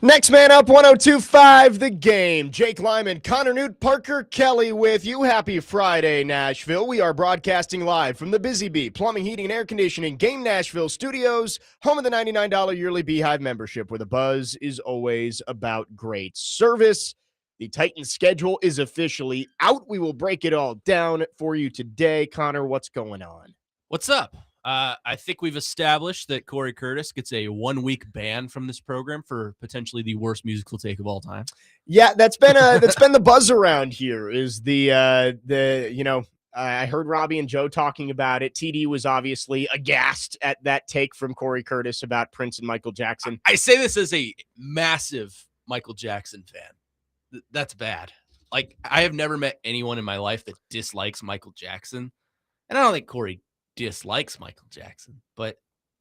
Next man up, 102.5 The Game. Jake Lyman, Connor Nute, Parker Kelly with you. Happy Friday, Nashville. We are broadcasting live from the Busy Bee Plumbing, Heating, and Air Conditioning Game Nashville Studios, home of the $99 yearly Beehive membership, where the buzz is always about great service. The Titans schedule is officially out. We will break it all down for you today. Connor, what's going on? What's up? I think we've established that Corey Curtis gets a 1-week ban from this program for potentially the worst musical take of all time. Yeah, that's been the buzz around here. Is I heard Robbie and Joe talking about it. TD was obviously aghast at that take from Corey Curtis about Prince and Michael Jackson. I say this as a massive Michael Jackson fan. That's bad. Like, I have never met anyone in my life that dislikes Michael Jackson, and I don't think Corey dislikes Michael Jackson, but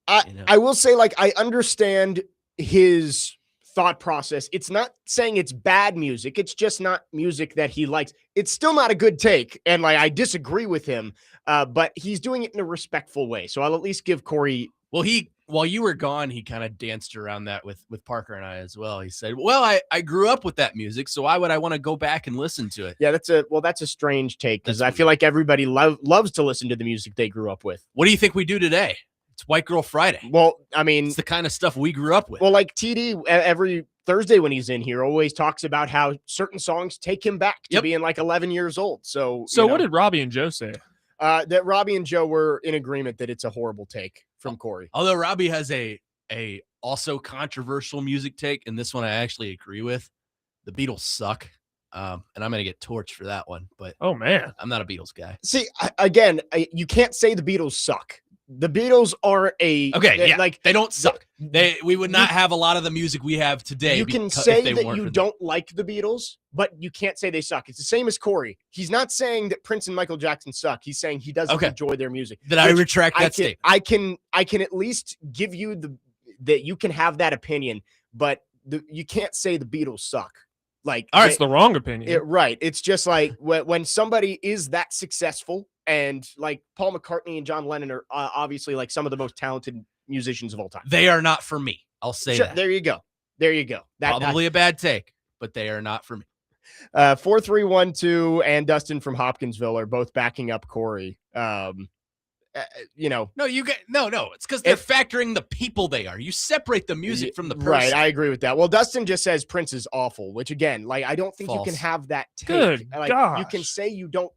I will say, like, I understand his thought process. It's not saying it's bad music. It's just not music that he likes. It's still not a good take. And like, I disagree with him, but he's doing it in a respectful way. So I'll at least give Corey. Well, while you were gone, he kind of danced around that with Parker and I as well. He said, well, I grew up with that music, so why would I want to go back and listen to it? Yeah, that's a strange take, because I feel like everybody loves to listen to the music they grew up with. What do you think we do today? It's White Girl Friday. Well, I mean, it's the kind of stuff we grew up with. Well, like TD every Thursday when he's in here always talks about how certain songs take him back to being like 11 years old. So what did Robbie and Joe say? That Robbie and Joe were in agreement that it's a horrible take from Corey. Although Robbie has a also controversial music take, and this one I actually agree with. The Beatles suck. And I'm going to get torched for that one. But oh, man, I'm not a Beatles guy. See, again, you can't say the Beatles suck. The Beatles are they don't suck. We would not have a lot of the music we have today. You can say that you don't like the Beatles, but you can't say they suck. It's the same as Corey. He's not saying that Prince and Michael Jackson suck. He's saying he doesn't enjoy their music. Then I retract that statement. I can at least give you that you can have that opinion, but you can't say the Beatles suck. Like, all right, it's the wrong opinion. Right. It's just like when somebody is that successful, and like Paul McCartney and John Lennon are obviously like some of the most talented musicians of all time. They are not for me. I'll say that. There you go. Probably a bad take, but they are not for me. 4312 and Dustin from Hopkinsville are both backing up Corey. No, it's because they're factoring the people they are. You separate the music from the person. Right, I agree with that. Well, Dustin just says Prince is awful, which again, like, I don't think False. You can have that take. Good gosh. You can say you don't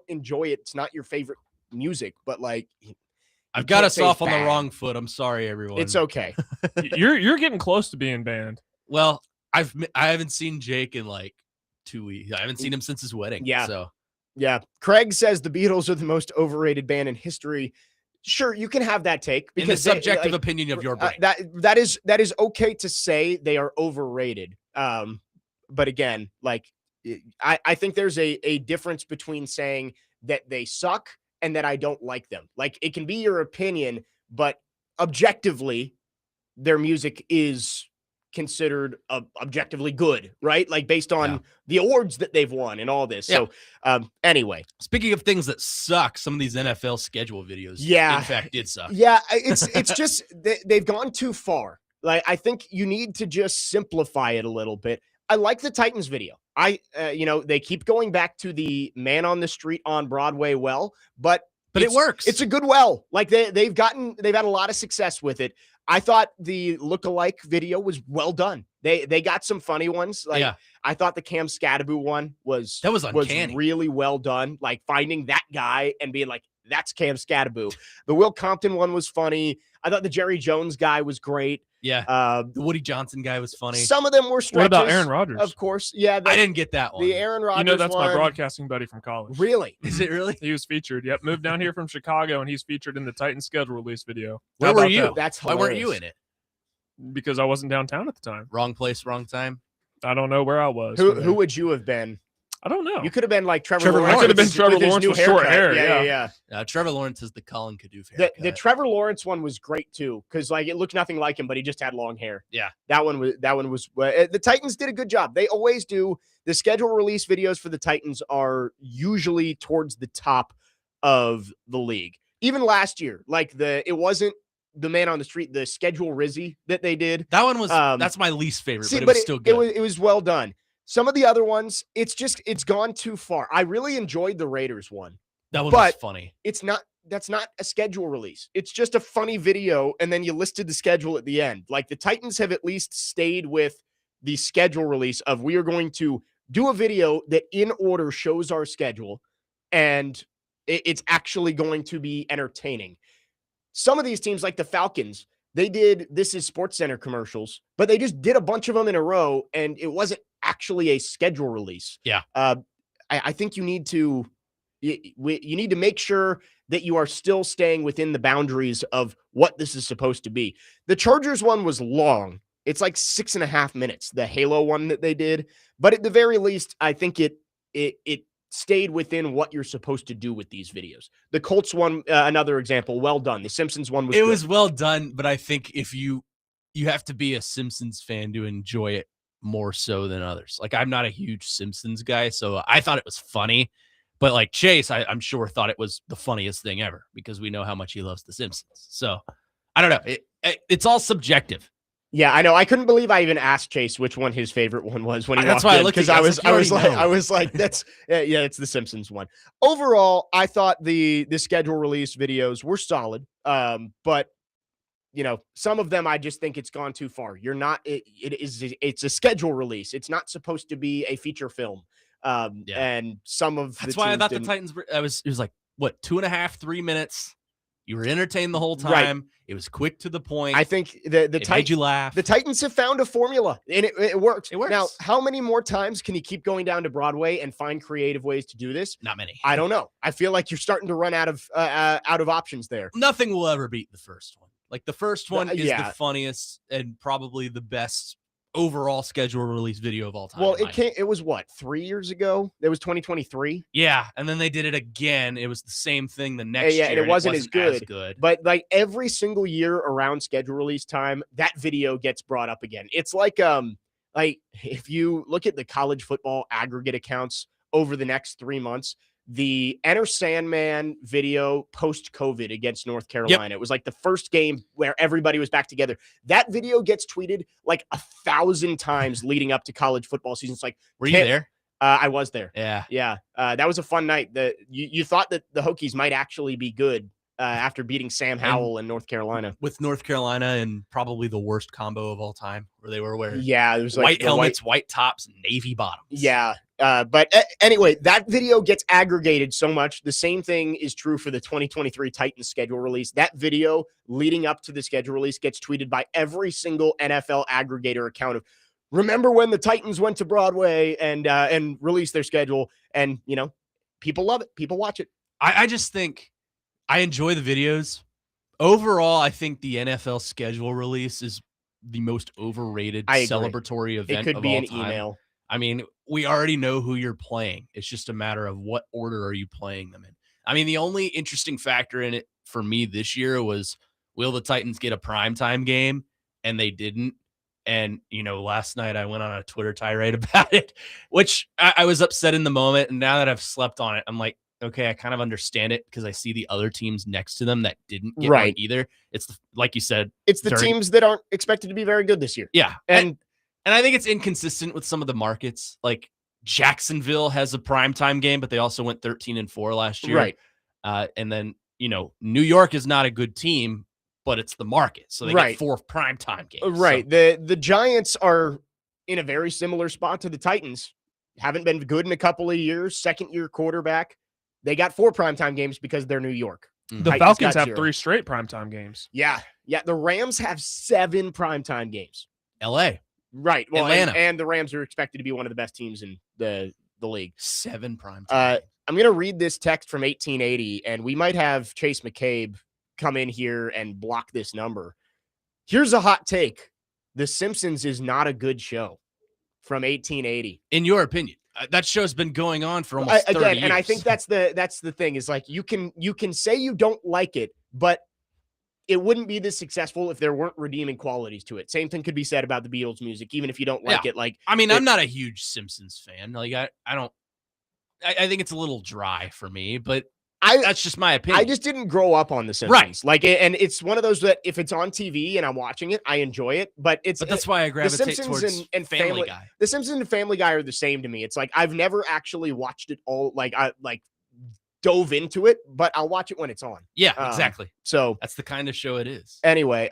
enjoy it. It's not your favorite music, but like, I've got us off on the wrong foot. I'm sorry, everyone. It's okay. You're getting close to being banned. Well, I haven't seen Jake in like 2 weeks. I haven't seen him since his wedding. Yeah. So yeah. Craig says the Beatles are the most overrated band in history. Sure, you can have that take because in the subjective opinion of your brain. That is okay to say they are overrated. But again, like, I think there's a difference between saying that they suck and that I don't like them. Like, it can be your opinion, but objectively, their music is considered objectively good, right? Like, based on the awards that they've won and all this. Yeah. So anyway, speaking of things that suck, some of these NFL schedule videos, in fact, did suck. Yeah, it's just they've gone too far. Like, I think you need to just simplify it a little bit. I like the Titans video. They keep going back to the man on the street on Broadway but it works. It's a good well. Like, they've had a lot of success with it. I thought the lookalike video was well done. They got some funny ones. Like, I thought the Cam Scadaboo one was uncanny. Really well done. Like, finding that guy and being like, that's Cam Scadaboo. The Will Compton one was funny. I thought the Jerry Jones guy was great. Yeah. The Woody Johnson guy was funny. Some of them were stretches. What about Aaron Rodgers? Of course. Yeah. I didn't get that one. The Aaron Rodgers that's my broadcasting buddy from college. Really? Is it really? He was featured. Yep. Moved down here from Chicago, and he's featured in the Titans schedule release video. Where were you? That's hilarious. Why weren't you in it? Because I wasn't downtown at the time. Wrong place, wrong time. I don't know where I was. Who would you have been? I don't know. You could have been like Trevor Lawrence. I could have been Trevor Lawrence with short hair. Yeah. Trevor Lawrence is the Colin Kadoof haircut. The Trevor Lawrence one was great too, because like it looked nothing like him, but he just had long hair. Yeah, that one was. The Titans did a good job. They always do. The schedule release videos for the Titans are usually towards the top of the league. Even last year, like it wasn't the man on the street, the schedule Rizzy that they did. That one was that's my least favorite, See, but it was still good. It was well done. Some of the other ones, it's gone too far. I really enjoyed the Raiders one. That one was funny. That's not a schedule release. It's just a funny video, and then you listed the schedule at the end. Like the Titans have at least stayed with the schedule release of we are going to do a video that in order shows our schedule, and it's actually going to be entertaining. Some of these teams, like the Falcons, they did This Is SportsCenter commercials, but they just did a bunch of them in a row, and it wasn't actually a schedule release. Yeah. I think you need to make sure that you are still staying within the boundaries of what this is supposed to be. The Chargers one was long. It's like 6.5 minutes, the Halo one that they did. But at the very least, I think it stayed within what you're supposed to do with these videos. The Colts one, another example, well done. The Simpsons one was good. Was well done, but I think if you have to be a Simpsons fan to enjoy it more so than others. Like, I'm not a huge Simpsons guy, so I thought it was funny. But like Chase, I'm sure thought it was the funniest thing ever because we know how much he loves The Simpsons. So I don't know. It's all subjective. Yeah, I know. I couldn't believe I even asked Chase which one his favorite one was when he That's walked why in, I looked because at you. I was like, that's it's the Simpsons one. Overall, I thought the schedule release videos were solid. But some of them I just think it's gone too far. It's a schedule release. It's not supposed to be a feature film. And some of that's why I thought the Titans were. It was like what 2.5, 3 minutes. You were entertained the whole time. Right. It was quick to the point. I think it made you laugh. The Titans have found a formula, and it works. It works. Now, how many more times can you keep going down to Broadway and find creative ways to do this? Not many. I don't know. I feel like you're starting to run out of options there. Nothing will ever beat the first one. Like the first one is yeah. the funniest and probably the best overall schedule release video of all time. Well, it was what, 3 years ago? It was 2023. Yeah, and then they did it again. It was the same thing the next year. And it wasn't as good. But like every single year around schedule release time, that video gets brought up again. It's like if you look at the college football aggregate accounts over the next 3 months, the Enter Sandman video post-COVID against North Carolina. Yep. It was like the first game where everybody was back together. That video gets tweeted like 1,000 times leading up to college football season. It's like, were you there? I was there. Yeah. That was a fun night. You thought that the Hokies might actually be good after beating Sam Howell in North Carolina. With North Carolina and probably the worst combo of all time, where they were wearing it was like white helmets, white tops, navy bottoms. Yeah. But anyway, that video gets aggregated so much. The same thing is true for the 2023 Titans schedule release. That video leading up to the schedule release gets tweeted by every single NFL aggregator account of, remember when the Titans went to Broadway and released their schedule? And, people love it. People watch it. I just think I enjoy the videos. Overall, I think the NFL schedule release is the most overrated celebratory event of all time. It could be an email. I mean, we already know who you're playing. It's just a matter of what order are you playing them in. I mean, the only interesting factor in it for me this year was, will the Titans get a primetime game? And they didn't. And, last night I went on a Twitter tirade about it, which I was upset in the moment. And now that I've slept on it, I'm like, okay, I kind of understand it because I see the other teams next to them that didn't get one either. It's like you said, it's the teams that aren't expected to be very good this year. Yeah. And I think it's inconsistent with some of the markets. Like Jacksonville has a primetime game, but they also went 13-4 last year. Right. And then, New York is not a good team, but it's the market. So they get 4 primetime games. Right. So. The Giants are in a very similar spot to the Titans. Haven't been good in a couple of years. Second-year quarterback. They got 4 primetime games because they're New York. The Falcons have 3 straight primetime games. Yeah. The Rams have 7 primetime games. L.A. Right. Well, Atlanta. And the Rams are expected to be one of the best teams in the league. 7 primetime. I'm going to read this text from 1880, and we might have Chase McCabe come in here and block this number. Here's a hot take. The Simpsons is not a good show, from 1880. In your opinion? That show's been going on for almost 30 years. And I think that's the thing is like you can say you don't like it, but it wouldn't be this successful if there weren't redeeming qualities to it. Same thing could be said about the Beatles music, even if you don't like it. Like, I mean, I'm not a huge Simpsons fan. Like, I think it's a little dry for me, but That's just my opinion. I just didn't grow up on The Simpsons. Right. And it's one of those that if it's on TV and I'm watching it, I enjoy it. But that's why I gravitate Simpsons towards and Family Guy. The Simpsons and Family Guy are the same to me. It's like I've never actually watched it all. I dove into it, but I'll watch it when it's on. Yeah, exactly. So that's the kind of show it is. Anyway,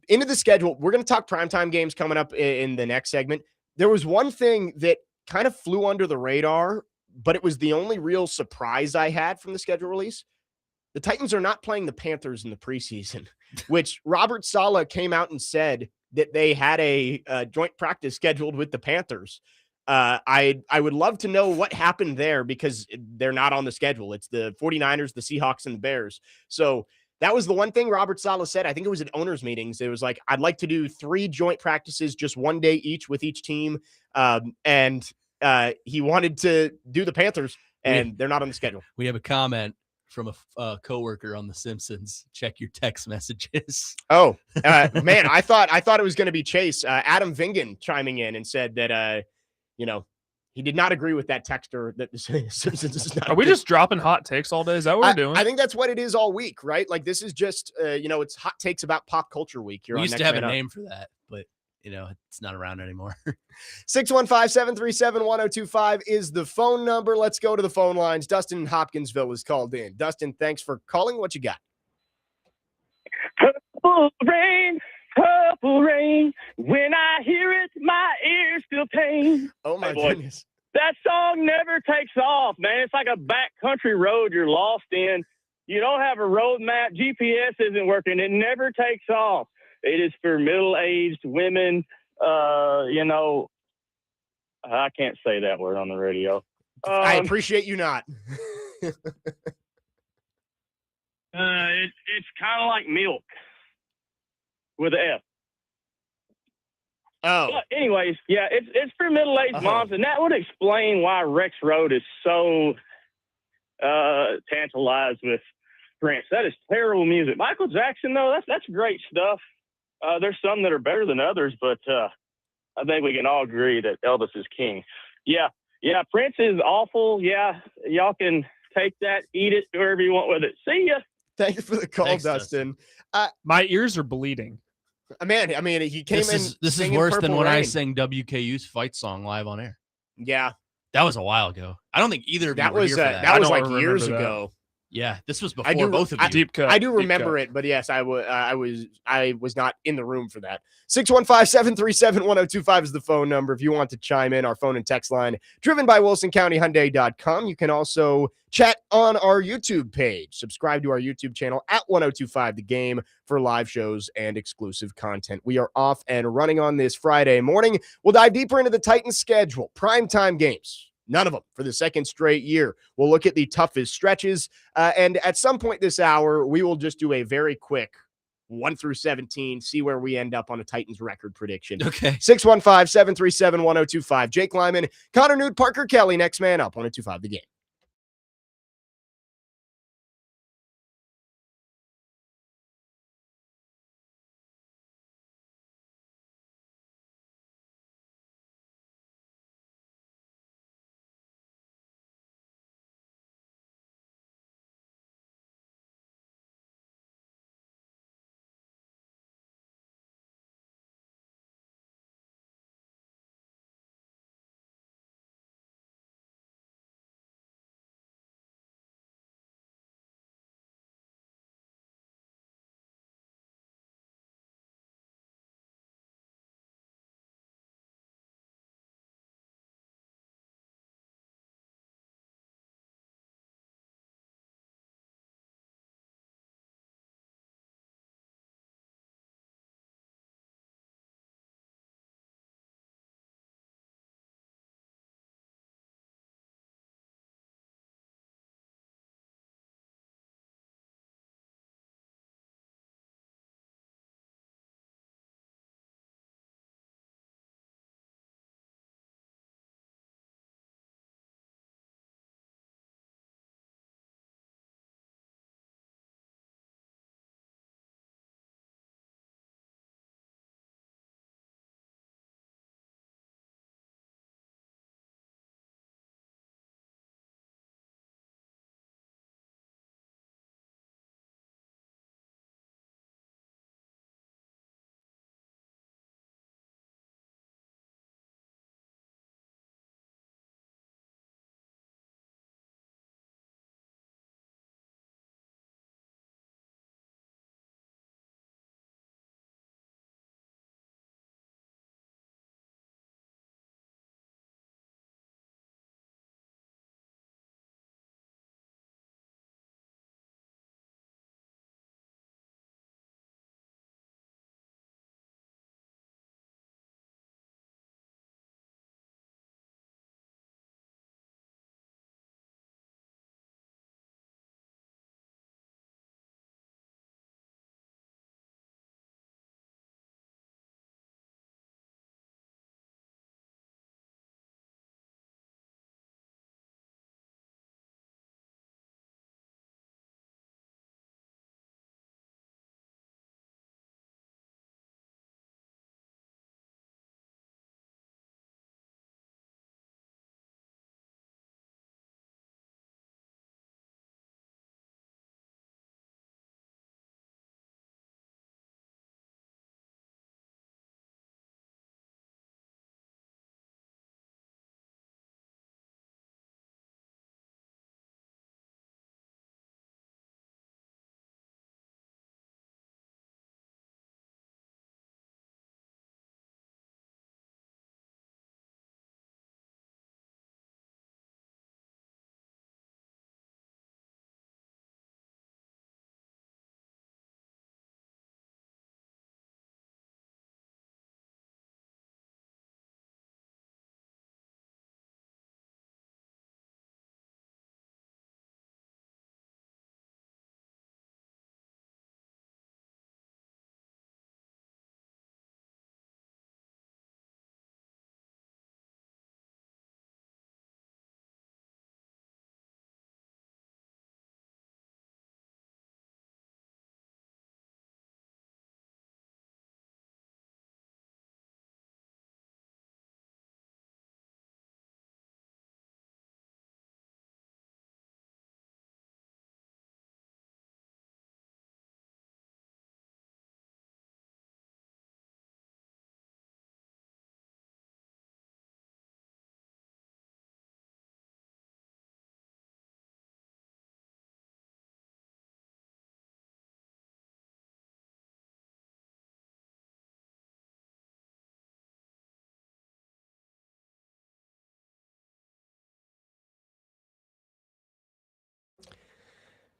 into the schedule, we're going to talk primetime games coming up in the next segment. There was one thing that kind of flew under the radar, but it was the only real surprise I had from the schedule release. The Titans are not playing the Panthers in the preseason, which Robert Saleh came out and said that they had a joint practice scheduled with the Panthers. I would love to know what happened there because they're not on the schedule. It's the 49ers, the Seahawks, and the Bears. So that was the one thing Robert Saleh said. I think it was at owners' meetings. It was like, I'd like to do 3 joint practices, just one day each with each team. And he wanted to do the Panthers, and they're not on the schedule. We have a comment from a coworker on The Simpsons. Check your text messages. Oh, man, I thought it was going to be Chase. Adam Vingan chiming in and said that, he did not agree with that texter that The Simpsons is not. Are we just dropping hot takes all day? Is that what we're doing? I think that's what it is all week, right? Like this is just, it's hot takes about pop culture week. We used to have a name for that, but it's not around anymore. 615-737-1025 is the phone number. Let's go to the phone lines. Dustin in Hopkinsville is called in. Dustin, thanks for calling. What you got? Purple rain. When I hear it, my ears feel pain. Oh, my goodness. That song never takes off, man. It's like a backcountry road you're lost in. You don't have a road map. GPS isn't working. It never takes off. It is for middle-aged women. I can't say that word on the radio. I appreciate you not. It's kind of like milk with an F. Oh. But anyways, yeah, it's for middle-aged moms, and that would explain why Rex Road is so tantalized with Prince. That is terrible music. Michael Jackson, though, that's great stuff. There's some that are better than others, but I think we can all agree that Elvis is king. Yeah, Prince is awful. Yeah, y'all can take that, eat it, do whatever you want with it. See ya. Thanks for the call, Thanks, Dustin. My ears are bleeding. Man, I mean, he came This is worse than when I sang WKU's fight song live on air. Yeah. That was a while ago. I don't think either of you That were was here for that. that was like remember years that. ago. Yeah, this was before both of you. Deep cut. I do Deep remember cut. it, but yes, I was not in the room for that. 615-737-1025 is the phone number if you want to chime in. Our phone and text line, driven by WilsonCountyHyundai.com. You can also chat on our YouTube page. Subscribe to our YouTube channel at 1025 The Game for live shows and exclusive content. We are off and running on this Friday morning. We'll dive deeper into the Titans schedule. Primetime games. None of them for the second straight year. We'll look at the toughest stretches. And at some point this hour, we will just do a very quick 1 through 17, see where we end up on a Titans record prediction. Okay. 615-737-1025. Jake Lyman, Connor Nute, Parker Kelly, next man up, 1025 The Game.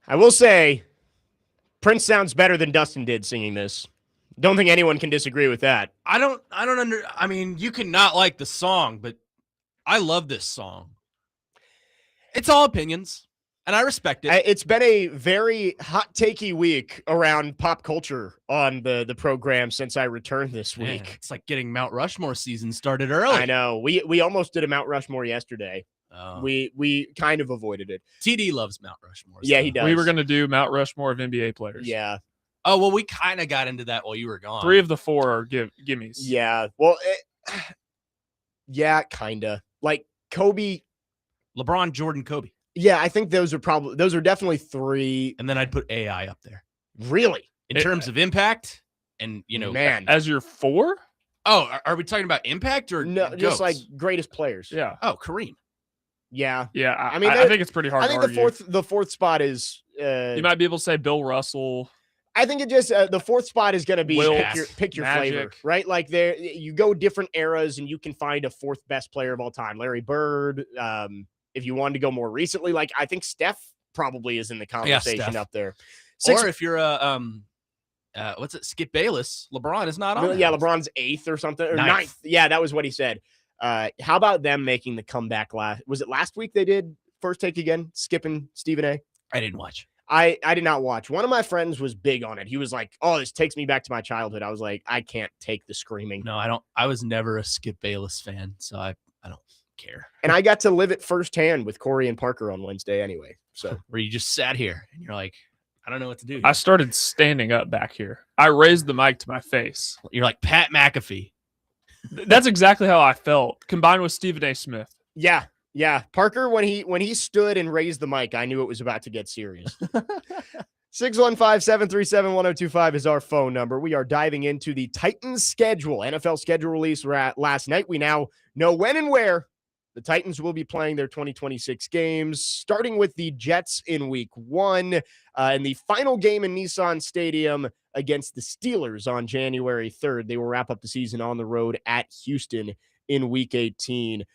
I will say, Prince sounds better than Dustin did singing this. Don't think anyone can disagree with that. I mean, you can not like the song, but I love this song. It's all opinions, and I respect it. It's been a very hot takey week around pop culture on the program since I returned this week. Man, it's like getting Mount Rushmore season started early. I know. We almost did a Mount Rushmore yesterday. Oh. We kind of avoided it. TD loves Mount Rushmore. Yeah, he does. We were going to do Mount Rushmore of NBA players. Yeah. Oh, well, we kind of got into that while you were gone. 3 of the 4 are gimmies. Yeah. Well, yeah, kind of. Like Kobe. LeBron, Jordan, Kobe. Yeah, I think those are definitely 3. And then I'd put AI up there. Really? In terms of impact and, man. As your 4? Oh, are we talking about impact or no? goats? Just like greatest players. Yeah. Oh, Kareem. Yeah. Yeah. I mean, I think it's pretty hard. I think to argue. the fourth spot is. You might be able to say Bill Russell. I think it just the 4th spot is going to be Wilt, pick your Magic. flavor, right? Like there, you go different eras and you can find a 4th best player of all time. Larry Bird. If you wanted to go more recently, like I think Steph probably is in the conversation up there. Or if you're a what's it? Skip Bayless. LeBron is not on. Yeah, LeBron's 8th or something or 9th. Yeah, that was what he said. How about them making the comeback was it last week they did First Take again, skipping Stephen A? I didn't watch. I did not watch. One of my friends was big on it. He was like, "Oh, this takes me back to my childhood." I was like, "I can't take the screaming." No, I don't. I was never a Skip Bayless fan, so I don't care. And I got to live it firsthand with Corey and Parker on Wednesday anyway. So where you just sat here and you're like, I don't know what to do. I started standing up back here. I raised the mic to my face. You're like Pat McAfee. That's exactly how I felt, combined with Stephen A. Smith. Yeah. Parker, when he stood and raised the mic, I knew it was about to get serious. 615-737-1025 is our phone number. We are diving into the Titans schedule, NFL schedule release last night. We now know when and where the Titans will be playing their 2026 games, starting with the Jets in week 1 and the final game in Nissan Stadium against the Steelers on January 3rd. They will wrap up the season on the road at Houston in week 18.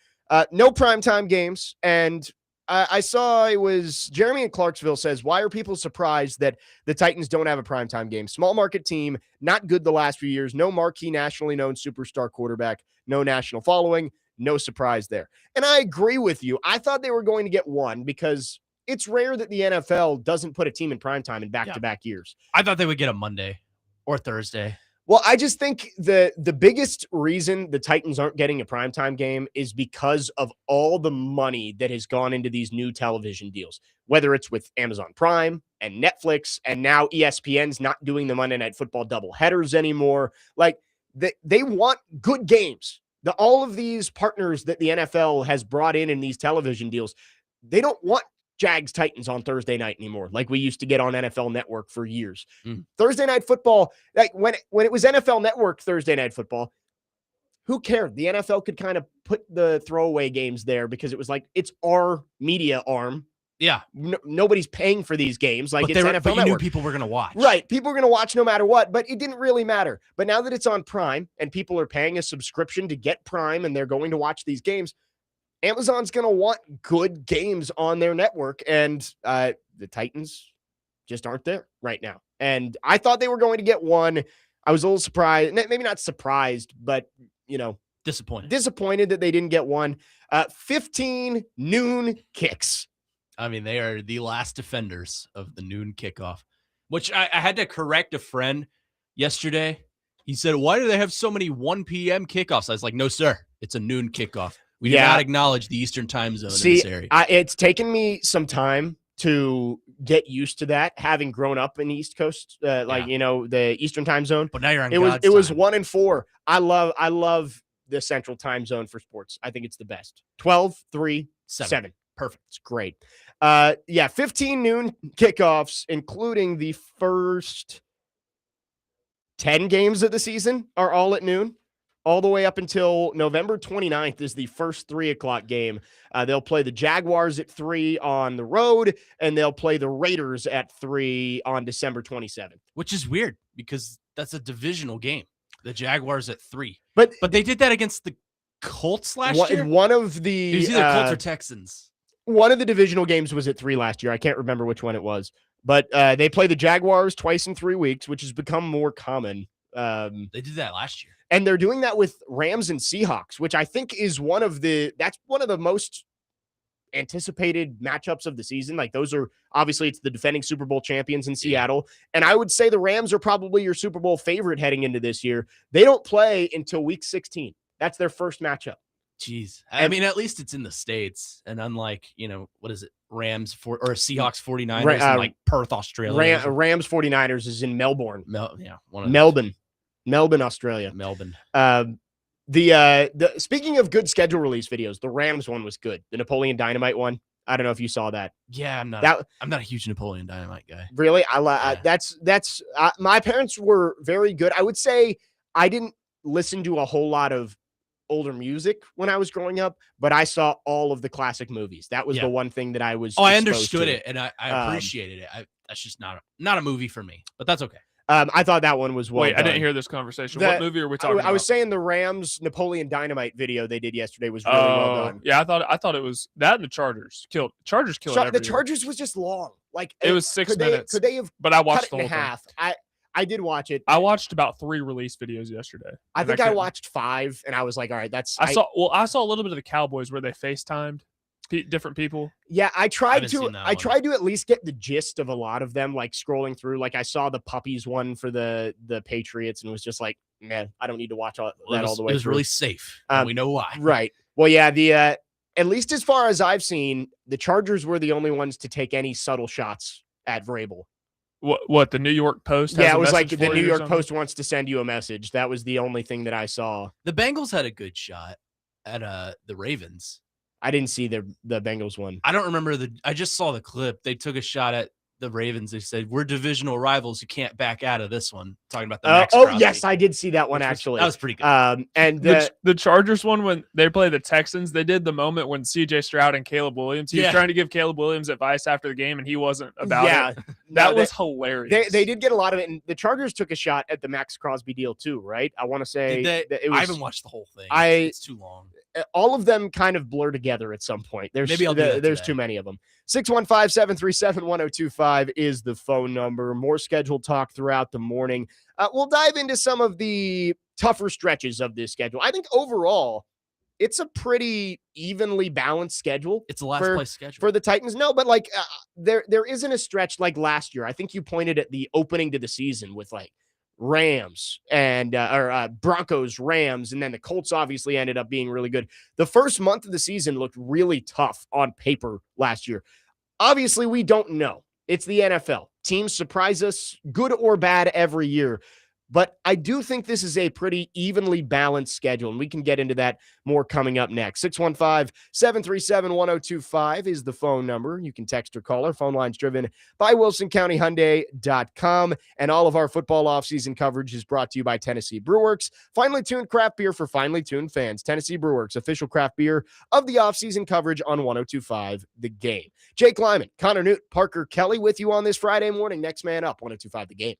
No primetime games, and I saw it was Jeremy in Clarksville says, why are people surprised that the Titans don't have a primetime game? Small market team, not good the last few years, no marquee nationally known superstar quarterback, no national following, no surprise there. And I agree with you. I thought they were going to get one because it's rare that the NFL doesn't put a team in primetime in back-to-back years. I thought they would get a Monday or Thursday. Well, I just think the biggest reason the Titans aren't getting a primetime game is because of all the money that has gone into these new television deals, whether it's with Amazon Prime and Netflix, and now ESPN's not doing the Monday Night Football doubleheaders anymore. Like, they want good games. All of these partners that the NFL has brought in these television deals, they don't want Jags Titans on Thursday night anymore, like we used to get on NFL Network for years. Thursday Night Football, like when it was NFL Network Thursday Night Football, who cared? The NFL could kind of put the throwaway games there because it was like, it's our media arm. Yeah. Nobody's paying for these games. Like, it's NFL but you Network. knew people were going to watch. Right. People are going to watch no matter what, but it didn't really matter. But now that it's on Prime and people are paying a subscription to get Prime and they're going to watch these games, Amazon's going to want good games on their network, and the Titans just aren't there right now. And I thought they were going to get one. I was a little surprised, maybe not surprised, but, disappointed that they didn't get one. 15 noon kicks. I mean, they are the last defenders of the noon kickoff, which I had to correct a friend yesterday. He said, why do they have so many 1 p.m. kickoffs? I was like, no, sir, it's a noon kickoff. We do not acknowledge the Eastern time zone in this area. It's taken me some time to get used to that, having grown up in the East Coast, the Eastern time zone. But now you're on it was 1 and 4. I love the Central time zone for sports. I think it's the best. 12, 3, 7. Perfect. It's great. 15 noon kickoffs, including the first 10 games of the season, are all at noon. All the way up until November 29th is the first 3 o'clock game. They'll play the Jaguars at 3 on the road, and they'll play the Raiders at 3 on December 27th. Which is weird because that's a divisional game. The Jaguars at 3. But they did that against the Colts last year? One of the... It was either Colts or Texans. One of the divisional games was at 3 last year. I can't remember which one it was. But they play the Jaguars twice in 3 weeks, which has become more common. They did that last year. And they're doing that with Rams and Seahawks, which I think is one of the most anticipated matchups of the season. Like those are obviously it's the defending Super Bowl champions in Seattle. And I would say the Rams are probably your Super Bowl favorite heading into this year. They don't play until week 16. That's their first matchup. Jeez. I mean, at least it's in the States. And unlike, what is it? Rams or Seahawks 49ers in like Perth, Australia. Rams 49ers is in Melbourne. Melbourne, Australia. Melbourne. The speaking of good schedule release videos, the Rams one was good. The Napoleon Dynamite one. I don't know if you saw that. Yeah, I'm not a huge Napoleon Dynamite guy. Really? That's my parents were very good. I would say I didn't listen to a whole lot of older music when I was growing up, but I saw all of the classic movies. That was the one thing that I was. I understood it and I appreciated it. That's just not a movie for me, but that's okay. I thought that one was well done. I didn't hear this conversation. What movie are we talking about? I was saying the Rams Napoleon Dynamite video they did yesterday was really well done. Yeah, I thought it was that and the Chargers killed. Chargers killed the Chargers was just long. Like it was 6 minutes. Could they have? But I watched cut it in half. I did watch it. I watched about 3 release videos yesterday. I think I watched 5, and I was like, all right, that's. I saw a little bit of the Cowboys where they FaceTimed different people. Yeah, I tried to at least get the gist of a lot of them, like scrolling through. Like I saw the puppies one for the Patriots and was just like, man, I don't need to watch all the way through. It was really safe. We know why. Right. Well, yeah, at least as far as I've seen, the Chargers were the only ones to take any subtle shots at Vrabel. What the New York Post? Yeah, it was like the New York Post wants to send you a message. That was the only thing that I saw. The Bengals had a good shot at the Ravens. I didn't see the Bengals one. I don't remember I just saw the clip. They took a shot at the Ravens. They said, we're divisional rivals. You can't back out of this one. Talking about the Max Crosby. Yes, I did see that one actually. That was pretty good. And the Chargers one, when they play the Texans, they did the moment when CJ Stroud and Caleb Williams, he was trying to give Caleb Williams advice after the game and he wasn't about it. That was hilarious. They did get a lot of it. And the Chargers took a shot at the Max Crosby deal too, right? I want to say I haven't watched the whole thing. It's too long. All of them kind of blur together at some point. There's too many of them. 615-737-1025 is the phone number. More scheduled talk throughout the morning. We'll dive into some of the tougher stretches of this schedule. I think overall, it's a pretty evenly balanced schedule. It's a last place schedule for the Titans. No, but like there isn't a stretch like last year. I think you pointed at the opening to the season with like Rams and Broncos, Rams, and then the Colts obviously ended up being really good. The first month of the season looked really tough on paper last year. Obviously, we don't know. It's the NFL. Teams surprise us, good or bad, every year. But I do think this is a pretty evenly balanced schedule, and we can get into that more coming up next. 615-737-1025 is the phone number. You can text or call. Our phone line's driven by WilsonCountyHyundai.com, and all of our football offseason coverage is brought to you by Tennessee Brewworks, finely tuned craft beer for finely tuned fans. Tennessee Brewworks, official craft beer of the offseason coverage on 102.5 The Game. Jake Lyman, Connor Nute, Parker Kelly with you on this Friday morning. Next man up, 102.5 The Game.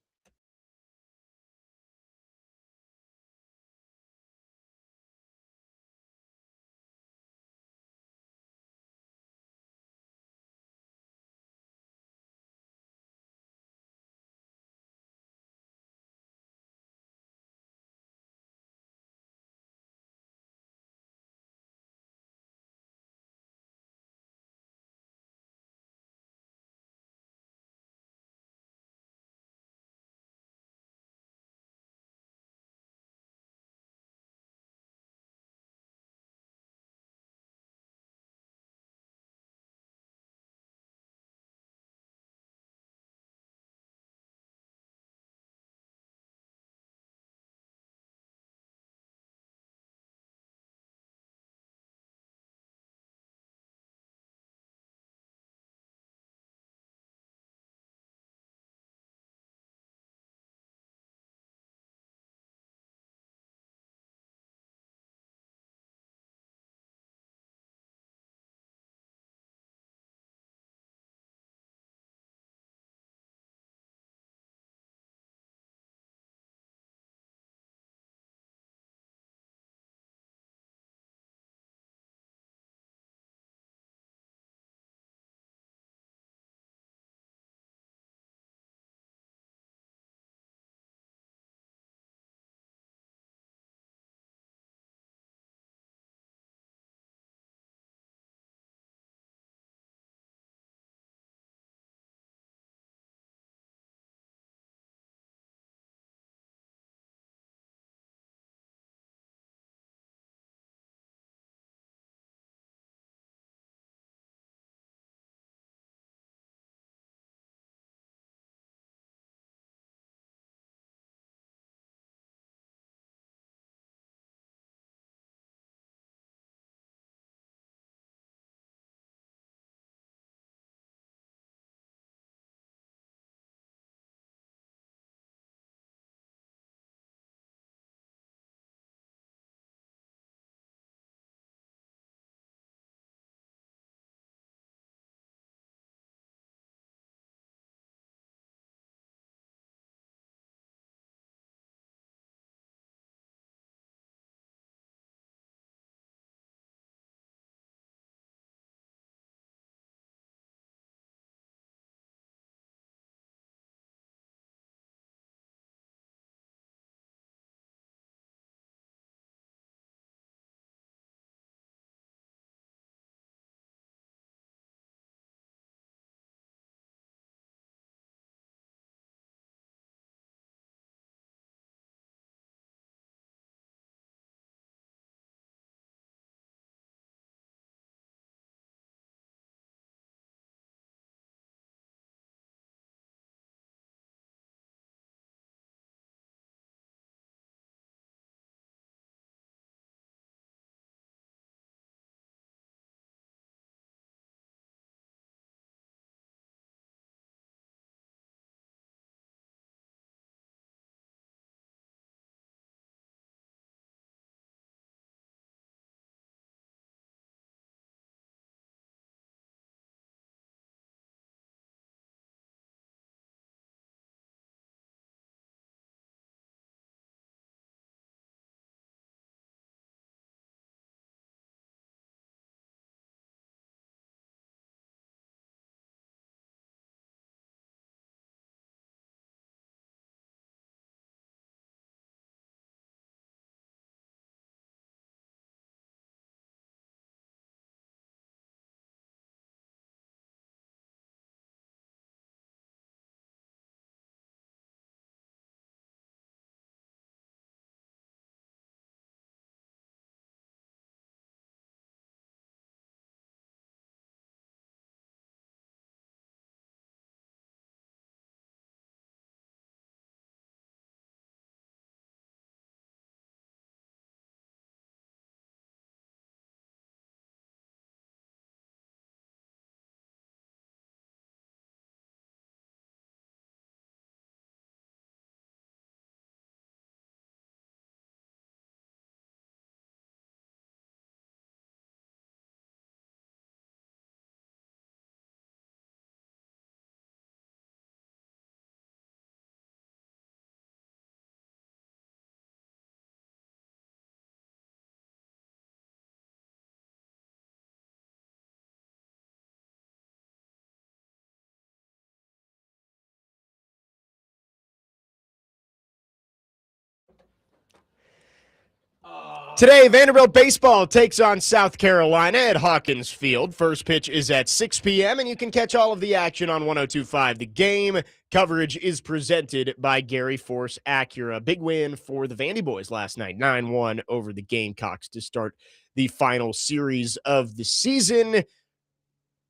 Today, Vanderbilt baseball takes on South Carolina at Hawkins Field. First pitch is at 6 p.m., and you can catch all of the action on 102.5. The game coverage is presented by Gary Force Acura. Big win for the Vandy boys last night, 9-1 over the Gamecocks to start the final series of the season.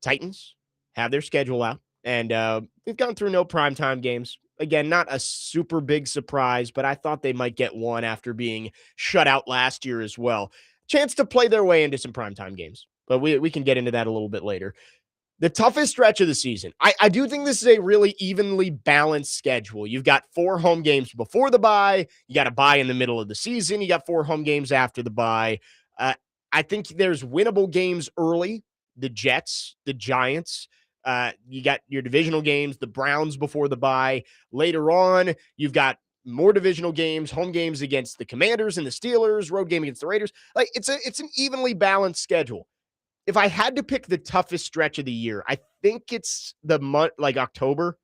Titans have their schedule out, and we've gone through no primetime games. Again, not a super big surprise, but I thought they might get one after being shut out last year as well. Chance to play their way into some primetime games, but we can get into that a little bit later. The toughest stretch of the season. I do think this is a really evenly balanced schedule. You've got 4 home games before the bye. You got a bye in the middle of the season. You got 4 home games after the bye. I think there's winnable games early. The Jets, the Giants. You got your divisional games, the Browns before the bye. Later on, you've got more divisional games, home games against the Commanders and the Steelers, road game against the Raiders. Like it's an evenly balanced schedule. If I had to pick the toughest stretch of the year, I think it's the month like October,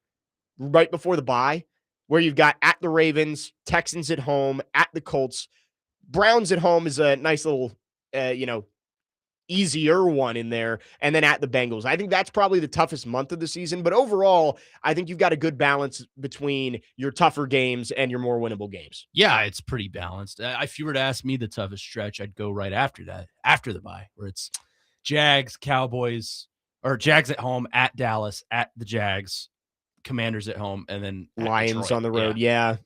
right before the bye, where you've got at the Ravens, Texans at home, at the Colts. Browns at home is a nice little easier one in there, and then at the Bengals. I think that's probably the toughest month of the season, but overall, I think you've got a good balance between your tougher games and your more winnable games. Yeah, it's pretty balanced. If you were to ask me the toughest stretch, I'd go right after that, after the bye, where it's Jags, Cowboys, or Jags at home, at Dallas, at the Jags, Commanders at home, and then Lions Detroit. on the road. Yeah.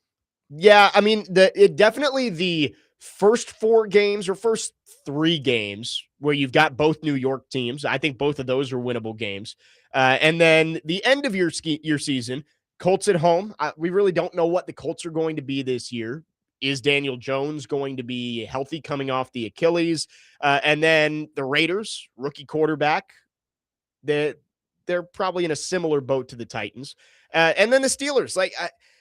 I mean, it definitely the first 4 games or first 3 games where you've got both New York teams. I think both of those are winnable games. And then the end of your season, Colts at home. We really don't know what the Colts are going to be this year. Is Daniel Jones going to be healthy coming off the Achilles? And then the Raiders, rookie quarterback. They're probably in a similar boat to the Titans. And then the Steelers.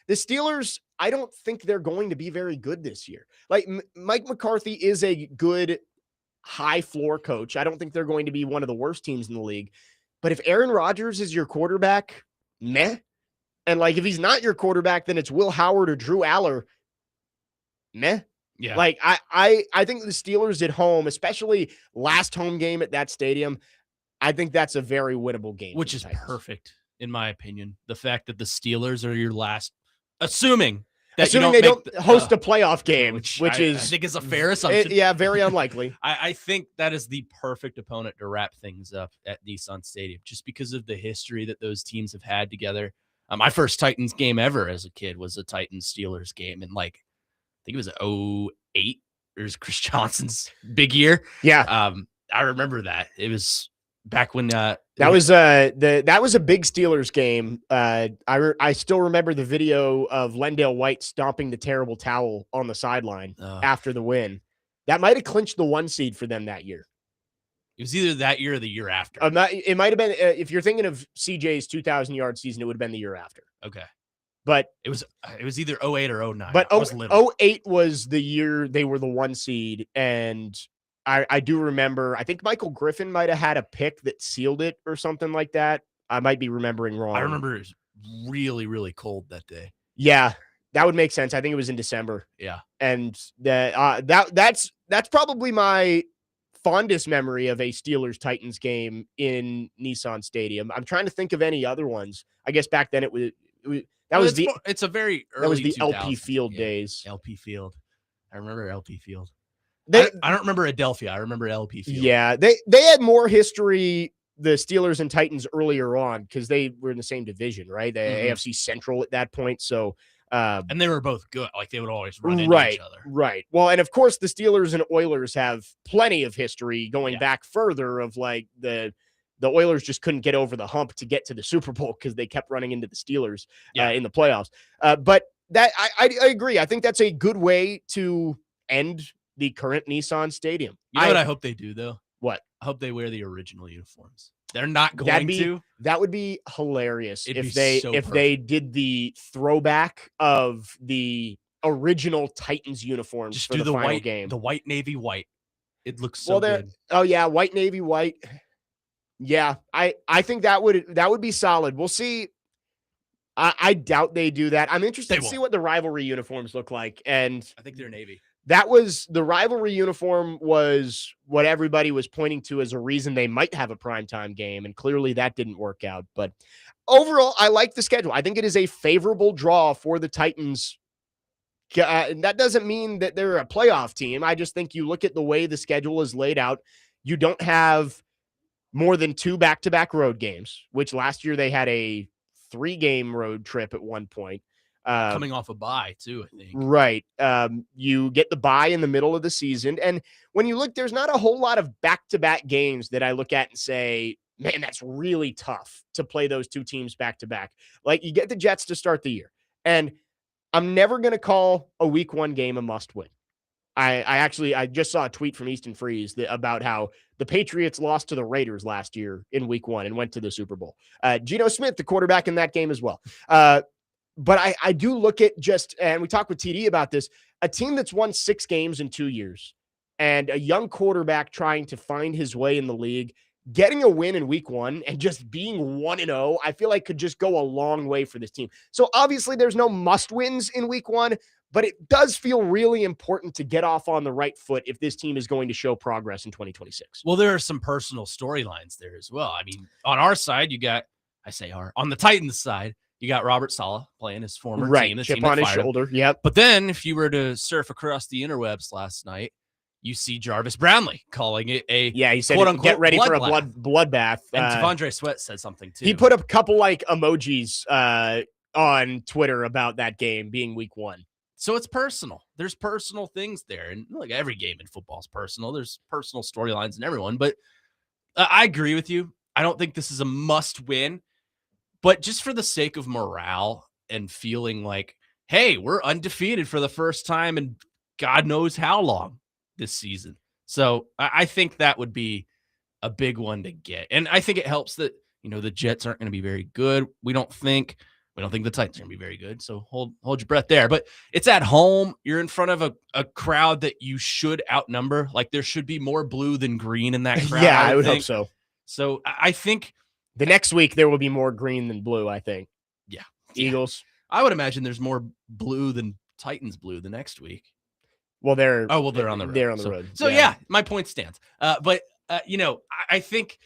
The Steelers, I don't think they're going to be very good this year. Like Mike McCarthy is a good high floor coach. I don't think they're going to be one of the worst teams in the league. But if Aaron Rodgers is your quarterback, meh. And if he's not your quarterback, then it's Will Howard or Drew Aller, meh. Yeah. I think the Steelers at home, especially last home game at that stadium, I think that's a very winnable game. Which is perfect, in my opinion. The fact that the Steelers are your last, assuming they don't host a playoff game, which I think is a fair assumption. Very unlikely. I think that is the perfect opponent to wrap things up at Nissan Stadium, just because of the history that those teams have had together. My first Titans game ever as a kid was a Titans-Steelers game, and I think it was 2008. It was Chris Johnson's big year. Yeah. I remember that. It was back when that was a big Steelers game. I still remember the video of Lendale White stomping the terrible towel on the sideline after the win. That might have clinched the 1 seed for them that year. It was either that year or the year after. It might have been if you're thinking of CJ's 2,000-yard season, it would have been the year after. Okay. But it was either 08 or 09. But 08 was the year they were the 1 seed, and I do remember, I think Michael Griffin might have had a pick that sealed it or something like that. I might be remembering wrong. I remember it was really, really cold that day. Yeah, that would make sense. I think it was in December. Yeah. And that's probably my fondest memory of a Steelers-Titans game in Nissan Stadium. I'm trying to think of any other ones. I guess back then it's a very early. That was the LP Field days. LP Field. I remember LP Field. I don't remember Adelphia. I remember LP Field. Yeah, they had more history, the Steelers and Titans, earlier on because they were in the same division, right? The AFC Central at that point. So, and they were both good. They would always run into each other. Right. Well, and of course, the Steelers and Oilers have plenty of history going back further. Of the Oilers just couldn't get over the hump to get to the Super Bowl because they kept running into the Steelers in the playoffs. But that I agree. I think that's a good way to end the current Nissan Stadium. You know what I hope they do, though? What? I hope they wear the original uniforms. They're not going to. That would be hilarious if they did the throwback of the original Titans uniforms. Just for do the final white game. The white, navy, white. It looks so good. Oh yeah, white, navy, white. Yeah, I think that would be solid. We'll see. I doubt they do that. I'm interested to see what the rivalry uniforms look like, and I think they're navy. that was the rivalry uniform was what everybody was pointing to as a reason they might have a primetime game. And clearly that didn't work out. But overall, I like the schedule. I think it is a favorable draw for the Titans. And that doesn't mean that they're a playoff team. I just think you look at the way the schedule is laid out. You don't have more than 2 back-to-back road games, which last year they had a 3-game road trip at one point. Coming off a bye, too, I think. Right. You get the bye in the middle of the season. And when you look, there's not a whole lot of back-to-back games that I look at and say, man, that's really tough to play those 2 teams back-to-back. Like, you get the Jets to start the year. And I'm never going to call a week 1 game a must-win. I just saw a tweet from Easton Freeze about how the Patriots lost to the Raiders last year in week 1 and went to the Super Bowl. Geno Smith, the quarterback in that game as well. But I do look at just, and we talked with TD about this, a team that's won 6 games in 2 years and a young quarterback trying to find his way in the league, getting a win in week 1 and just being 1-0, I feel like could just go a long way for this team. So obviously there's no must wins in week 1, but it does feel really important to get off on the right foot if this team is going to show progress in 2026. Well, there are some personal storylines there as well. I mean, on our side, you got, on the Titans side, you got Robert Saleh playing his former team. The Chip team on his shoulder. Yep. But then if you were to surf across the interwebs last night, you see Jarvis Brownlee calling it a he said quote unquote get ready for a bloodbath. bloodbath. And Devondre Sweat said something too. He put up a couple emojis on Twitter about that game being week 1. So it's personal. There's personal things there. And look, every game in football is personal. There's personal storylines in everyone. But I agree with you. I don't think this is a must win. But just for the sake of morale and feeling like, hey, we're undefeated for the first time in God knows how long this season. So I think that would be a big one to get. And I think it helps that, the Jets aren't going to be very good. We don't think the Titans are going to be very good. So hold your breath there. But it's at home. You're in front of a crowd that you should outnumber. Like there should be more blue than green in that crowd. Yeah, I would hope so. So I think the next week there will be more green than blue, I think. Yeah. Eagles. I would imagine there's more blue than Titans blue the next week. Well, they're on the road. They're on the road. So yeah, my point stands. But I think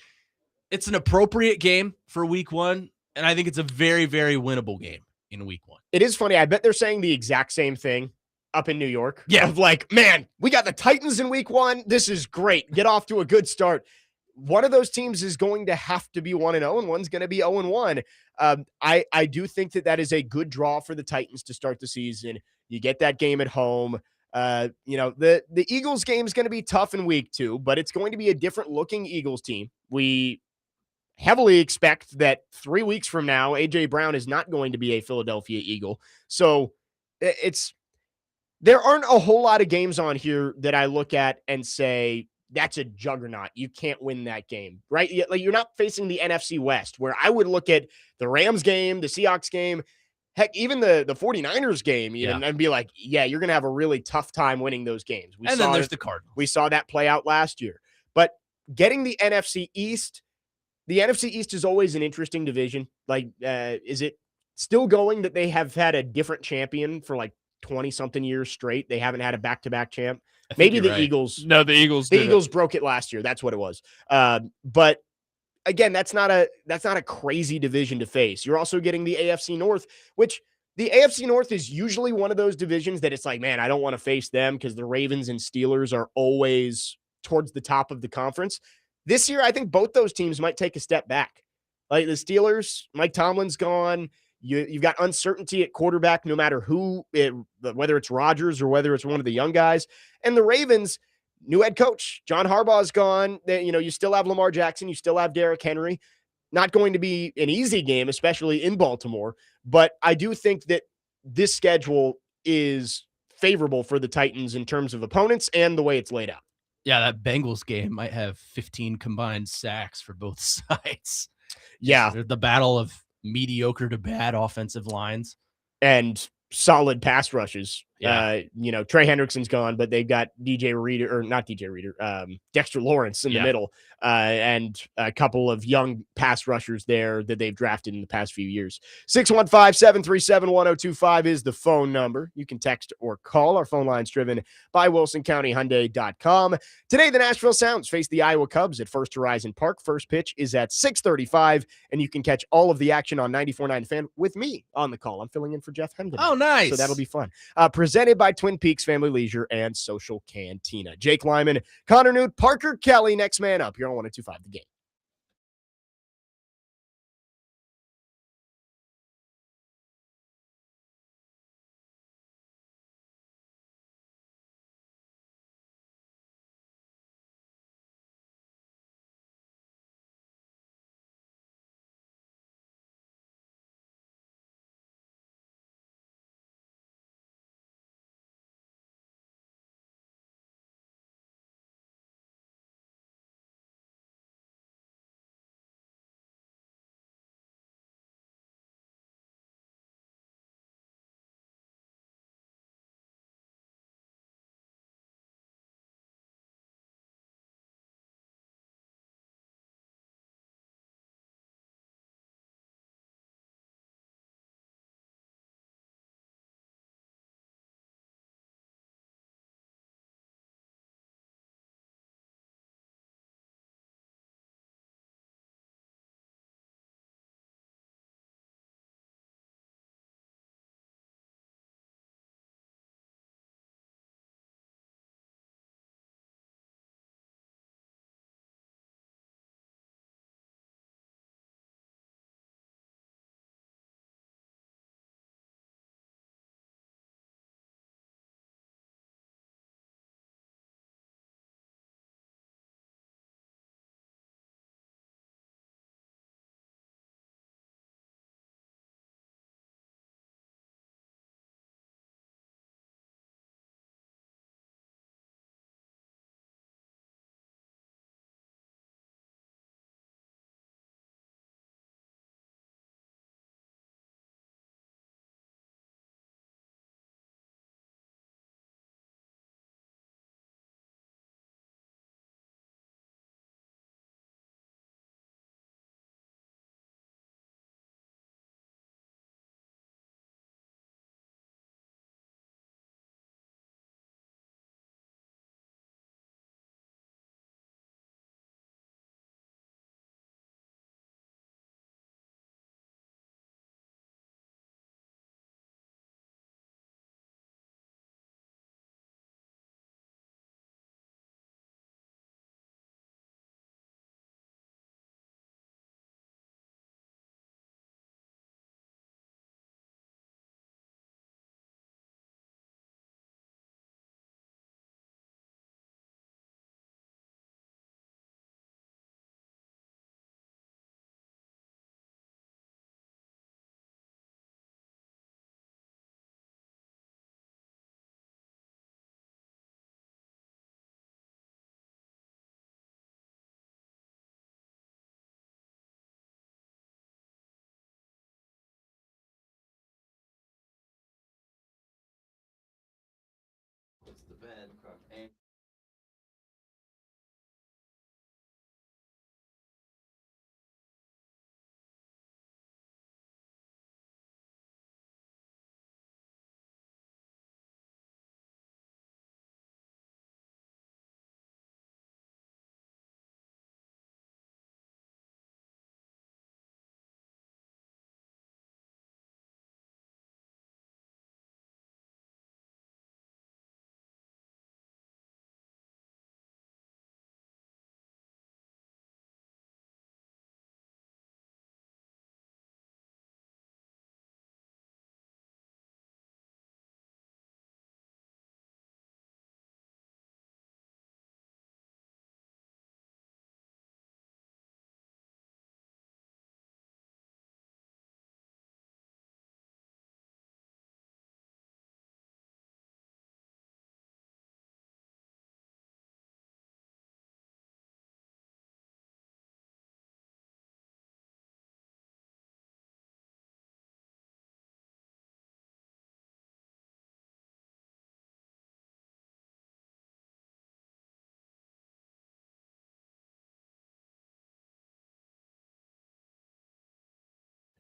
it's an appropriate game for week 1. And I think it's a very, very winnable game in week 1. It is funny. I bet they're saying the exact same thing up in New York. Yeah. Of like, man, we got the Titans in week 1. This is great. Get off to a good start. One of those teams is going to have to be 1-0 and one's going to be 0-1. I do think that is a good draw for the Titans to start the season. You get that game at home. The Eagles game is going to be tough in week 2, but it's going to be a different looking Eagles team. We heavily expect that 3 weeks from now, A.J. Brown is not going to be a Philadelphia Eagle. So there aren't a whole lot of games on here that I look at and say, that's a juggernaut. You can't win that game, right? Like you're not facing the NFC West, where I would look at the Rams game, the Seahawks game, heck, even the 49ers game, and be like, yeah, you're going to have a really tough time winning those games. Then there's the Cardinals. We saw that play out last year. But getting the NFC East is always an interesting division. Like, is it still going that they have had a different champion for like 20-something years straight? They haven't had a back-to-back champ. Maybe the Eagles. No, the Eagles. The Eagles broke it last year. That's what it was. But again, that's not a crazy division to face. You're also getting the AFC North, which the AFC North is usually one of those divisions that it's like, man, I don't want to face them because the Ravens and Steelers are always towards the top of the conference. This year, I think both those teams might take a step back. Like the Steelers, Mike Tomlin's gone. You've got uncertainty at quarterback, no matter whether it's Rodgers or whether it's one of the young guys. And the Ravens, new head coach, John Harbaugh's gone. You still have Lamar Jackson. You still have Derrick Henry. Not going to be an easy game, especially in Baltimore. But I do think that this schedule is favorable for the Titans in terms of opponents and the way it's laid out. Yeah, that Bengals game might have 15 combined sacks for both sides. Yeah. The battle of mediocre to bad offensive lines. And solid pass rushes Yeah. Trey Hendrickson's gone, but they've got Dexter Lawrence in the middle, and a couple of young pass rushers there that they've drafted in the past few years. 615-737-1025 is the phone number. You can text or call. Our phone line's driven by WilsonCountyHyundai.com. Today, the Nashville Sounds face the Iowa Cubs at First Horizon Park. First pitch is at 6:35, and you can catch all of the action on 94.9 The Fan with me on the call. I'm filling in for Jeff Hendon. Oh, nice. So that'll be fun. Presented by Twin Peaks Family Leisure and Social Cantina. Jake Lyman, Connor Nute, Parker Kelly, next man up here on 102.5 The Game.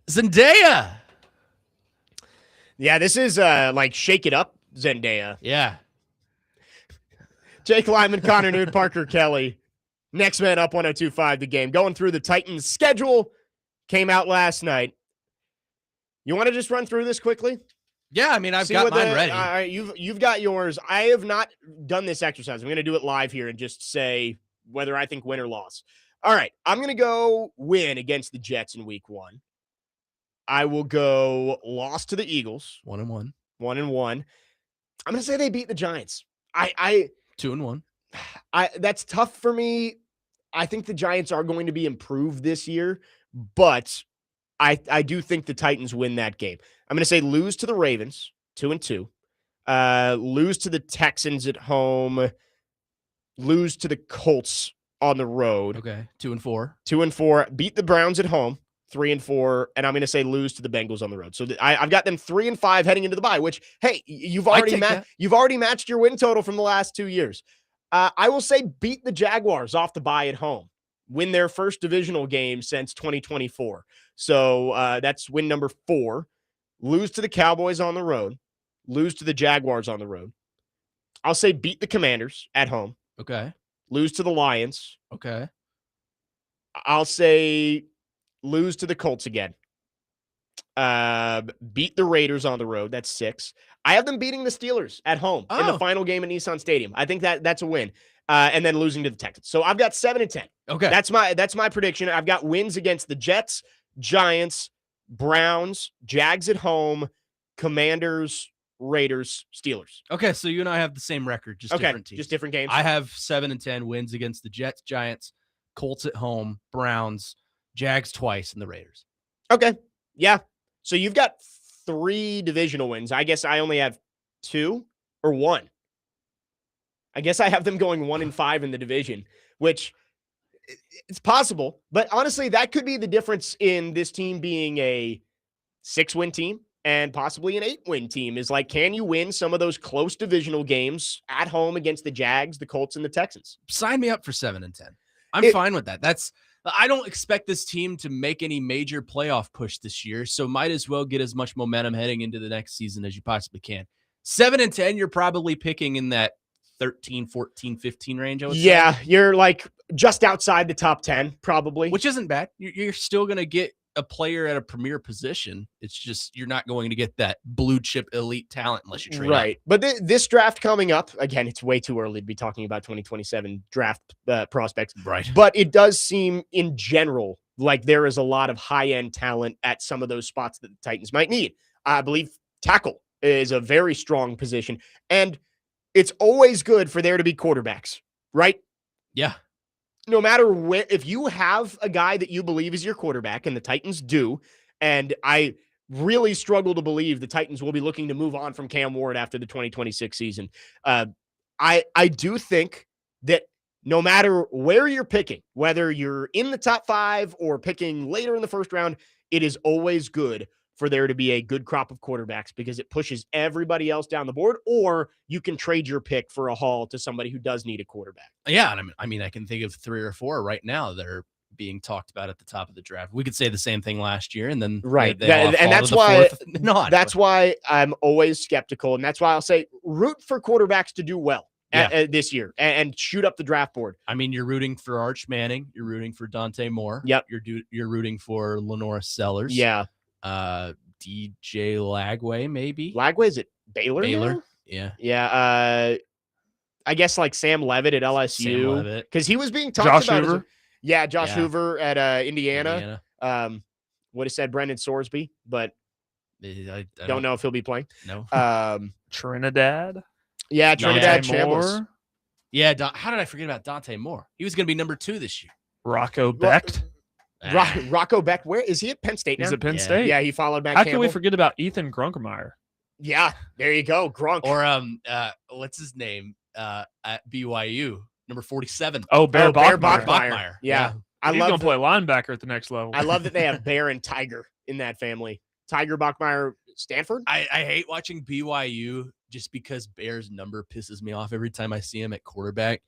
Zendaya. Yeah, this is like shake it up, Zendaya. Yeah. Jake Lyman, Connor Nute, Parker Kelly. Next man up 102.5 the game. Going through the Titans schedule. Came out last night. You want to just run through this quickly? Yeah, I mean, I've got mine ready. All right, you've got yours. I have not done this exercise. I'm going to do it live here and just say whether I think win or loss. All right, I'm going to go win against the Jets in week 1. I will go loss to the Eagles. 1-1. 1-1. I'm going to say they beat the Giants. 2-1. That's tough for me. I think the Giants are going to be improved this year, but I do think the Titans win that game. I'm going to say lose to the Ravens, 2-2. Lose to the Texans at home. Lose to the Colts on the road. Okay, 2-4. 2-4. Beat the Browns at home, 3-4. And I'm going to say lose to the Bengals on the road. So I've got them 3-5 heading into the bye. Which, hey, you've already matched your win total from the last 2 years. I will say beat the Jaguars off the bye at home. Win their first divisional game since 2024. So that's win number 4. Lose to the Cowboys on the road. Lose to the Jaguars on the road. I'll say beat the Commanders at home. Okay. Lose to the Lions. Okay. I'll say lose to the Colts again. Beat the Raiders on the road. That's 6. I have them beating the Steelers at home in the final game at Nissan Stadium. I think that's a win. And then losing to the Texans. So I've got 7-10. Okay. That's my prediction. I've got wins against the Jets, Giants, Browns, Jags at home, Commanders, Raiders, Steelers. Okay, so you and I have the same record, just different teams. Just different games. I have 7-10 wins against the Jets, Giants, Colts at home, Browns, Jags twice, and the Raiders. Okay. Yeah. So you've got 3 divisional wins. I guess I only have 2 or 1. I guess I have them going 1-5 in the division, which it's possible. But honestly, that could be the difference in this team being a 6-win team and possibly an 8-win team is like, can you win some of those close divisional games at home against the Jags, the Colts, and the Texans? Sign me up for 7-10. I'm fine with that. I don't expect this team to make any major playoff push this year, so might as well get as much momentum heading into the next season as you possibly can. 7-10, you're probably picking in that 13, 14, 15 range, I would say. Yeah, you're like just outside the top 10, probably. Which isn't bad. You're still going to get a player at a premier position. It's just you're not going to get that blue chip elite talent unless you trade right. up. But this draft coming up, again, it's way too early to be talking about 2027 draft prospects. Right. But it does seem in general like there is a lot of high-end talent at some of those spots that the Titans might need. I believe tackle is a very strong position. And it's always good for there to be quarterbacks, right? Yeah. No matter where, if you have a guy that you believe is your quarterback, and the Titans do, and I really struggle to believe the Titans will be looking to move on from Cam Ward after the 2026 season. I do think that no matter where you're picking, whether you're in the top 5 or picking later in the first round, it is always good for there to be a good crop of quarterbacks because it pushes everybody else down the board, or you can trade your pick for a haul to somebody who does need a quarterback. Yeah. And I mean, I can think of 3 or 4 right now that are being talked about at the top of the draft. We could say the same thing last year, and then right. That's why that's why I'm always skeptical. And that's why I'll say root for quarterbacks to do well this year and shoot up the draft board. I mean, you're rooting for Arch Manning. You're rooting for Dante Moore. Yep. You're rooting for Lenora Sellers. Yeah. DJ Lagway, maybe. Lagway's at Baylor. Now? Yeah. Yeah. I guess like Sam Levitt at LSU because he was being talked about. Hoover. Josh Hoover at Indiana. Would have said Brendan Sorsby, but I don't know if he'll be playing. No. Trinidad. Yeah, Trinidad Dante Chambliss. Moore. Yeah. How did I forget about Dante Moore? He was going to be number 2 this year. Rocco Becht. Rocco Becht, where is he at Penn State now? He's at Penn State. Yeah, he followed Matt How Campbell. can we forget about Ethan Grunkemeyer? Yeah, there you go, Grunk. Or what's his name at BYU, number 47. Oh, Bear Bachmeier. Bachmeier. Yeah. He's going to play linebacker at the next level. I love that they have Bear and Tiger in that family. Tiger Bachmeier, Stanford. I hate watching BYU just because Bear's number pisses me off every time I see him at quarterback.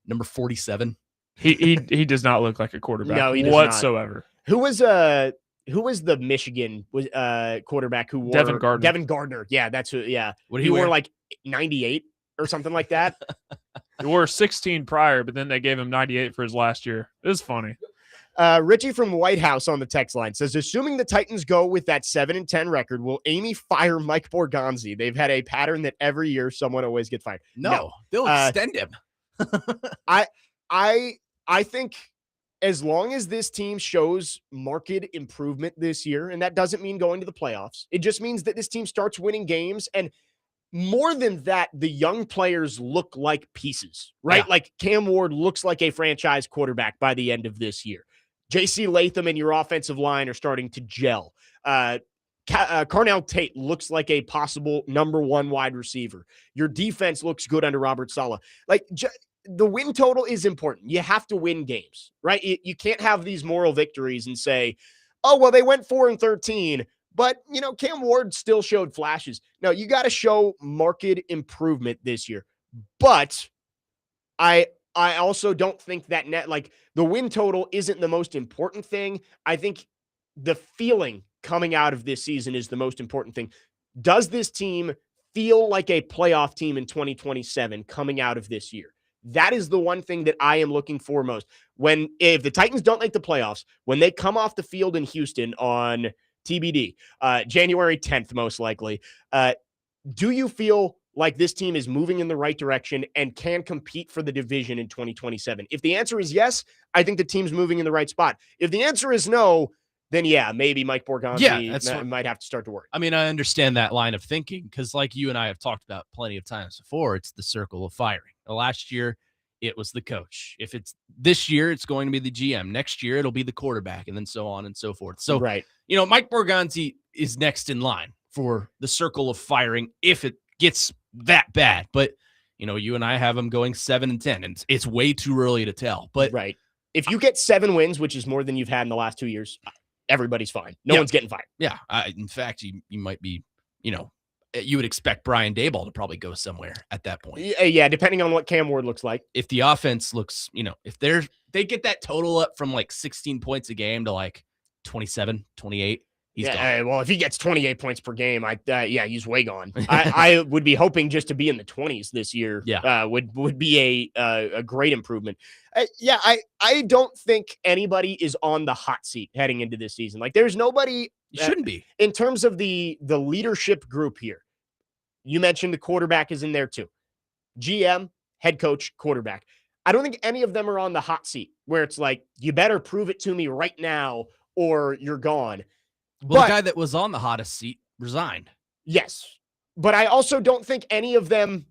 Number 47. He does not look like a quarterback. No, he does whatsoever. Not. Who was who was the Michigan quarterback who wore Devin Gardner. Devin Gardner. Yeah, that's who. Yeah, What he wore like 98 or something like that. He wore 16 prior, but then they gave him 98 for his last year. It was funny. Richie from White House on the text line says, assuming the Titans go with that 7-10 record, will Amy fire Mike Borgonzi? They've had a pattern that every year someone always gets fired. No. They'll extend him. I think as long as this team shows marked improvement this year, and that doesn't mean going to the playoffs, it just means that this team starts winning games. And more than that, the young players look like pieces, right? Yeah. Like Cam Ward looks like a franchise quarterback by the end of this year. J.C. Latham and your offensive line are starting to gel. Carnell Tate looks like a possible number one wide receiver. Your defense looks good under Robert Saleh. Like the win total is important. You have to win games, right? You can't have these moral victories and say, oh, well, they went 4-13, but, Cam Ward still showed flashes. No, you got to show marked improvement this year. But I also don't think that the win total isn't the most important thing. I think the feeling coming out of this season is the most important thing. Does this team feel like a playoff team in 2027 coming out of this year? That is the one thing that I am looking for most. If the Titans don't make the playoffs, when they come off the field in Houston on TBD, January 10th, most likely, do you feel like this team is moving in the right direction and can compete for the division in 2027? If the answer is yes, I think the team's moving in the right spot. If the answer is no, then yeah, maybe Mike Borgonzi might have to start to work. I mean, I understand that line of thinking because like you and I have talked about plenty of times before, it's the circle of firing. Last year, it was the coach. If it's this year, it's going to be the GM. Next year, it'll be the quarterback, and then so on and so forth. So, right. Mike Borgonzi is next in line for the circle of firing if it gets that bad. But, you and I have him going 7-10, and it's way too early to tell. But right. If you get 7 wins, which is more than you've had in the last 2 years, everybody's fine. No one's getting fired. Yeah. In fact, you might be, you would expect Brian Daboll to probably go somewhere at that point. Yeah, depending on what Cam Ward looks like. If the offense looks, if they get that total up from like 16 points a game to like 27, 28, he's gone. Well, if he gets 28 points per game, he's way gone. I would be hoping just to be in the 20s this year. Yeah. Would be a great improvement. I don't think anybody is on the hot seat heading into this season. Like there's nobody. You shouldn't be. In terms of the leadership group here, you mentioned the quarterback is in there too. GM, head coach, quarterback. I don't think any of them are on the hot seat where it's like, you better prove it to me right now or you're gone. Well, the guy that was on the hottest seat resigned. Yes. But I also don't think any of them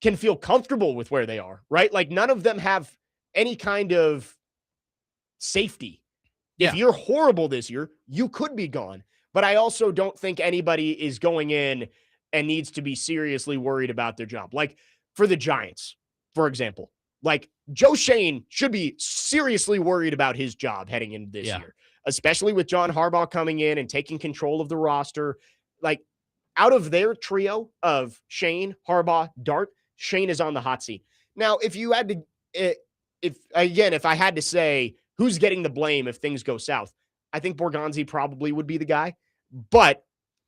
can feel comfortable with where they are, right? Like none of them have any kind of safety. Yeah. If you're horrible this year, you could be gone. But I also don't think anybody is going in and needs to be seriously worried about their job. Like for the Giants, for example, like Joe Shane should be seriously worried about his job heading into this year, especially with John Harbaugh coming in and taking control of the roster. Like out of their trio of Shane, Harbaugh, Dart, Shane is on the hot seat. Now, if you had to, if I had to say, who's getting the blame if things go south? I think Borgonzi probably would be the guy, but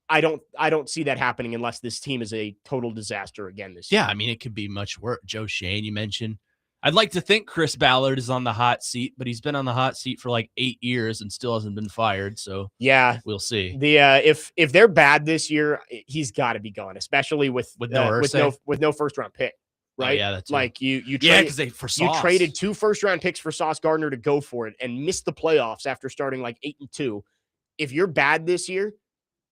I don't see that happening unless this team is a total disaster again this year. Yeah, I mean, it could be much worse. Joe Shane, you mentioned. I'd like to think Chris Ballard is on the hot seat, but he's been on the hot seat for like 8 years and still hasn't been fired. So yeah, we'll see. If they're bad this year, he's got to be gone, especially with no first round pick. Right. Oh, yeah, that's like you because you traded 2 first-round picks for Sauce Gardner to go for it and missed the playoffs after starting like 8-2. If you're bad this year,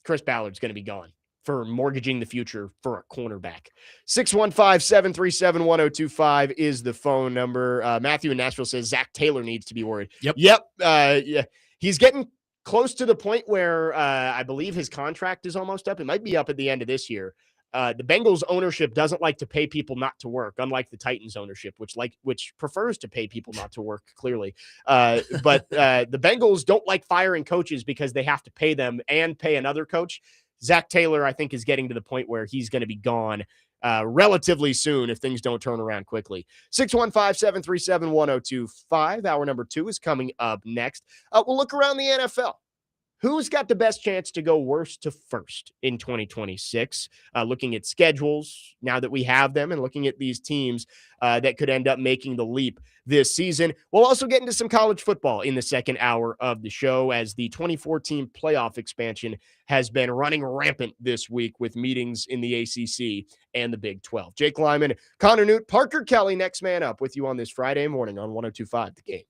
Chris Ballard's going to be gone for mortgaging the future for a cornerback. 615-737-1025 is the phone number. Matthew in Nashville says Zach Taylor needs to be worried. Yep. Yeah. He's getting close to the point where I believe his contract is almost up. It might be up at the end of this year. The Bengals ownership doesn't like to pay people not to work, unlike the Titans ownership, which prefers to pay people not to work, clearly. But the Bengals don't like firing coaches because they have to pay them and pay another coach. Zach Taylor, I think, is getting to the point where he's going to be gone relatively soon if things don't turn around quickly. 615-737-1025. Hour number 2 is coming up next. We'll look around the NFL. who's got the best chance to go worst to first in 2026? Looking at schedules now that we have them and looking at these teams that could end up making the leap this season. We'll also get into some college football in the second hour of the show as the 2014 playoff expansion has been running rampant this week with meetings in the ACC and the Big 12. Jake Lyman, Connor Nute, Parker Kelly, next man up with you on this Friday morning on 102.5 The Game.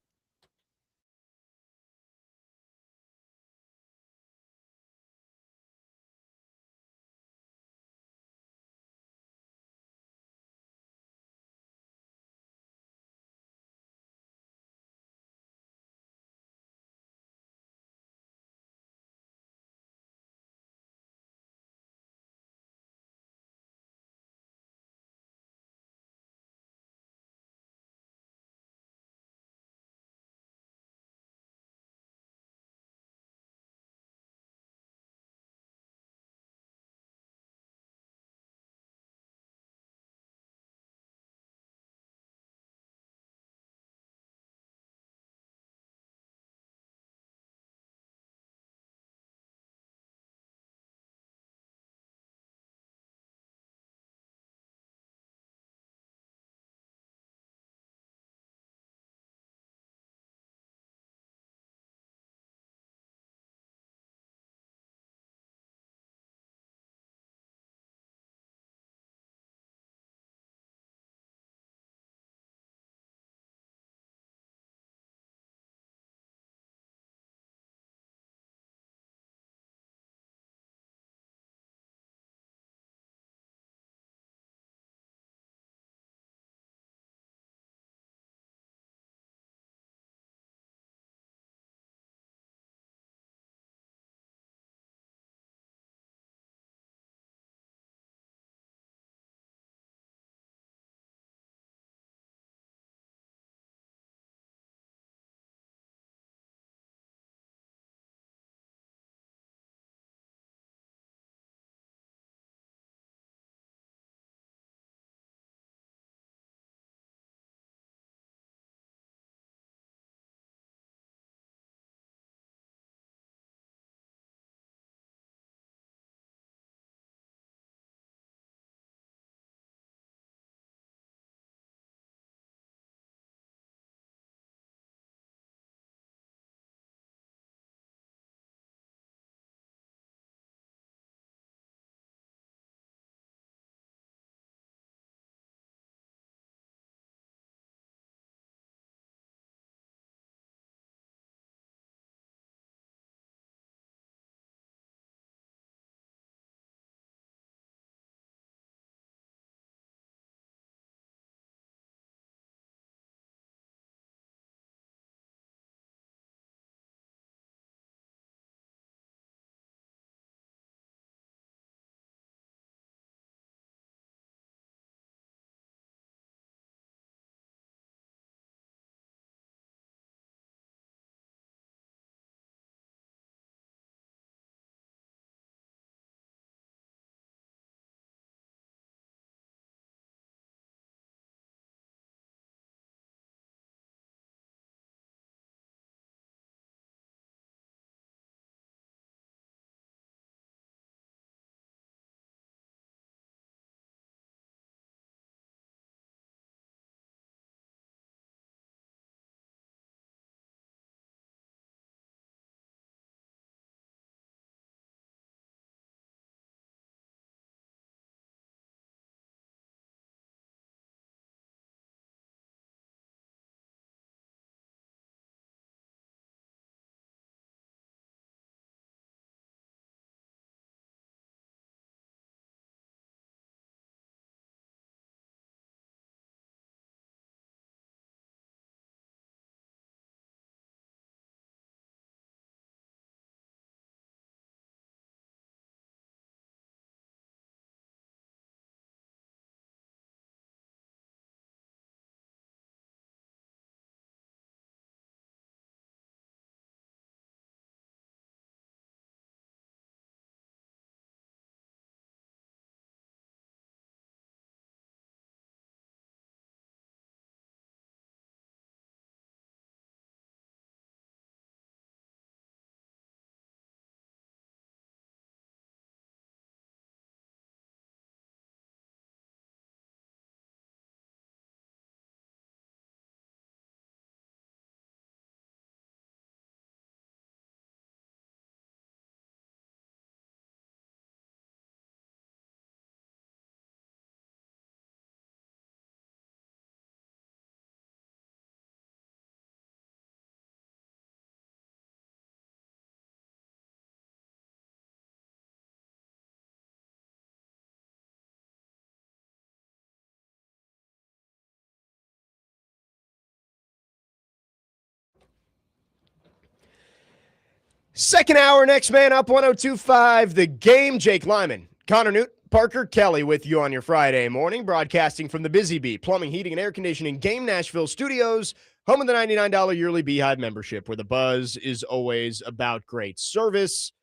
Second hour, next man up, 102.5 The Game. Jake Lyman, Connor Nute, Parker Kelly with you on your Friday morning, broadcasting from the Busy Bee Plumbing, Heating, and Air Conditioning Game Nashville studios, home of the $99 yearly Beehive membership, where the buzz is always about great service.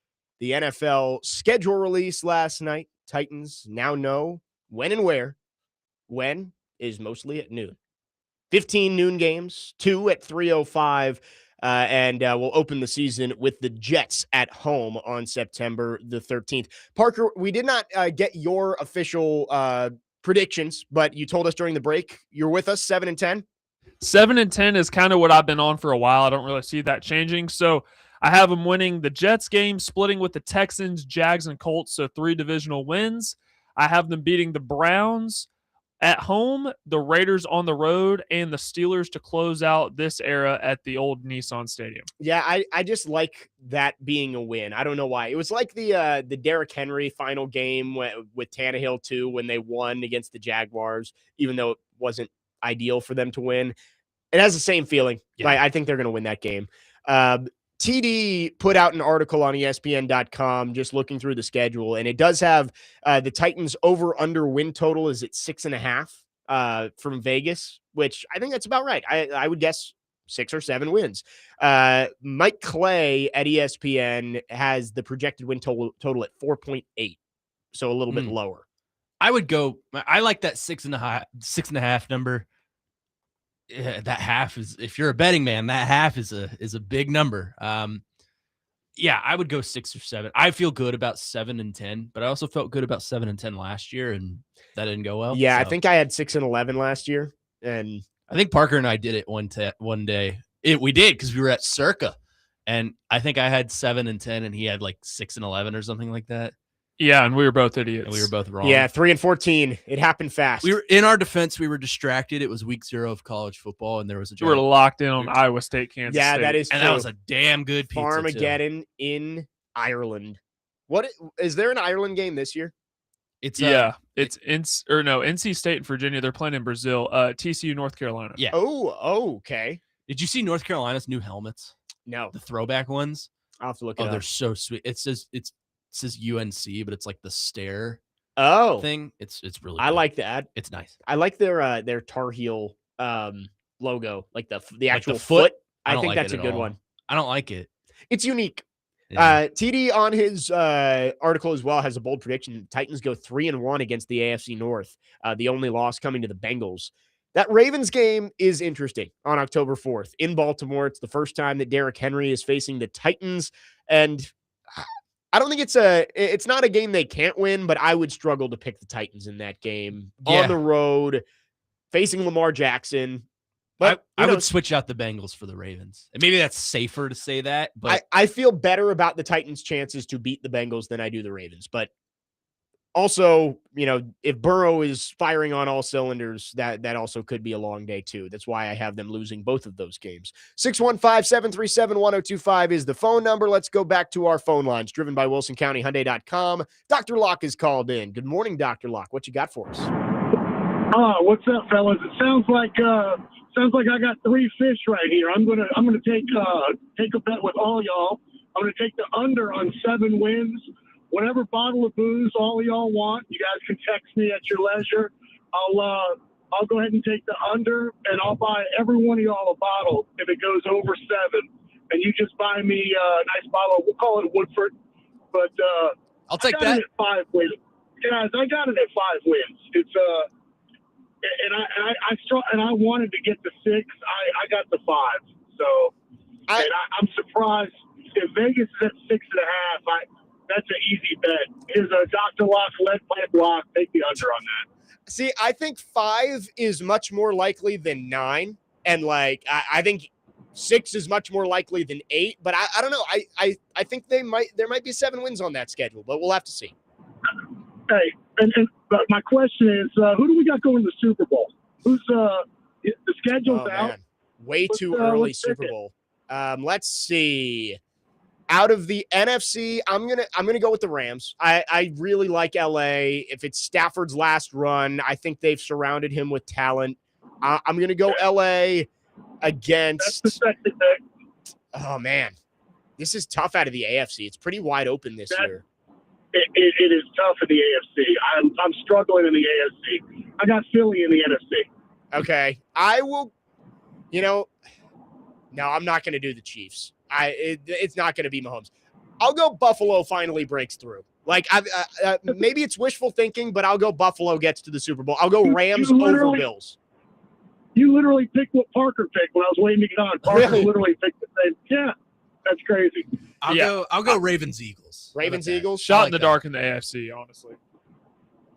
The NFL schedule release last night. Titans now know when and where. When is mostly at noon. 15 noon games, 2 at 3:05. And we'll open the season with the Jets at home on September the 13th. Parker, we did not get your official predictions, but you told us during the break you're with us 7-10. 7-10 is kind of what I've been on for a while. I don't really see that changing. So I have them winning the Jets game, splitting with the Texans, Jags, and Colts. So 3 divisional wins. I have them beating the Browns at home, the Raiders on the road, and the Steelers to close out this era at the old Nissan Stadium. Yeah, I just like that being a win. I don't know why. It was like the Derrick Henry final game with Tannehill too, when they won against the Jaguars, even though it wasn't ideal for them to win. It has the same feeling. Yeah. I think they're going to win that game. TD put out an article on ESPN.com just looking through the schedule, and it does have the Titans over-under win total is at 6.5 from Vegas, which I think that's about right. I would guess 6 or 7 wins. Mike Clay at ESPN has the projected win total at 4.8, so a little bit lower. I would go. I like that 6.5 number. Yeah, that half is, if you're a betting man, that half is a big number. Yeah, I would go 6 or 7. I feel good about 7-10, but I also felt good about 7-10 last year, and that didn't go well. Yeah, so. I think I had 6-11 last year, and I think Parker and I did it one day. We did because we were at Circa, and I think I had 7-10, and he had like 6-11 or something like that. Yeah, and we were both idiots. And we were both wrong. Yeah, 3-14. It happened fast. We were, in our defense, we were distracted. It was week 0 of college football, and there was a we were locked in on Iowa State, Kansas Yeah, State. that is true. And that was a damn good pizza, Farmageddon in Ireland. What is there an Ireland game this year? It's NC State and Virginia. They're playing in Brazil. TCU, North Carolina. Yeah. Oh, okay. Did you see North Carolina's new helmets? No, The throwback ones. I'll have to look it up. They're so sweet. It says UNC, but it's like the stare thing. It's really I cool. like that. It's nice. I like their Tar Heel logo, like the actual the foot? I I don't think like that's it a at good all. one. I don't like it. It's unique. Yeah. TD on his article as well has a bold prediction. Titans go 3-1 against the AFC North. The only loss coming to the Bengals. That Ravens game is interesting on October 4th in Baltimore. It's the first time that Derrick Henry is facing the Titans, and I don't think it's not a game they can't win, but I would struggle to pick the Titans in that game on the road, facing Lamar Jackson. But I would switch out the Bengals for the Ravens. And maybe that's safer to say that, but I feel better about the Titans' chances to beat the Bengals than I do the Ravens. But also, if Burrow is firing on all cylinders, that also could be a long day too. That's why I have them losing both of those games. 615-737-1025 is the phone number. Let's go back to our phone lines, driven by WilsonCountyHyundai.com. Dr. Locke is called in. Good morning, Dr. Locke. What you got for us? What's up, fellas? It sounds like I got 3 fish right here. I'm gonna take a bet with all y'all. I'm gonna take the under on 7 wins. Whatever bottle of booze all of y'all want, you guys can text me at your leisure. I'll go ahead and take the under, and I'll buy every one of y'all a bottle if it goes over 7. And you just buy me a nice bottle. We'll call it Woodford, but I'll take I got that. it at 5 wins, guys. I got it at 5 wins. It's and I wanted to get the 6. I got the 5. So I'm surprised if Vegas is at 6.5. That's an easy bet. Here's a Dr. Locke lead pipe lock. Take the under on that. See, I think 5 is much more likely than 9, and I think 6 is much more likely than 8. But I don't know. I think there might be 7 wins on that schedule, but we'll have to see. Hey, but my question is, who do we got going to the Super Bowl? Who's the schedule's out? Man. Way too early Super Bowl. Let's see. Out of the NFC, I'm gonna go with the Rams. I really like LA. If it's Stafford's last run, I think they've surrounded him with talent. I'm gonna go LA against. That's the second pick. Oh man, This is tough out of the AFC. It's pretty wide open this year. It is tough in the AFC. I'm struggling in the AFC. I got Philly in the NFC. Okay. I will, no, I'm not going to do the Chiefs. It's not going to be Mahomes. I'll go Buffalo finally breaks through. Like, maybe it's wishful thinking, but I'll go Buffalo gets to the Super Bowl. I'll go Rams over Bills. You literally picked what Parker picked when I was waiting to get on. Parker Really? literally picked the same. Yeah, that's crazy. I'll go Ravens Eagles. Ravens Eagles. Shot in the dark in the AFC, honestly.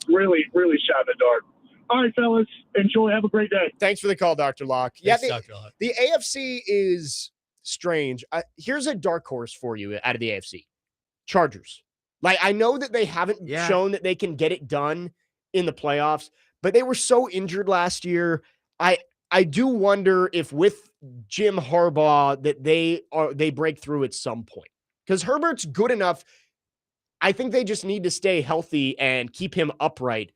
Really, really shot in the dark. All right, fellas, enjoy. Have a great day. Thanks for the call, Dr. Locke. Thanks, Yeah, Dr. Locke. the AFC is strange. Here's a dark horse for you out of the AFC. Chargers. Like, I know that they haven't shown that they can get it done in the playoffs, but they were so injured last year. I do wonder if with Jim Harbaugh that they break through at some point. Because Herbert's good enough. I think they just need to stay healthy and keep him upright.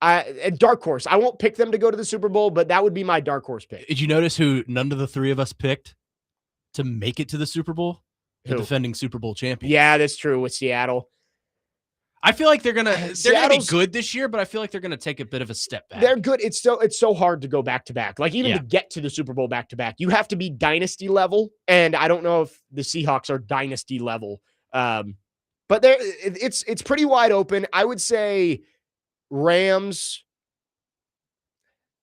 A dark horse. I won't pick them to go to the Super Bowl, but that would be my dark horse pick. Did you notice who none of the three of us picked to make it to the Super Bowl? The defending Super Bowl champion. Yeah, that's true with Seattle. I feel like they're gonna be good this year, but I feel like they're gonna take a bit of a step back. They're good. It's so hard to go back to back. Like, even to get to the Super Bowl back to back, you have to be dynasty level. And I don't know if the Seahawks are dynasty level. But it's pretty wide open. I would say Rams.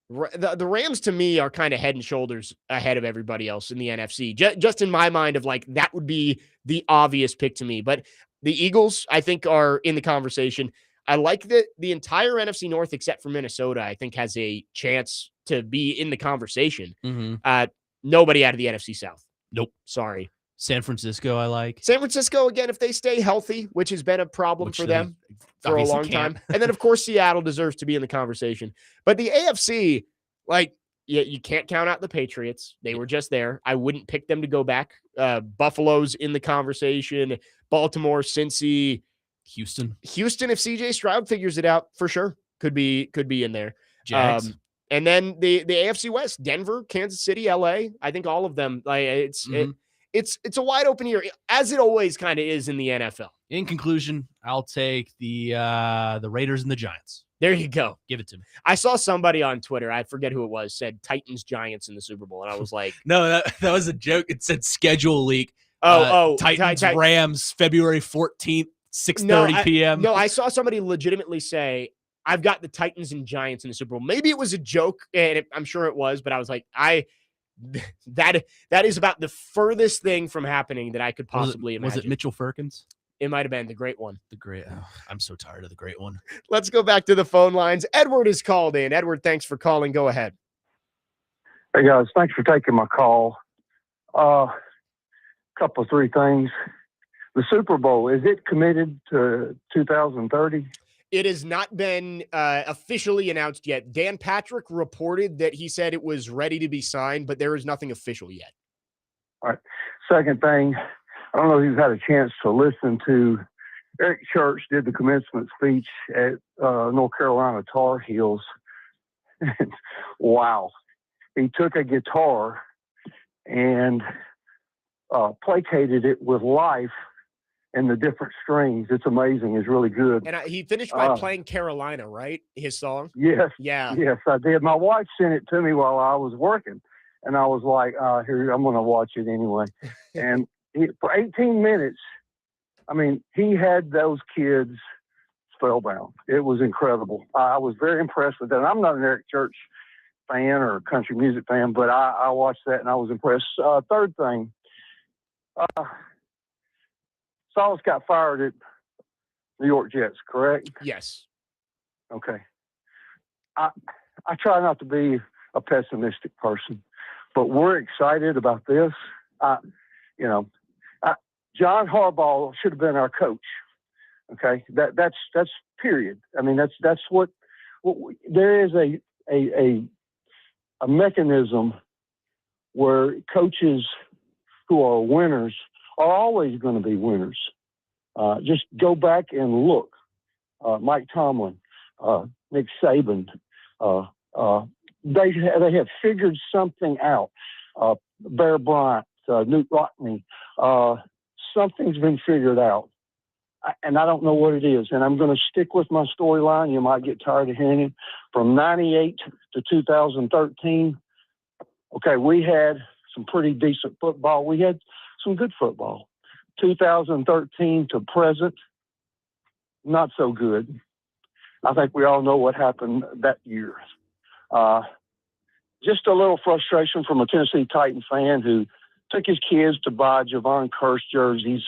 The Rams to me are kind of head and shoulders ahead of everybody else in the NFC. Just in my mind of like, that would be the obvious pick to me. But the Eagles, I think, are in the conversation. I like that the entire NFC North, except for Minnesota, I think has a chance to be in the conversation. Mm-hmm. Nobody out of the NFC South. Nope. Sorry. San Francisco, I like. San Francisco, again, if they stay healthy, which has been a problem for them for a long time. And then, of course, Seattle deserves to be in the conversation. But the AFC, like, you can't count out the Patriots. They were just there. I wouldn't pick them to go back. Buffalo's in the conversation. Baltimore, Cincy. Houston, if CJ Stroud figures it out, for sure. Could be in there. Jags. And then the AFC West, Denver, Kansas City, LA. I think all of them, like, it's a wide open year, as it always kind of is in the NFL. In conclusion, I'll take the Raiders and the Giants. There you go. Give it to me. I saw somebody on Twitter, I forget who it was, said Titans Giants in the Super Bowl, and I was like, no, that was a joke. It said schedule leak. Titans Rams February 14th, 6:30 p.m. No, I saw somebody legitimately say, I've got the Titans and Giants in the Super Bowl. Maybe it was a joke, and I'm sure it was, but I was like, that is about the furthest thing from happening that I could possibly imagine. Was it Mitchell Firkins? It might have been the great one. I'm so tired of the great one. Let's go back to the phone lines. Edward is called in. Edward, thanks for calling. Go ahead. Hey, guys. Thanks for taking my call. Couple of three things. The Super Bowl, is it committed to 2030? It has not been officially announced yet. Dan Patrick reported that he said it was ready to be signed, but there is nothing official yet. All right. Second thing, I don't know if you've had a chance to listen to Eric Church did the commencement speech at North Carolina Tar Heels. Wow. He took a guitar and placated it with life and the different strings. It's amazing. It's really good. And he finished by playing Carolina, right? His song? Yes. Yeah. Yes, I did. My wife sent it to me while I was working. And I was like, here, I'm going to watch it anyway. And for 18 minutes, I mean, he had those kids spellbound. It was incredible. I was very impressed with that. And I'm not an Eric Church fan or a country music fan, but I watched that and I was impressed. Third thing, Sauce got fired at New York Jets, correct? Yes. Okay. I try not to be a pessimistic person, but we're excited about this. John Harbaugh should have been our coach. Okay, that's period. I mean, that's what there is a mechanism where coaches who are winners are always going to be winners. Just go back and look. Mike Tomlin, Nick Saban, they have figured something out. Bear Bryant, Nute, something's been figured out. And I don't know what it is. And I'm going to stick with my storyline. You might get tired of hearing it. From 98 to 2013, okay, we had some pretty decent football. We had some good football. 2013 to present, not so good. I think we all know what happened that year. Just a little frustration from a Tennessee Titan fan who took his kids to buy Javon Curse jerseys,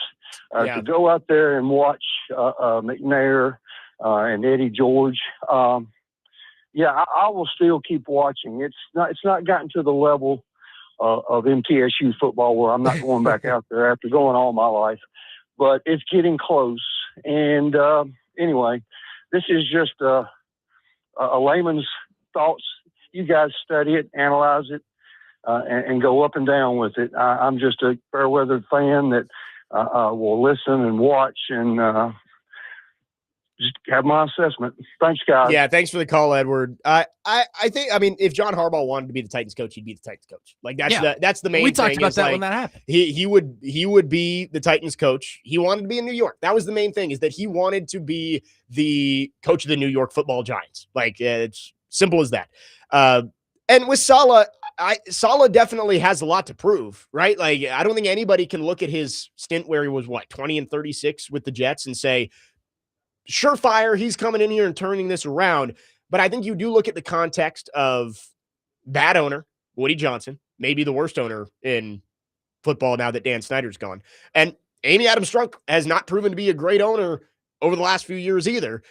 to go out there and watch McNair and Eddie George. I will still keep watching. It's not gotten to the level of MTSU football where I'm not going back out there after going all my life, but it's getting close. And anyway, this is just a layman's thoughts. You guys study it, analyze it, and go up and down with it. I'm just a fair-weathered fan that will listen and watch and just have my assessment. Thanks, guys. Yeah, thanks for the call, Edward. I think, I mean, if John Harbaugh wanted to be the Titans coach, he'd be the Titans coach. Like that's the main thing. We talked about that like, when that happened. He would be the Titans coach. He wanted to be in New York. That was the main thing, is that he wanted to be the coach of the New York Football Giants. Like, it's simple as that. And with Saleh, Saleh definitely has a lot to prove, right? Like, I don't think anybody can look at his stint where he was 20-36 with the Jets and say, surefire, he's coming in here and turning this around. But I think you do look at the context of bad owner, Woody Johnson, maybe the worst owner in football now that Dan Snyder's gone. And Amy Adams-Strunk has not proven to be a great owner over the last few years either.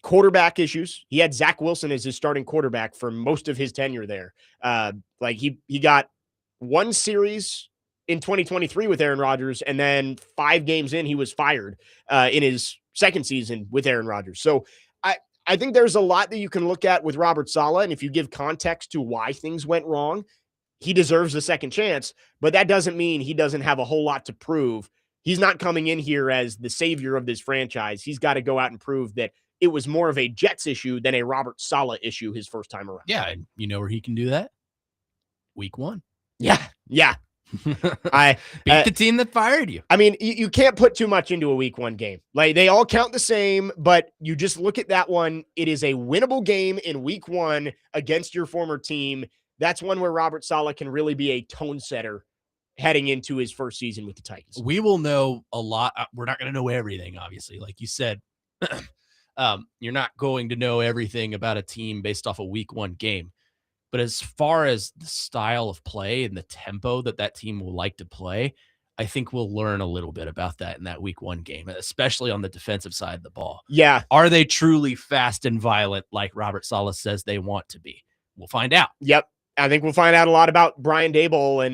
Quarterback issues. He had Zach Wilson as his starting quarterback for most of his tenure there. He got one series in 2023 with Aaron Rodgers, and then 5 games in, he was fired in his second season with Aaron Rodgers. So I think there's a lot that you can look at with Robert Saleh, and if you give context to why things went wrong, he deserves a second chance, but that doesn't mean he doesn't have a whole lot to prove. He's not coming in here as the savior of this franchise. He's got to go out and prove that it was more of a Jets issue than a Robert Saleh issue his first time around. Yeah, and you know where he can do that? Week 1. Yeah. I beat the team that fired you. I mean, you can't put too much into a week 1 game. Like, they all count the same, but you just look at that one. It is a winnable game in week 1 against your former team. That's one where Robert Saleh can really be a tone setter heading into his first season with the Titans. We will know a lot. We're not going to know everything, obviously. Like you said, you're not going to know everything about a team based off a week 1 game. But as far as the style of play and the tempo that team will like to play, I think we'll learn a little bit about that in that week 1 game, especially on the defensive side of the ball. Yeah. Are they truly fast and violent like Robert Saleh says they want to be? We'll find out. Yep. I think we'll find out a lot about Brian Dable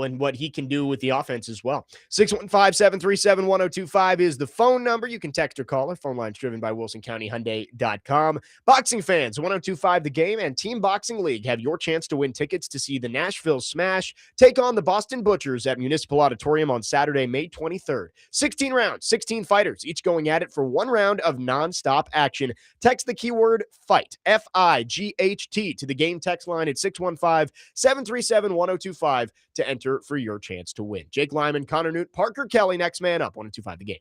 and what he can do with the offense as well. 615-737-1025 is the phone number. You can text or call. Our phone line's driven by WilsonCountyHyundai.com. Boxing fans, 1025 The Game and Team Boxing League have your chance to win tickets to see the Nashville Smash take on the Boston Butchers at Municipal Auditorium on Saturday, May 23rd. 16 rounds, 16 fighters, each going at it for 1 round of nonstop action. Text the keyword FIGHT, F-I-G-H-T, to the game text line at 615-737-1025 to enter for your chance to win. Jake Lyman, Connor Nute, Parker Kelly, next man up, 1025 The Game.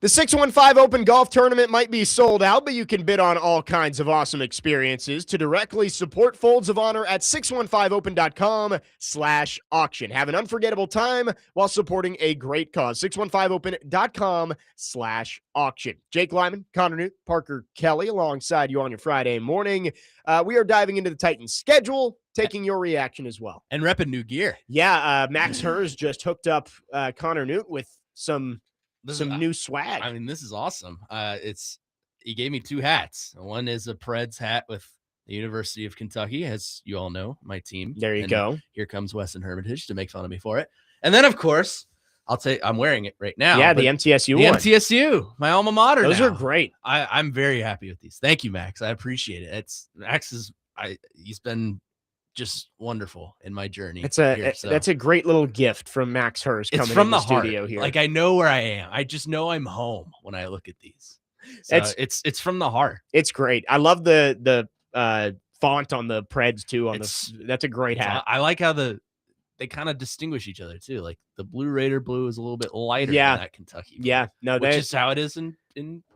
The 615 Open Golf Tournament might be sold out, but you can bid on all kinds of awesome experiences. To directly support Folds of Honor at 615open.com/auction. Have an unforgettable time while supporting a great cause. 615open.com/auction. Jake Lyman, Connor Nute, Parker Kelly alongside you on your Friday morning. We are diving into the Titans schedule, taking your reaction as well. And repping new gear. Yeah, Max Hers just hooked up Connor Nute with some new swag. I mean, this is awesome. He gave me 2 hats. One is a Preds hat with the University of Kentucky, as you all know, my team. There you go. Here comes Weston Hermitage to make fun of me for it. And then, of course, I'm wearing it right now. Yeah, the MTSU one. one. MTSU, my alma mater. Those now. are great. I'm very happy with these. Thank you, Max. I appreciate it. He's been just wonderful in my journey. That's a great little gift from Max Hurst coming from in the heart. studio here. Like, I know where I am. I just know I'm home when I look at these. So it's from the heart. It's great. I love the font on the Preds too. That's a great hat. I like how they kind of distinguish each other too. Like the Blue Raider blue is a little bit lighter than that Kentucky blue. Yeah, which is how it is in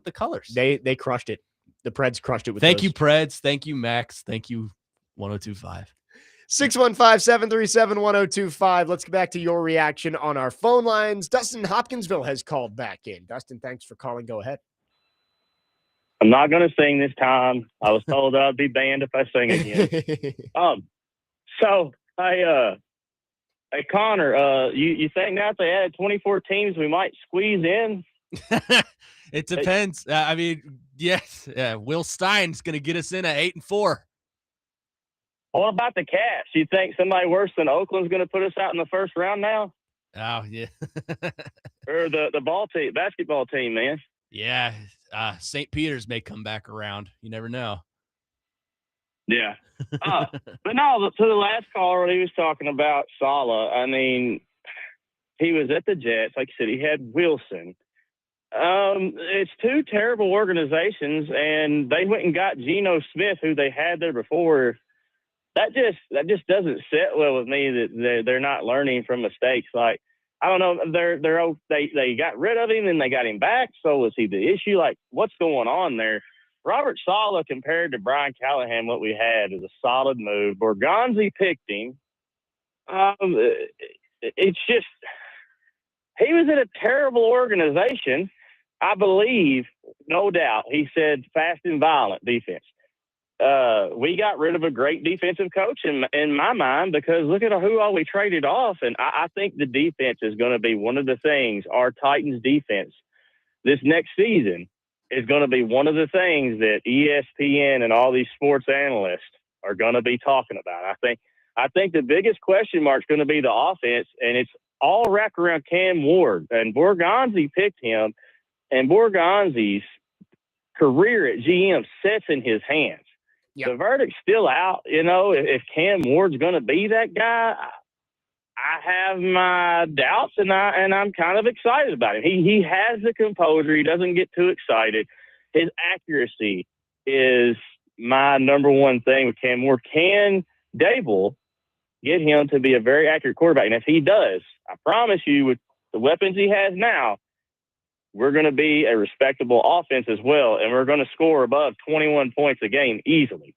the colors. They crushed it. The Preds crushed it with Thank you, Preds. Thank you, Max. Thank you, 1025. 615-737-1025. Let's get back to your reaction on our phone lines. Dustin Hopkinsville has called back in. Dustin, thanks for calling. Go ahead. I'm not going to sing this time. I was told I'd be banned if I sing again. Hey, Connor, you think now if they added 24 teams, we might squeeze in? It depends. I mean, yes. Will Stein's going to get us in at 8-4. What about the Cats? You think somebody worse than Oakland's going to put us out in the first round now? Oh, yeah. Or the basketball team, man. Yeah. St. Peter's may come back around. You never know. Yeah. But no, to the last caller, he was talking about Saleh. I mean, he was at the Jets. Like I said, he had Wilson. It's 2 terrible organizations, and they went and got Geno Smith, who they had there before. That just doesn't sit well with me that they're not learning from mistakes. Like, I don't know, they got rid of him and they got him back. So was he the issue? Like, what's going on there? Robert Saleh compared to Brian Callahan, what we had is a solid move. Borgonzi picked him. It's just, he was in a terrible organization. I believe, no doubt, he said fast and violent defense. We got rid of a great defensive coach in my mind, because look at who all we traded off. And I think the defense is going to be one of the things. Our Titans defense this next season is going to be one of the things that ESPN and all these sports analysts are going to be talking about. I think the biggest question mark is going to be the offense, and it's all wrapped around Cam Ward. And Borgonzi picked him, and Borgonzi's career at GM sits in his hands. Yep. The verdict's still out. You know, if Cam Ward's going to be that guy, I have my doubts, and I'm kind of excited about him. He has the composure. He doesn't get too excited. His accuracy is my number one thing with Cam Ward. Can Dable get him to be a very accurate quarterback? And if he does, I promise you, with the weapons he has now, we're going to be a respectable offense as well, and we're going to score above 21 points a game easily.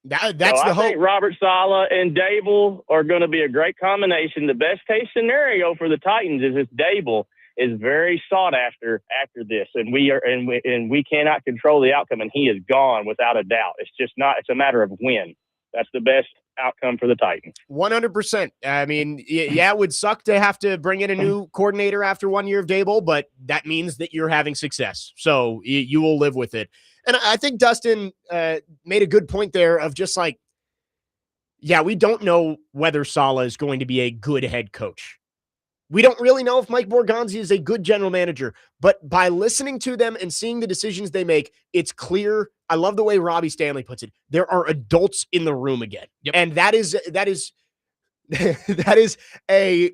That's the hope. I think Robert Saleh and Dable are going to be a great combination. The best case scenario for the Titans is if Dable is very sought after this, and we cannot control the outcome, and he is gone without a doubt. It's just not. It's a matter of when. That's the best outcome for the Titans. 100%. I mean, yeah, it would suck to have to bring in a new coordinator after 1 year of Dable, but that means that you're having success. So you will live with it. And I think Dustin made a good point there of just like, yeah, we don't know whether Saleh is going to be a good head coach. We don't really know if Mike Borgonzi is a good general manager, but by listening to them and seeing the decisions they make, it's clear. I love the way Robbie Stanley puts it. There are adults in the room again. Yep. And that is a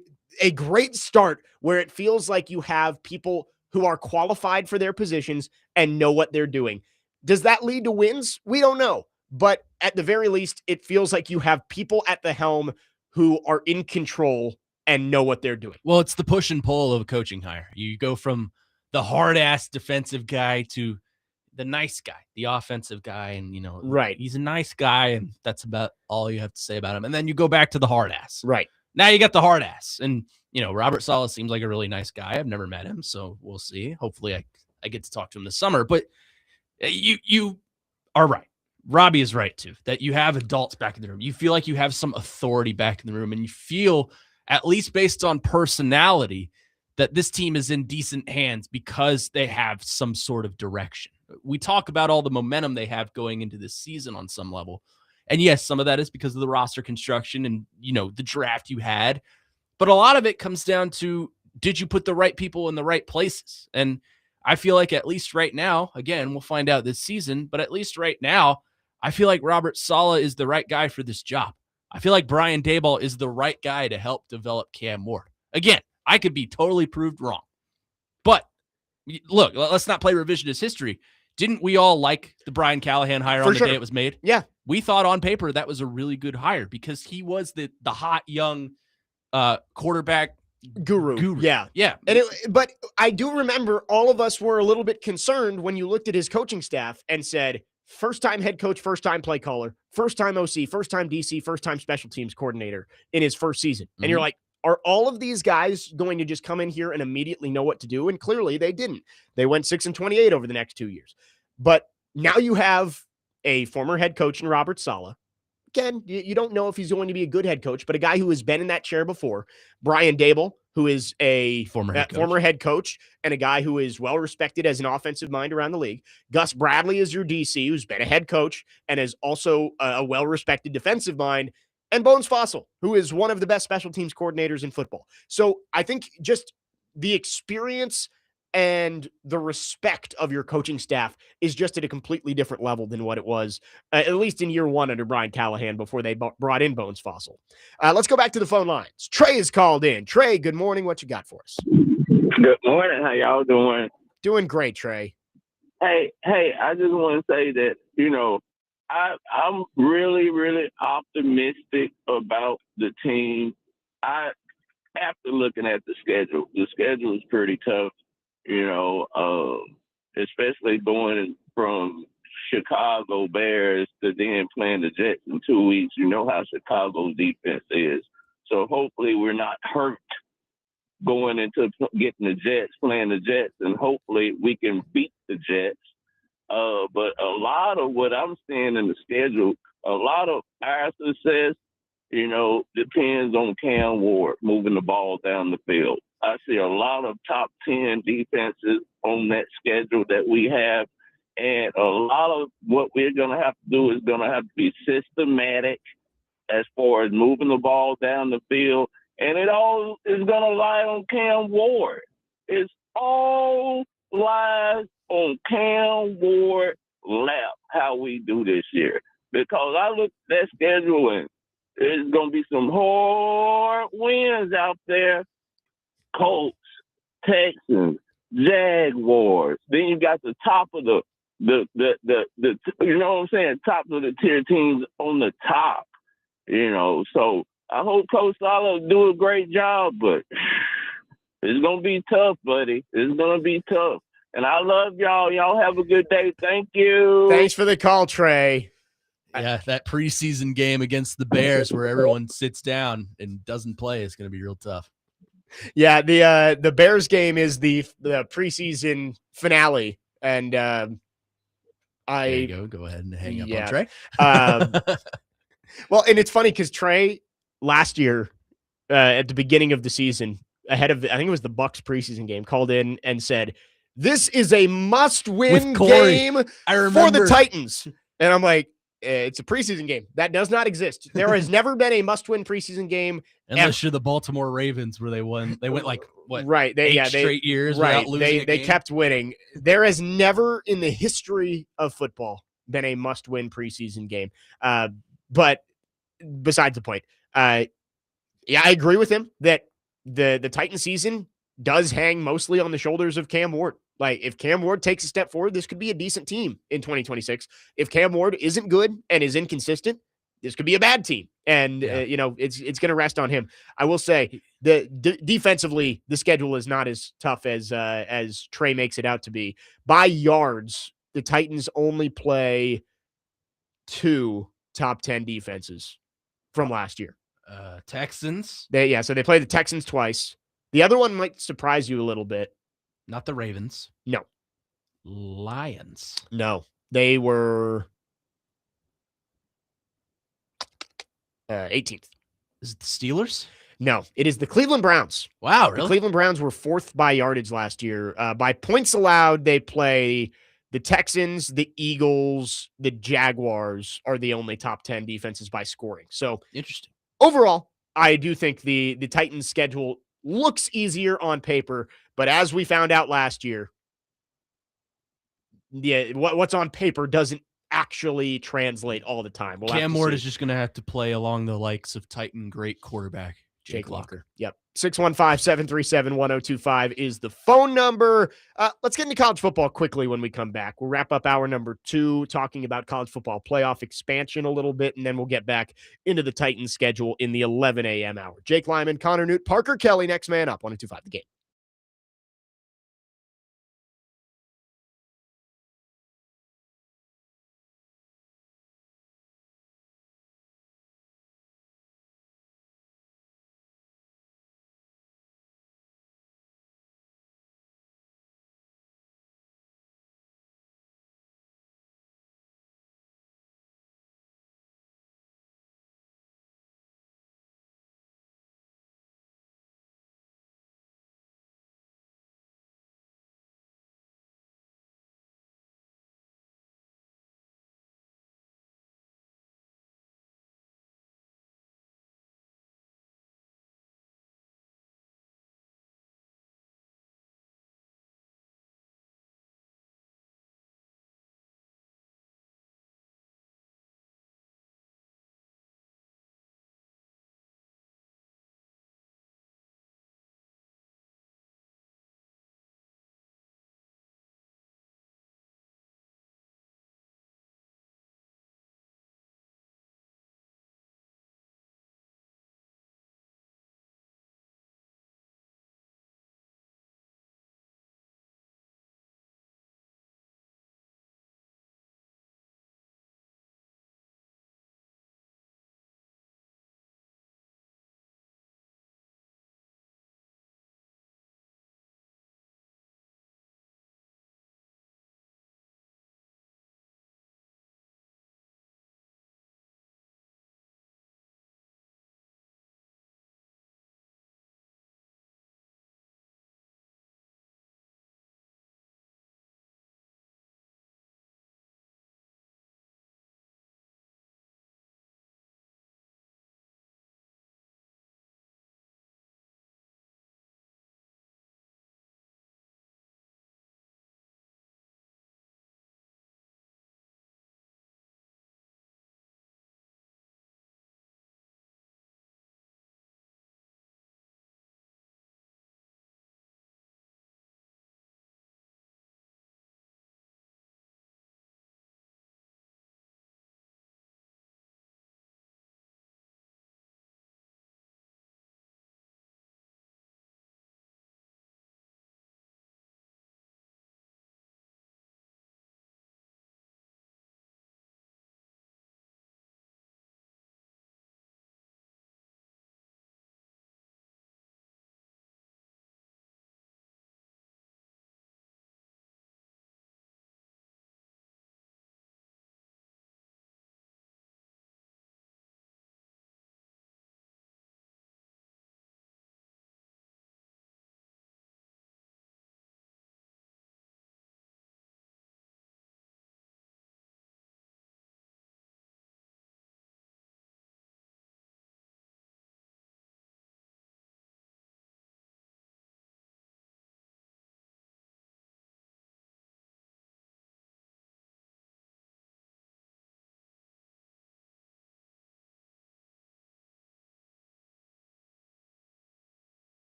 great start where it feels like you have people who are qualified for their positions and know what they're doing. Does that lead to wins? We don't know. But at the very least, it feels like you have people at the helm who are in control and know what they're doing. Well, it's the push and pull of a coaching hire. You go from the hard ass defensive guy to the nice guy, the offensive guy. And, Right. he's a nice guy, and that's about all you have to say about him. And then you go back to the hard ass. Right. Now you got the hard ass. And, Robert Saleh seems like a really nice guy. I've never met him, so we'll see. Hopefully I get to talk to him this summer. But you are right. Robbie is right, too, that you have adults back in the room. You feel like you have some authority back in the room, and you feel, at least based on personality, that this team is in decent hands because they have some sort of direction. We talk about all the momentum they have going into this season on some level. And yes, some of that is because of the roster construction and, the draft you had. But a lot of it comes down to, did you put the right people in the right places? And I feel like at least right now, again, we'll find out this season, but at least right now, I feel like Robert Saleh is the right guy for this job. I feel like Brian Daboll is the right guy to help develop Cam Ward. Again, I could be totally proved wrong. But look, let's not play revisionist history. Didn't we all like the Brian Callahan hire on the day it was made? Yeah. We thought on paper that was a really good hire because he was the hot young quarterback guru. Yeah. Yeah. But I do remember all of us were a little bit concerned when you looked at his coaching staff and said, first-time head coach, first-time play caller, first-time OC, first-time DC, first-time special teams coordinator in his first season. And you're like, are all of these guys going to just come in here and immediately know what to do? And clearly they didn't. They went 6-28 over the next 2 years. But now you have a former head coach in Robert Saleh. Again, you don't know if he's going to be a good head coach, but a guy who has been in that chair before. Brian Daboll, who is a former head coach and a guy who is well-respected as an offensive mind around the league. Gus Bradley is your DC, who's been a head coach and is also a well-respected defensive mind. And Bones Fossil, who is one of the best special teams coordinators in football. So I think just the experience and the respect of your coaching staff is just at a completely different level than what it was, at least in year one under Brian Callahan before they brought in Bones Fossil. Let's go back to the phone lines. Trey is called in. Trey, good morning. What you got for us? Good morning. How y'all doing? Doing great, Trey. Hey, I just want to say that, I'm really, really optimistic about the team. After looking at the schedule is pretty tough, especially going from Chicago Bears to then playing the Jets in 2 weeks. You know how Chicago's defense is. So hopefully we're not hurt going into getting the Jets, playing the Jets, and hopefully we can beat the Jets. But a lot of what I'm seeing in the schedule, a lot of our success, depends on Cam Ward moving the ball down the field. I see a lot of top 10 defenses on that schedule that we have. And a lot of what we're going to have to do is going to have to be systematic as far as moving the ball down the field. And it all is going to lie on Cam Ward. It's all lies on Cam Ward lap how we do this year. Because I look at that schedule and there's going to be some hard wins out there. Colts, Texans, Jaguars. Then you got the top of the you know what I'm saying, top of the tier teams on the top. So I hope Coach Saleh will do a great job, but it's going to be tough, buddy. It's going to be tough. And I love y'all. Y'all have a good day. Thank you. Thanks for the call, Trey. Yeah, that preseason game against the Bears where everyone sits down and doesn't play is going to be real tough. Yeah, the Bears game is the preseason finale, and there you go ahead and hang up on Trey. Well, and it's funny because Trey last year at the beginning of the season, ahead of I think it was the Bucs preseason game, called in and said, "This is a must-win game for the Titans," and I'm like, it's a preseason game. That does not exist. There has never been a must-win preseason game. Unless you're the Baltimore Ravens where they won. They went like, what, right. eight straight years without losing a game? They kept winning. There has never in the history of football been a must-win preseason game. But besides the point, I agree with him that the Titan season does hang mostly on the shoulders of Cam Ward. Like, if Cam Ward takes a step forward, this could be a decent team in 2026. If Cam Ward isn't good and is inconsistent, this could be a bad team. And, it's going to rest on him. I will say defensively, the schedule is not as tough as Trey makes it out to be. By yards, the Titans only play 2 top 10 defenses from last year. Texans, So they play the Texans twice. The other one might surprise you a little bit. not the Ravens. No. Lions. No. They were 18th. Is it the Steelers? No, it is the Cleveland Browns. Wow, The really? Cleveland Browns were 4th by yardage last year. By points allowed, they play the Texans, the Eagles, the Jaguars are the only top 10 defenses by scoring. So Interesting. overall, I do think the Titans' schedule looks easier on paper, but as we found out last year, what's on paper doesn't actually translate all the time. We'll Cam have to Ward see. is just going to have to play along the likes of Titan great quarterback Jake Locker. Yep. 615-737-1025 is the phone number. Let's get into college football quickly when we come back. We'll wrap up hour number 2 talking about college football playoff expansion a little bit, and then we'll get back into the Titans schedule in the 11 a.m. hour. Jake Lyman, Connor Nute, Parker Kelly, next man up, 1025 The Game.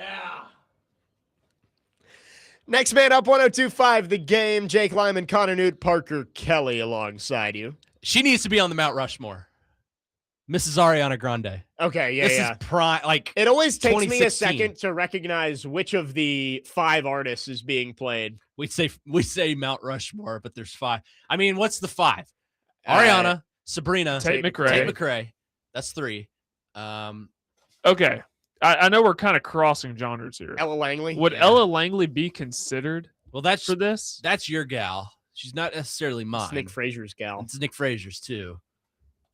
Yeah. Next man up, 102.5 The Game. Jake Lyman, Connor Nute, Parker Kelly alongside you. She needs to be on the Mount Rushmore. Mrs. Ariana Grande. Okay, This is prime. Like, it always takes me a 2016. second to recognize which of the 5 artists is being played. we say Mount Rushmore, but there's 5. I mean, what's the 5? Ariana, Sabrina, Tate McRae. That's 3. Okay. I know we're kind of crossing genres here. Ella Langley. Would Ella Langley be considered Well, that's for this? That's your gal. She's not necessarily mine. It's Nick Fraser's gal. It's Nick Fraser's too.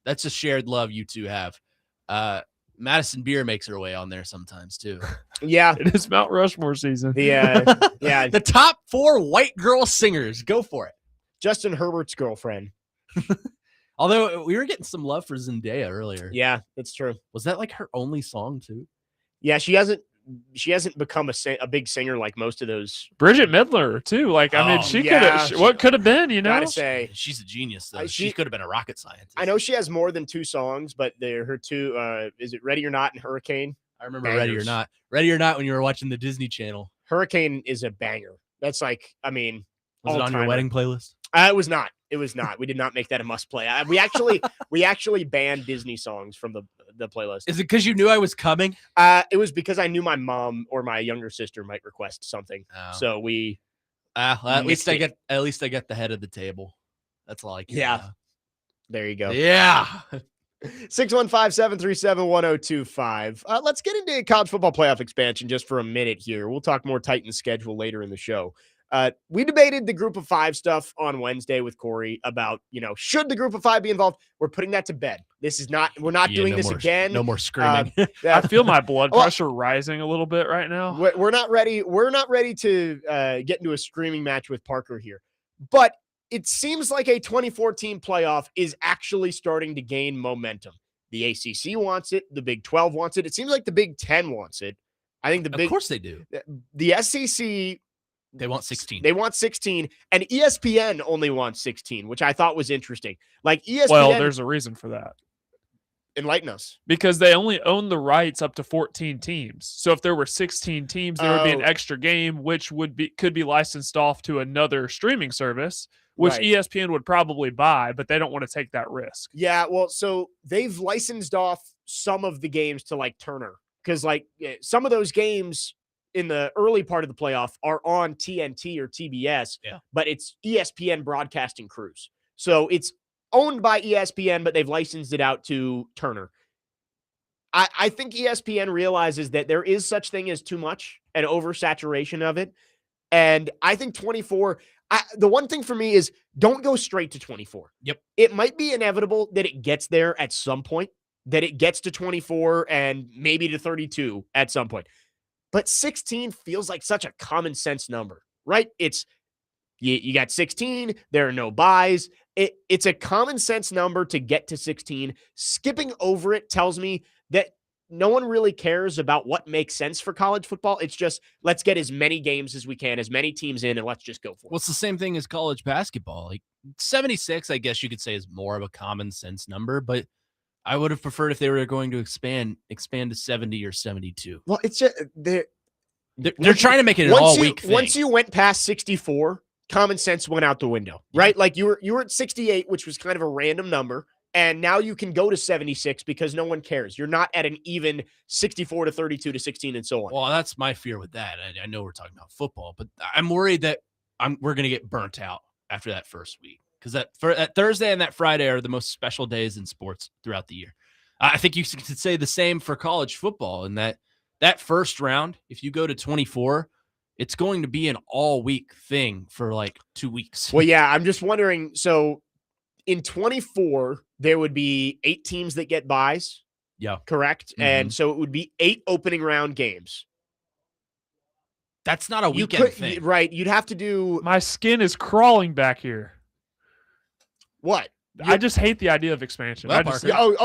That's a shared love you two have. Madison Beer makes her way on there sometimes too. Yeah. It is Mount Rushmore season. Yeah. The top 4 white girl singers. Go for it. Justin Herbert's girlfriend. Although we were getting some love for Zendaya earlier. Yeah, that's true. Was that like her only song too? Yeah, she hasn't become a big singer like most of those. Bridget Midler too. Like, I mean, she could have. What could have been? You know, Gotta say, she's a genius though. She could have been a rocket scientist. I know she has more than 2 songs, but they're her 2. Is it Ready or Not and Hurricane? I remember Ready or Not. Ready or Not when you were watching the Disney Channel. Hurricane is a banger. That's like, I mean, was it on your wedding playlist? It was not. It was not. We did not make that a must play. We actually banned Disney songs from the playlist. Is it because you knew I was coming? It was because I knew my mom or my younger sister might request something. Oh. So we. Well, at least I get the head of the table. That's all I can. Yeah. There you go. Yeah. 615-737-1025. Let's get into college football playoff expansion just for a minute here. We'll talk more Titans schedule later in the show. We debated the group of 5 stuff on Wednesday with Corey about, should the group of 5 be involved? We're putting that to bed. We're not doing this again. No more screaming. I feel my blood pressure rising a little bit right now. We're not ready. We're not ready to get into a screaming match with Parker here, but it seems like a 2014 playoff is actually starting to gain momentum. The ACC wants it. The Big 12 wants it. It seems like the Big 10 wants it. I think of course they do. The SEC. They want 16. They want 16, and ESPN only wants 16, which I thought was interesting. Like ESPN. Well, there's a reason for that. Enlighten us. Because they only own the rights up to 14 teams. So if there were 16 teams, there would be an extra game, which could be licensed off to another streaming service, which ESPN would probably buy, but they don't want to take that risk. Yeah, well, so they've licensed off some of the games to like Turner, because like some of those games in the early part of the playoff are on TNT or TBS, but it's ESPN broadcasting crews. So it's owned by ESPN, but they've licensed it out to Turner. I think ESPN realizes that there is such thing as too much and oversaturation of it. And I think 24, the one thing for me is don't go straight to 24. Yep. It might be inevitable that it gets there at some point, that it gets to 24 and maybe to 32 at some point. But 16 feels like such a common sense number, right? It's you got 16. There are no buys. It's a common sense number to get to 16. Skipping over it tells me that no one really cares about what makes sense for college football. It's just, let's get as many games as we can, as many teams in, and let's just go for it. Well, it's the same thing as college basketball. Like 76, I guess you could say, is more of a common sense number, but I would have preferred if they were going to expand to 70 or 72. Well, it's just they're trying to make it an all-week thing. Once you went past 64, common sense went out the window, right? Like you were at 68, which was kind of a random number, and now you can go to 76 because no one cares. You're not at an even 64 to 32 to 16 and so on. Well, that's my fear with that. I know we're talking about football, but I'm worried that we're going to get burnt out after that first week, because that Thursday and that Friday are the most special days in sports throughout the year. I think you could say the same for college football, in that first round, if you go to 24, it's going to be an all-week thing for like 2 weeks. Well, yeah, I'm just wondering. So in 24, there would be 8 teams that get buys. Yeah. Correct? Mm-hmm. And so it would be 8 opening round games. That's not a weekend thing. Right. You'd have to do. My skin is crawling back here. What? I just hate the idea of expansion. Well, I was going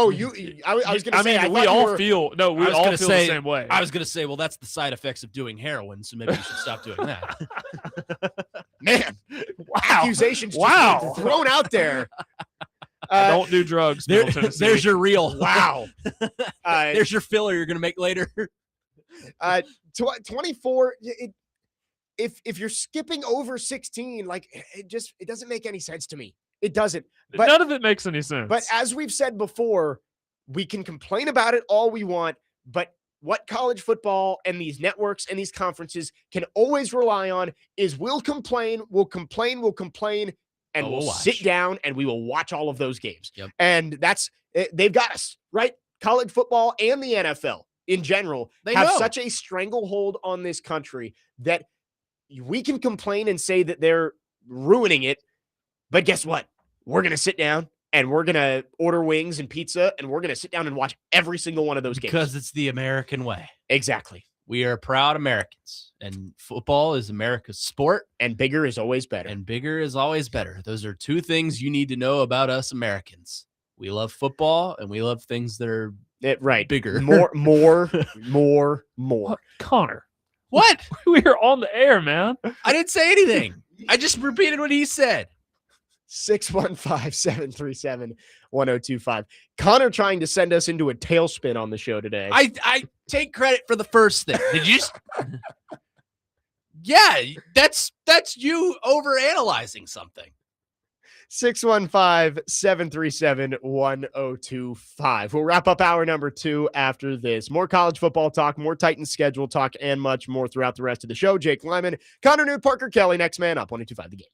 to say. We all feel the same way. I was going to say, well, that's the side effects of doing heroin, so maybe you should stop doing that. Man, wow. Accusations just thrown out there. Don't do drugs. There's your reel. Wow. There's your filler you're going to make later. 24. If you're skipping over 16, like it doesn't make any sense to me. It doesn't. But None of it makes any sense. But as we've said before, we can complain about it all we want, but what college football and these networks and these conferences can always rely on is we'll complain, and we'll sit down and we will watch all of those games. Yep. And they've got us, right? College football and the NFL in general They have know. such a stranglehold on this country that we can complain and say that they're ruining it. But guess what? We're going to sit down and we're going to order wings and pizza and we're going to sit down and watch every single one of those games. Because it's the American way. Exactly. We are proud Americans, and football is America's sport. And bigger is always better. And bigger is always better. Those are two things you need to know about us Americans. We love football, and we love things that are bigger. More. What? Connor. What? We are on the air, man. I didn't say anything. I just repeated what he said. 615-737-1025. Connor trying to send us into a tailspin on the show today. I take credit for the first thing. Did you? Yeah, that's you overanalyzing something. 615-737-1025. We'll wrap up hour number 2 after this. More college football talk, more Titans schedule talk, and much more throughout the rest of the show. Jake Lyman, Connor Nute, Parker Kelly, next man up, 102.5 The Game.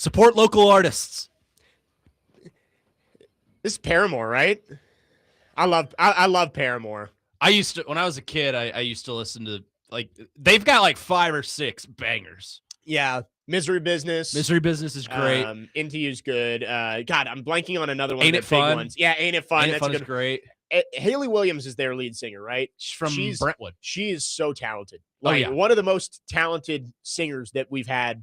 Support local artists. This is Paramore, right? I love Paramore. When I was a kid, I used to listen to, like, they've got like 5 or 6 bangers. Yeah. Misery Business. Misery Business is great. Into You's good. God, I'm blanking on another one Ain't of It their big Fun? ones. Yeah, Ain't It Fun? Ain't It That's Fun a is good. great. Haley Williams is their lead singer, right? She's from Brentwood. She is so talented. Oh, Like yeah. one of the most talented singers that we've had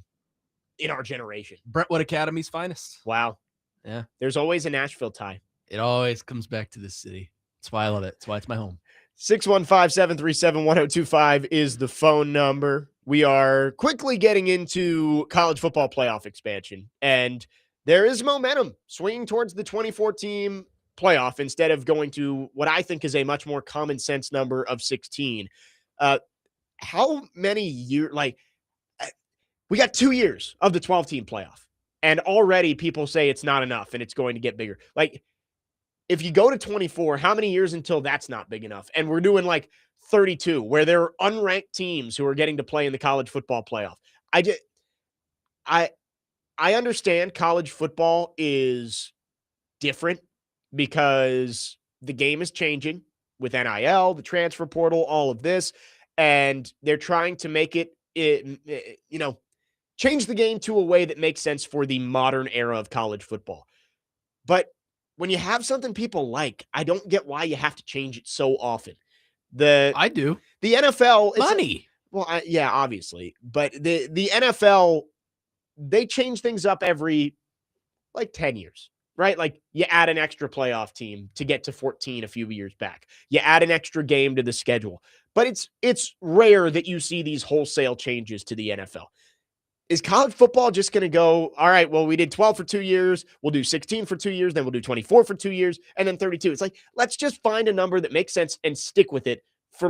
in our generation. Brentwood Academy's finest. Wow. Yeah. There's always a Nashville tie. It always comes back to this city. That's why I love it. That's why it's my home. 615-737-1025 is the phone number. We are quickly getting into college football playoff expansion, and there is momentum swinging towards the 24-team playoff instead of going to what I think is a much more common sense number of 16. How many years? We got 2 years of the 12-team playoff, and already people say it's not enough and it's going to get bigger. Like, if you go to 24, how many years until that's not big enough? And we're doing like 32, where there are unranked teams who are getting to play in the college football playoff. I understand college football is different because the game is changing with NIL, the transfer portal, all of this, and they're trying to make change the game to a way that makes sense for the modern era of college football. But when you have something people like, I don't get why you have to change it so often. I do. The NFL, Money. Yeah, obviously, but the NFL, they change things up every 10 years, right? Like you add an extra playoff team to get to 14 a few years back. You add an extra game to the schedule, but it's rare that you see these wholesale changes to the NFL. Is college football just going to go, all right, well, we did 12 for 2 years. We'll do 16 for 2 years. Then we'll do 24 for 2 years and then 32. It's like, let's just find a number that makes sense and stick with it for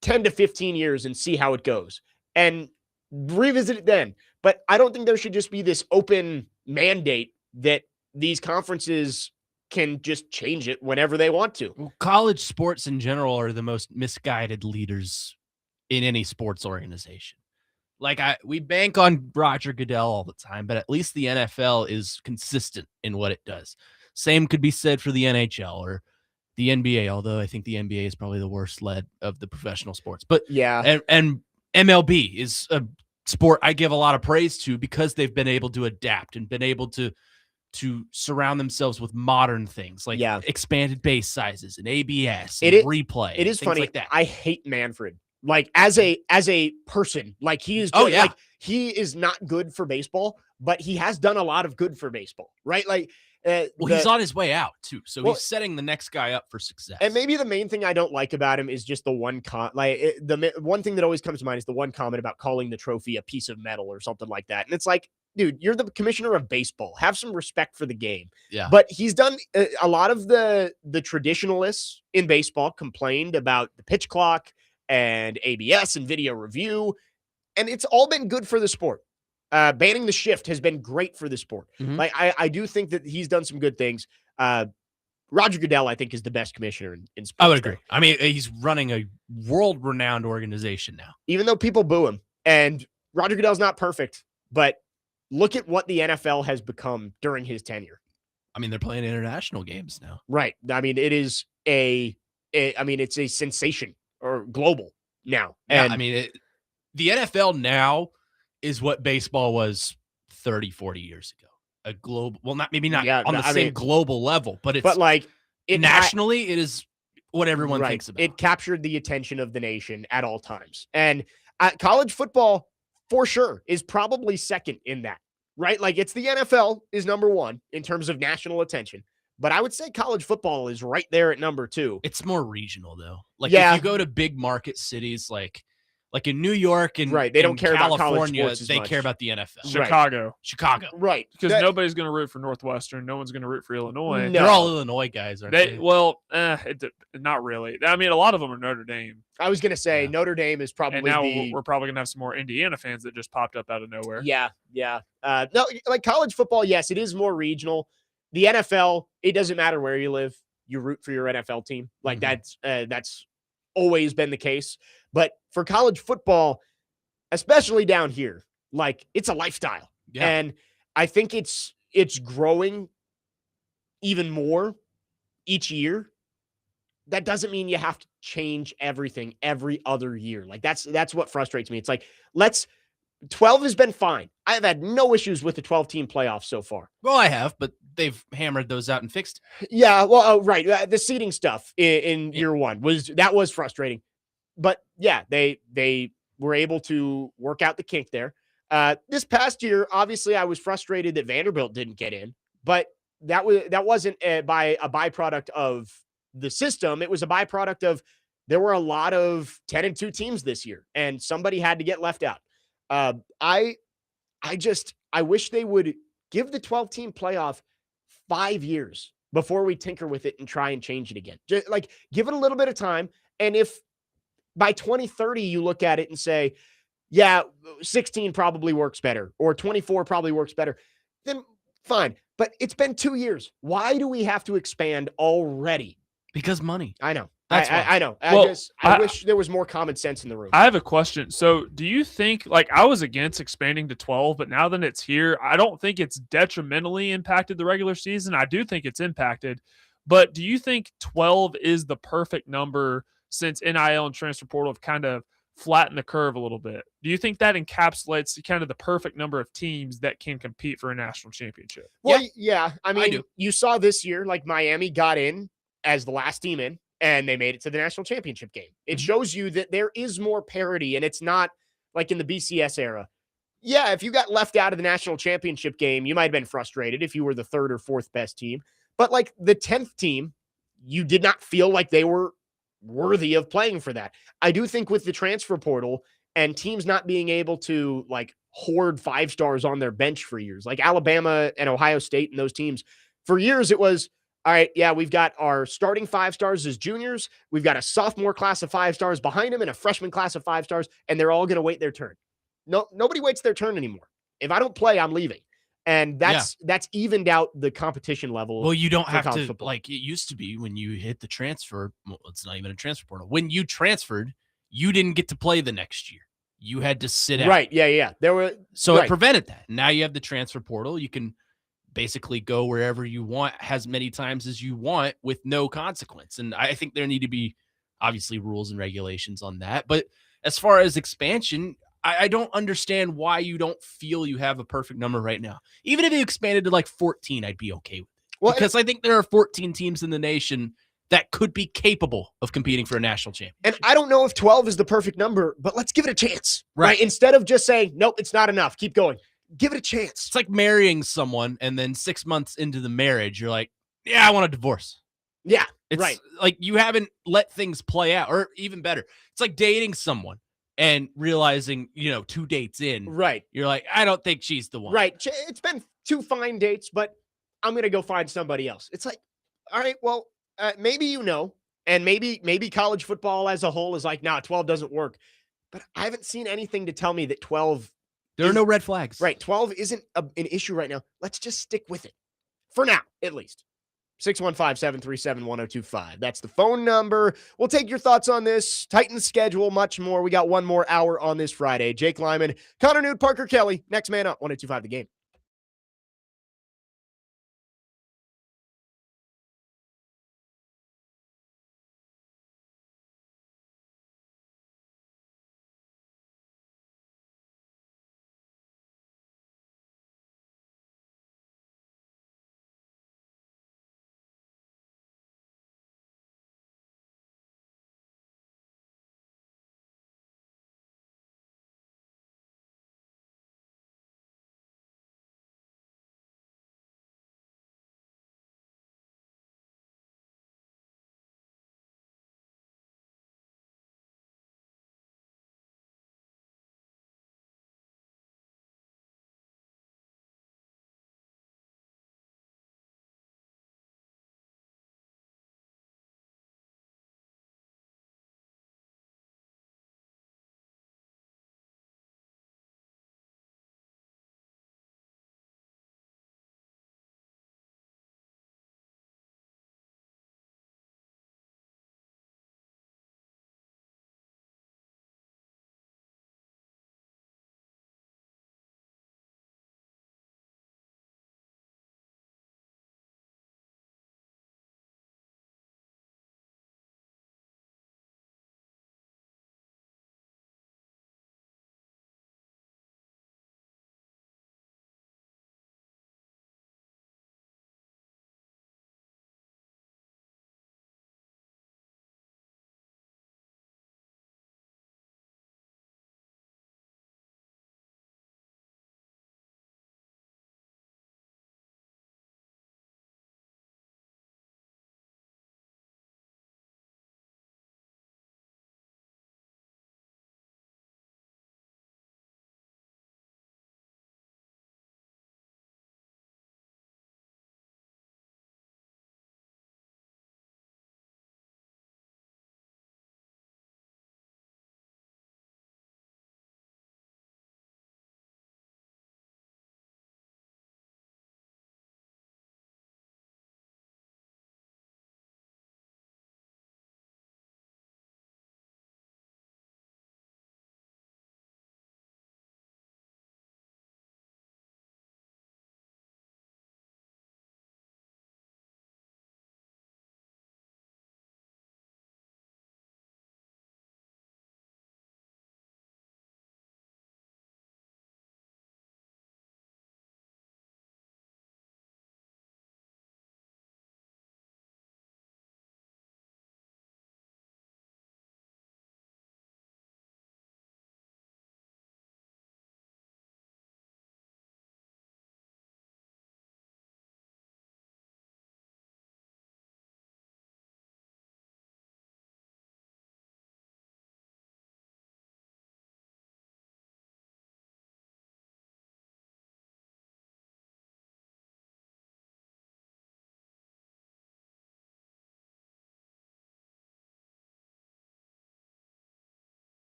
10 to 15 years and see how it goes and revisit it then. But I don't think there should just be this open mandate that these conferences can just change it whenever they want to. Well, college sports in general are the most misguided leaders in any sports organization. We bank on Roger Goodell all the time, but at least the NFL is consistent in what it does. Same could be said for the NHL or the NBA, although I think the NBA is probably the worst led of the professional sports. But yeah, and MLB is a sport I give a lot of praise to because they've been able to adapt and been able to surround themselves with modern things like expanded base sizes and ABS and replay. It is funny. Like that. I hate Manfred. As a person, he is he is not good for baseball, but he has done a lot of good for baseball, right? He's on his way out too, so he's setting the next guy up for success. And maybe the main thing I don't like about him is just the one the one thing that always comes to mind is the one comment about calling the trophy a piece of metal or something like that. And it's like, dude, you're the commissioner of baseball. Have some respect for the game. Yeah. But he's done a lot of the traditionalists in baseball complained about the pitch clock and ABS and video review, and it's all been good for the sport. Banning the shift has been great for the sport. Mm-hmm. I do think that he's done some good things. Roger Goodell, I think, is the best commissioner in sports. I would agree. I mean, he's running a world-renowned organization now. Even though people boo him, and Roger Goodell's not perfect, but look at what the NFL has become during his tenure. I mean, they're playing international games now. Right. I mean, it's a sensation. Or global now. Yeah, and I mean, the NFL now is what baseball was 30, 40 years ago. A global, well, not on the same global level, but nationally, it is what everyone thinks about. It captured the attention of the nation at all times. And college football, for sure, is probably second in that, right? It's the NFL is number one in terms of national attention. But I would say college football is right there at number 2. It's more regional, though. If you go to big market cities like in New York and they don't care California, about college sports as they much. care about the NFL. Chicago. Right. Because nobody's going to root for Northwestern. No one's going to root for Illinois. No. They're all Illinois guys, aren't they? Well, not really. I mean, a lot of them are Notre Dame. I was going to say Notre Dame is probably and now we're probably going to have some more Indiana fans that just popped up out of nowhere. Yeah. No, college football, yes, it is more regional. The NFL, it doesn't matter where you live. You root for your NFL team. That's always been the case. But for college football, especially down here, it's a lifestyle. Yeah. And I think it's growing even more each year. That doesn't mean you have to change everything every other year. Like that's what frustrates me. It's like, 12 has been fine. I have had no issues with the 12-team playoffs so far. Well, I have, but they've hammered those out and fixed. Yeah, well, right. The seeding stuff in year one was frustrating. But yeah, they were able to work out the kink there. This past year, obviously, I was frustrated that Vanderbilt didn't get in, but that wasn't by a byproduct of the system. It was a byproduct of there were a lot of 10-2 teams this year, and somebody had to get left out. I wish they would give the 12-team playoff 5 years before we tinker with it and try and change it again. Just like give it a little bit of time, and if by 2030 you look at it and say, yeah, 16 probably works better or 24 probably works better, then fine. But it's been 2 years. Why do we have to expand already? Because money. I know. That's why. I know. Well, I wish there was more common sense in the room. I have a question. So, do you think, like, I was against expanding to 12, but now that it's here, I don't think it's detrimentally impacted the regular season. I do think it's impacted. But do you think 12 is the perfect number since NIL and transfer portal have kind of flattened the curve a little bit? Do you think that encapsulates kind of the perfect number of teams that can compete for a national championship? Well, yeah. I mean, do. you saw this year, like Miami got in as the last team in, and they made it to the national championship game. It shows you that there is more parity, and it's not like in the BCS era. Yeah, if you got left out of the national championship game, you might have been frustrated if you were the third or fourth best team. But like the 10th team, you did not feel like they were worthy of playing for that. I do think with the transfer portal and teams not being able to like hoard 5-stars on their bench for years, like Alabama and Ohio State and those teams, for years it was, all right, yeah, we've got our starting 5-stars as juniors. We've got a sophomore class of 5-stars behind them and a freshman class of 5-stars, and they're all going to wait their turn. No, nobody waits their turn anymore. If I don't play, I'm leaving. And that's evened out the competition level. Well, you don't have to, football. like it used to be when you hit the transfer. Well, it's not even a transfer portal. When you transferred, you didn't get to play the next year. You had to sit out. Right. Yeah. There were It prevented that. Now you have the transfer portal. You can basically go wherever you want as many times as you want with no consequence. And I think there need to be obviously rules and regulations on that. But as far as expansion, I don't understand why you don't feel you have a perfect number right now. Even if you expanded to like 14, I'd be okay with it. Well, because I think there are 14 teams in the nation that could be capable of competing for a national championship. And I don't know if 12 is the perfect number, but let's give it a chance. Right. Instead of just saying, nope, it's not enough. Keep going. Give it a chance. It's like marrying someone and then 6 months into the marriage, you're like, yeah, I want a divorce. Yeah. It's right. like you haven't let things play out, or even better, it's like dating someone and realizing, 2 dates in, right, you're like, I don't think she's the one. Right. It's been 2 fine dates, but I'm going to go find somebody else. It's like, all right, well, maybe and maybe college football as a whole is like, nah, 12 doesn't work. But I haven't seen anything to tell me that 12 There are no red flags. Right. 12 isn't an issue right now. Let's just stick with it for now, at least. 615-737-1025. That's the phone number. We'll take your thoughts on this. Titans schedule, much more. We got 1 more hour on this Friday. Jake Lyman, Connor Nute, Parker Kelly. Next man up, 1025 The Game.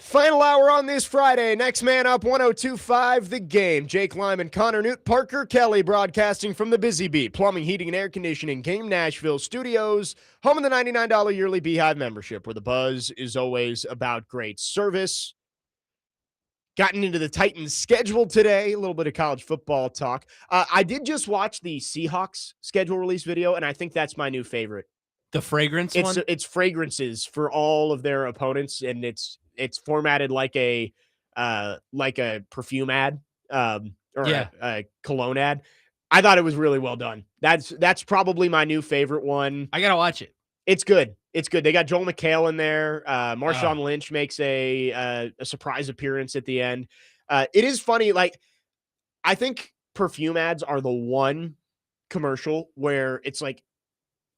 Final hour on this Friday. Next man up, 102.5 The Game. Jake Lyman, Connor Nute, Parker Kelly broadcasting from the Busy Bee Plumbing, Heating, and Air Conditioning Game Nashville Studios, home of the $99 yearly Beehive membership, where the buzz is always about great service. Gotten into the Titans' schedule today, a little bit of college football talk. I did just watch the Seahawks schedule release video, and I think that's my new favorite. The fragrance one? It's fragrances for all of their opponents, and it's formatted like a perfume ad, or a cologne ad. I thought it was really well done. That's probably my new favorite one. I gotta watch it. It's good. It's good. They got Joel McHale in there. Marshawn Lynch makes a surprise appearance at the end. It is funny. Like, I think perfume ads are the one commercial where it's like,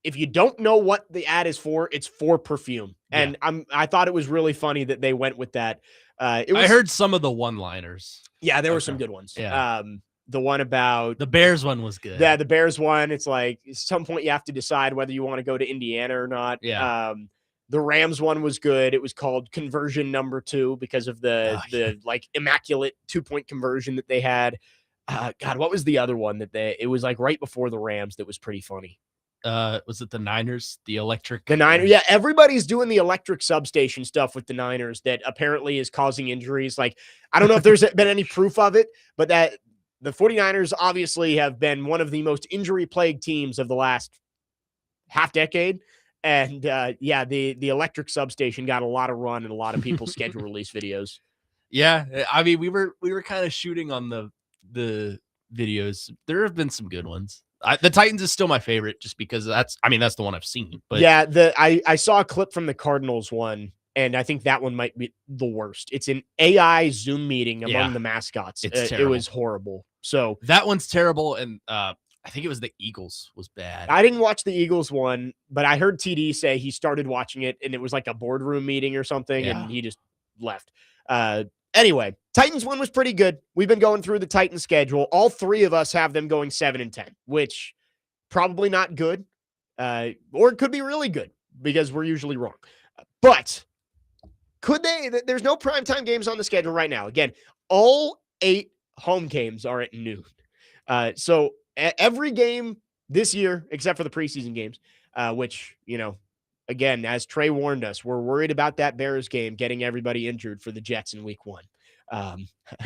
if you don't know what the ad is for, it's for perfume. And I thought it was really funny that they went with that. I heard some of the one-liners. Yeah, there were some good ones. Yeah. The one about the Bears one was good. Yeah, the Bears one. It's like at some point you have to decide whether you want to go to Indiana or not. Yeah. The Rams one was good. It was called conversion number 2 because of the like immaculate 2-point conversion that they had. God, what was the other one it was like right before the Rams that was pretty funny? Was it the Niners? The electric? The Niners. Yeah, everybody's doing the electric substation stuff with the Niners that apparently is causing injuries. Like, I don't know if there's been any proof of it, but that the 49ers obviously have been one of the most injury-plagued teams of the last half decade. And the electric substation got a lot of run and a lot of people's schedule release videos. Yeah, I mean, we were kind of shooting on the videos. There have been some good ones. The Titans is still my favorite just because that's the one I've seen. But yeah, I saw a clip from the Cardinals one, and I think that one might be the worst. It's an AI Zoom meeting among the mascots. It was horrible. So that one's terrible, and I think it was the Eagles was bad. I didn't watch the Eagles one, but I heard TD say he started watching it, and it was like a boardroom meeting or something, and he just left. Anyway, Titans one was pretty good. We've been going through the Titans schedule. All three of us have them going 7-10, which probably not good, or it could be really good because we're usually wrong. But could they? There's no primetime games on the schedule right now. Again, all 8 home games are at noon. So every game this year, except for the preseason games, which, again, as Trey warned us, we're worried about that Bears game getting everybody injured for the Jets in week 1.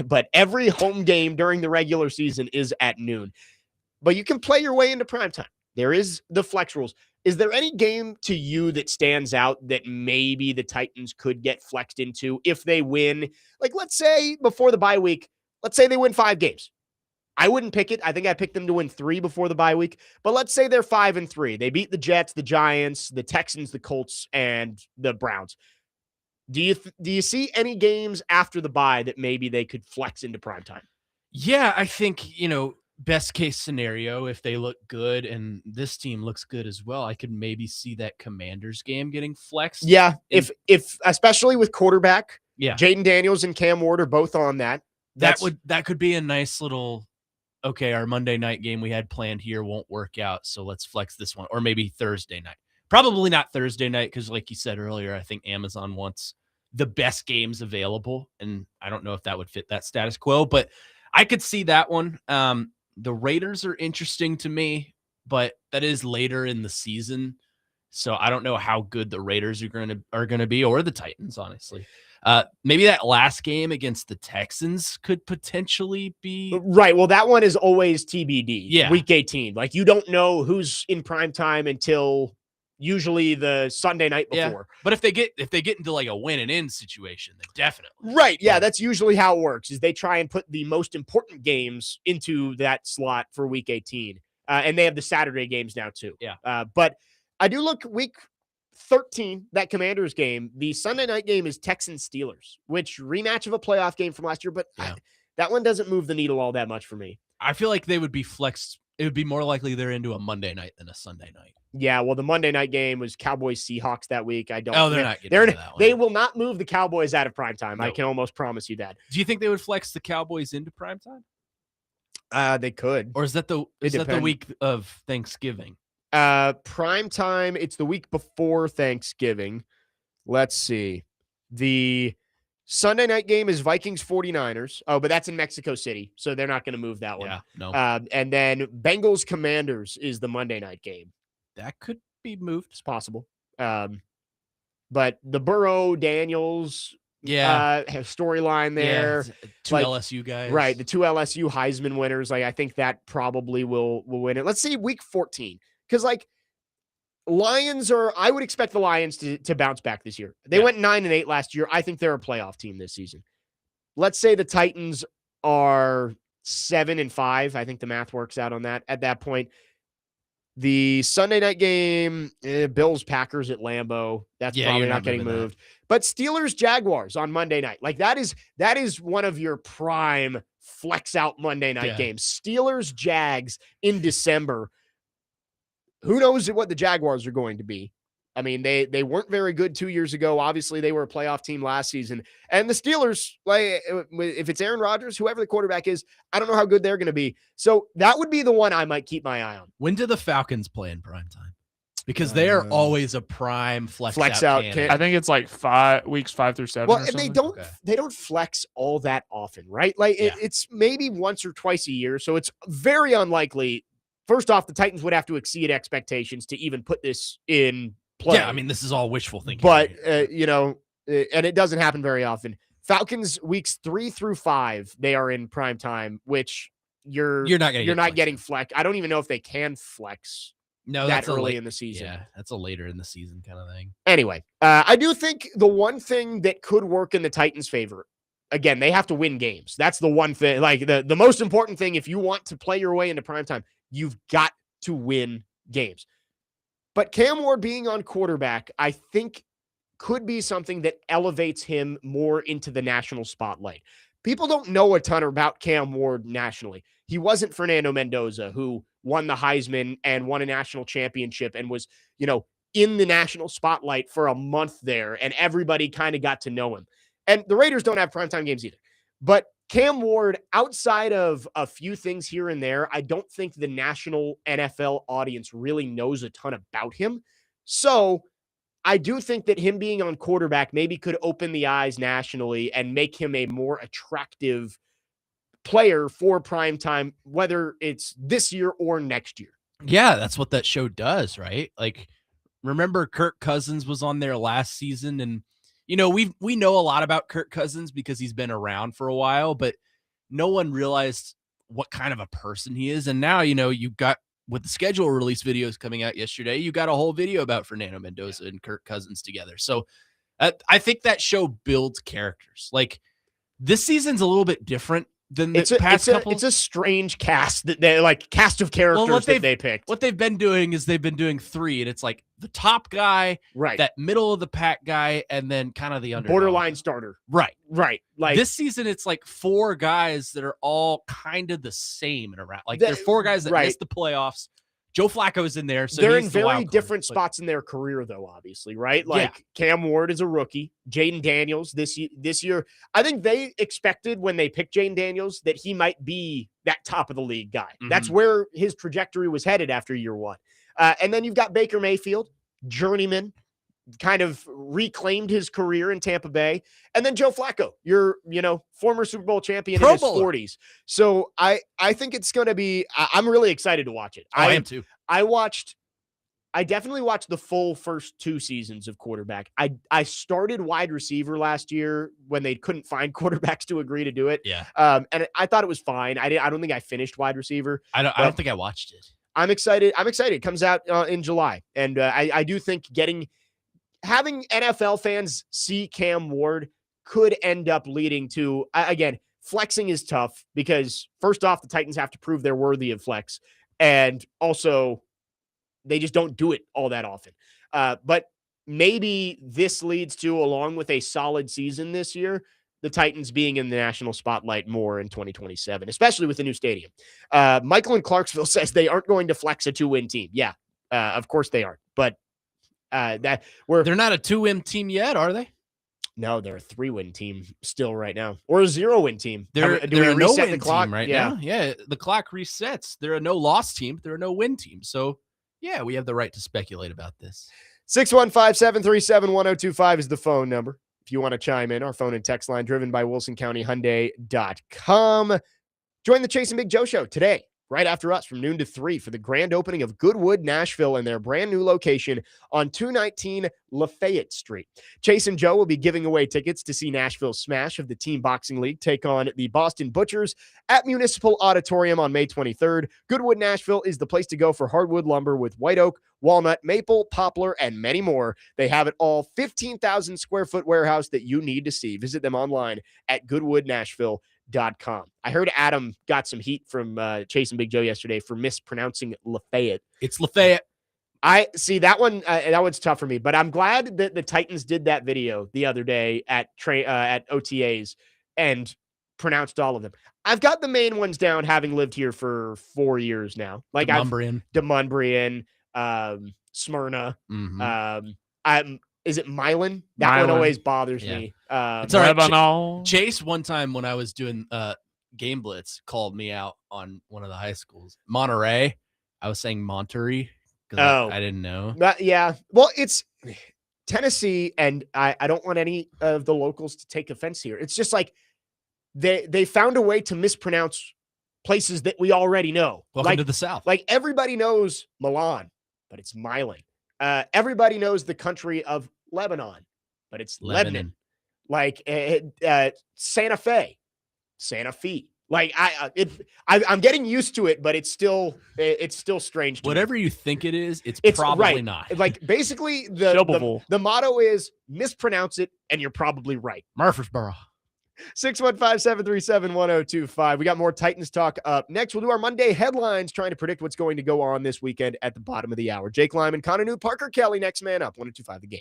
But every home game during the regular season is at noon. But you can play your way into primetime. There is the flex rules. Is there any game to you that stands out that maybe the Titans could get flexed into if they win? Like, let's say before the bye week, let's say they win 5 games. I wouldn't pick it. I think I picked them to win 3 before the bye week. But let's say they're 5-3. They beat the Jets, the Giants, the Texans, the Colts, and the Browns. Do you see any games after the bye that maybe they could flex into primetime? Yeah, I think, best case scenario, if they look good and this team looks good as well, I could maybe see that Commanders game getting flexed. Yeah, if especially with quarterback. Yeah. Jaden Daniels and Cam Ward are both on that. That could be a nice little, okay, our Monday night game we had planned here won't work out, so let's flex this one. Or maybe Thursday night. Probably not Thursday night because, like you said earlier, I think Amazon wants the best games available, and I don't know if that would fit that status quo, but I could see that one. The Raiders are interesting to me, but that is later in the season, so I don't know how good the Raiders are going to be, or the Titans, honestly. Maybe that last game against the Texans could potentially be right. Well, that one is always TBD. Yeah, week 18. Like, you don't know who's in prime time until usually the Sunday night before. Yeah. But if they get into like a win and in situation, then definitely. Right. Yeah, that's usually how it works. Is they try and put the most important games into that slot for week 18, and they have the Saturday games now too. Yeah. But I do look week 13, that Commanders game. The Sunday night game is Texans Steelers, which rematch of a playoff game from last year, but that one doesn't move the needle all that much for me. I feel like they would be flexed. It would be more likely they're into a Monday night than a Sunday night. Yeah, well, the Monday night game was Cowboys Seahawks that week. They're not getting that one. They will not move the Cowboys out of primetime. No. I can almost promise you that. Do you think they would flex the Cowboys into primetime? They could. Or is that the week of Thanksgiving? Primetime, it's the week before Thanksgiving. Let's see. The Sunday night game is Vikings 49ers. Oh, but that's in Mexico City, so they're not going to move that one. Yeah, no. And then Bengals Commanders is the Monday night game. That could be moved. It's possible. But the Burrow Daniels storyline there. Yeah, two LSU guys. Right, the two LSU Heisman winners. Like, I think that probably will win it. Let's see week 14. Because, like, I would expect the Lions to bounce back this year. They went 9-8 last year. I think they're a playoff team this season. Let's say the Titans are 7-5. I think the math works out on that. At that point, the Sunday night game, Bills Packers at Lambeau. That's probably not getting moved. But Steelers Jaguars on Monday night. Like, that is one of your prime flex out Monday night games. Steelers Jags in December. Who knows what the Jaguars are going to be? I mean, they weren't very good 2 years ago. Obviously, they were a playoff team last season. And the Steelers, like, if it's Aaron Rodgers, whoever the quarterback is, I don't know how good they're going to be. So that would be the one I might keep my eye on. When do the Falcons play in prime time? Because they are always a prime flex out candidate. I think it's like weeks 5 through 7. Well, and they don't flex all that often, right? Like it's maybe once or twice a year. So it's very unlikely. First off, the Titans would have to exceed expectations to even put this in play. Yeah, I mean, this is all wishful thinking. But, and it doesn't happen very often. Falcons weeks 3 through 5, they are in prime time, which you're not getting flex. I don't even know if they can flex that early in the season. Yeah, that's a later in the season kind of thing. Anyway, I do think the one thing that could work in the Titans' favor, again, they have to win games. That's the one thing. Like, the most important thing, if you want to play your way into prime time, you've got to win games. But Cam Ward being on quarterback, I think, could be something that elevates him more into the national spotlight. People don't know a ton about Cam Ward nationally. He wasn't Fernando Mendoza, who won the Heisman and won a national championship and was, in the national spotlight for a month there, and everybody kind of got to know him. And the Raiders don't have primetime games either. But Cam Ward, outside of a few things here and there, I don't think the national NFL audience really knows a ton about him. So I do think that him being on quarterback maybe could open the eyes nationally and make him a more attractive player for primetime, whether it's this year or next year. Yeah, that's what that show does, right? Like, remember Kirk Cousins was on there last season, and we know a lot about Kirk Cousins because he's been around for a while, but no one realized what kind of a person he is. And now, you got, with the schedule release videos coming out yesterday, you got a whole video about Fernando Mendoza and Kirk Cousins together. So I think that show builds characters. Like, this season's a little bit different than the past couple. It's a strange cast that they cast of characters that they picked. What they've been doing is they've been doing 3, and it's like the top guy, right, that middle of the pack guy, and then kind of the underdog. Borderline starter. Right. Like, this season, it's like 4 guys that are all kind of the same and around. Like, there are 4 guys that missed the playoffs. Joe Flacco's in there. So they're in very different spots in their career, though, obviously, right? Like, Cam Ward is a rookie. Jaden Daniels this year, I think they expected when they picked Jaden Daniels that he might be that top of the league guy. Mm-hmm. That's where his trajectory was headed after year 1. And then you've got Baker Mayfield, journeyman, kind of reclaimed his career in Tampa Bay. And then Joe Flacco, your, former Super Bowl champion in his 40s. So I think it's going to be, I'm really excited to watch it. I am too. I definitely watched the full first 2 seasons of quarterback. I started wide receiver last year when they couldn't find quarterbacks to agree to do it. Yeah. And I thought it was fine. I don't think I finished wide receiver. I don't think I watched it. I'm excited. It comes out in July. And I do think having NFL fans see Cam Ward could end up leading to, again, flexing is tough because first off, the Titans have to prove they're worthy of flex. And also, they just don't do it all that often. But maybe this leads to, along with a solid season this year, the Titans being in the national spotlight more in 2027, especially with the new stadium. Michael in Clarksville says they aren't going to flex a 2-win team. Yeah, of course they aren't. But they're not a 2-win team yet, are they? No, they're a 3-win team still right now, or a 0-win team. They're a no-win team right now. Yeah, the clock resets. They're a no-loss team. They're a no-win team. So, yeah, we have the right to speculate about this. 615-737-1025 is the phone number. if you want to chime in, our phone and text line driven by WilsonCountyHyundai.com. Join the Chase and Big Joe show today, right after us from noon to 3 for the grand opening of Goodwood, Nashville, and their brand new location on 219 Lafayette Street. Chase and Joe will be giving away tickets to see Nashville's smash of the Team Boxing League take on the Boston Butchers at Municipal Auditorium on May 23rd. Goodwood, Nashville is the place to go for hardwood lumber with white oak, walnut, maple, poplar, and many more. They have it all. 15,000 square foot warehouse that you need to see. Visit them online at goodwoodnashville.com. I heard Adam got some heat from Chase and Big Joe yesterday for mispronouncing Lafayette. It's Lafayette. I see that one. That one's tough for me, but I'm glad that the Titans did that video the other day at OTAs and pronounced all of them. I've got the main ones down, having lived here for 4 years now. Like Demumbrian, Smyrna. Is it Milan? That one always bothers me. It's all right. Chase one time when I was doing Game Blitz called me out on one of the high schools, Monterey. I was saying Monterey because I didn't know. Yeah. Well, it's Tennessee, and I don't want any of the locals to take offense here. It's just like they found a way to mispronounce places that we already know. Welcome to the South. Like everybody knows Milan, but it's Milan. Everybody knows the country of Lebanon, but it's Lebanon. Like Santa Fe. Like I'm getting used to it, but it's still strange to Whatever me. you think it's probably right. not. Like basically the motto is mispronounce it and you're probably right. Murfreesboro. 615-737-1025. We got more Titans talk up next. We'll do our Monday headlines, trying to predict what's going to go on this weekend at the bottom of the hour. Jake Lyman, Connor Nute, Parker Kelly, next man up. 102.5 The Game.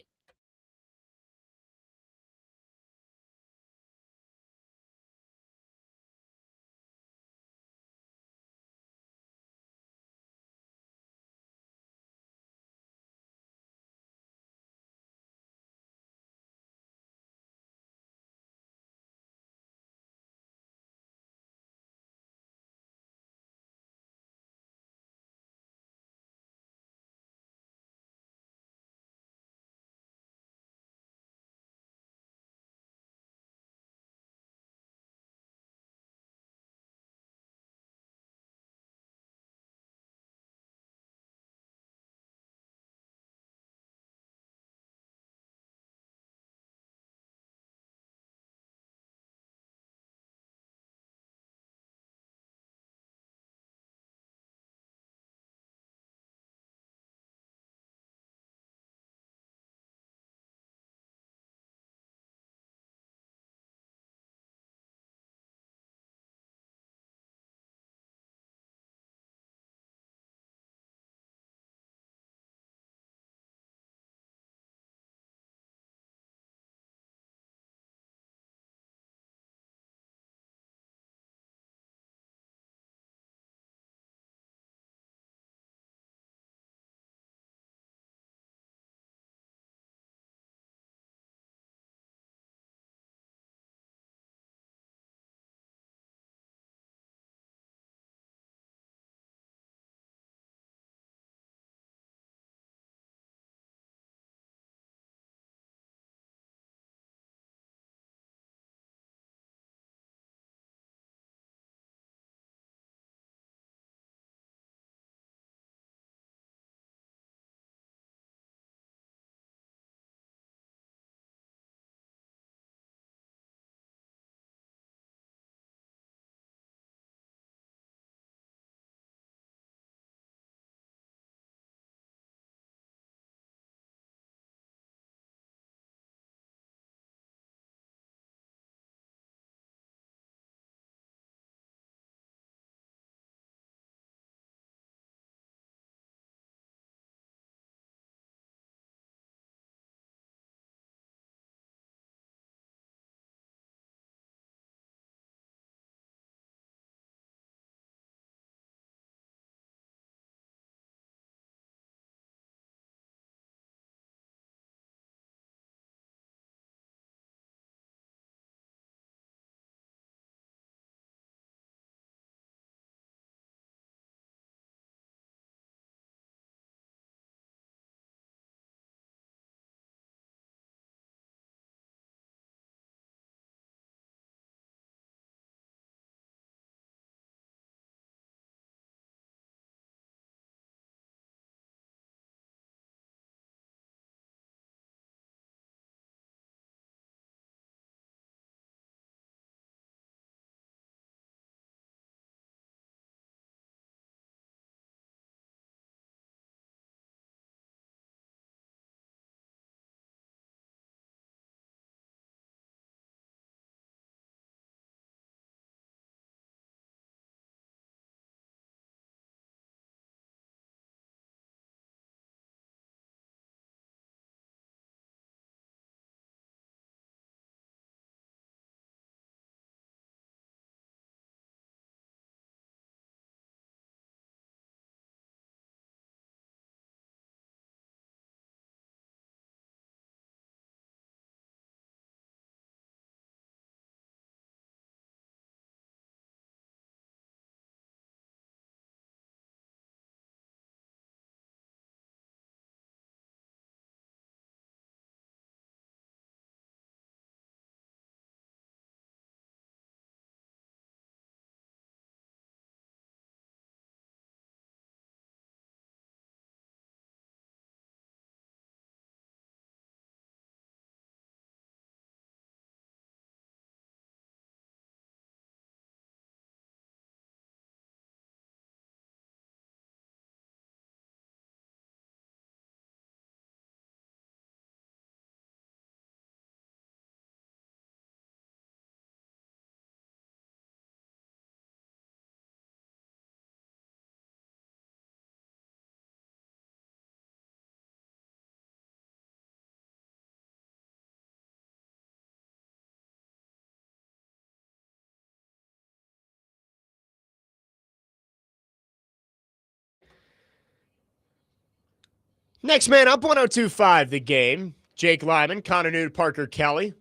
Next man up, 102.5 The Game. Jake Lyman, Connor Nute, Parker Kelly.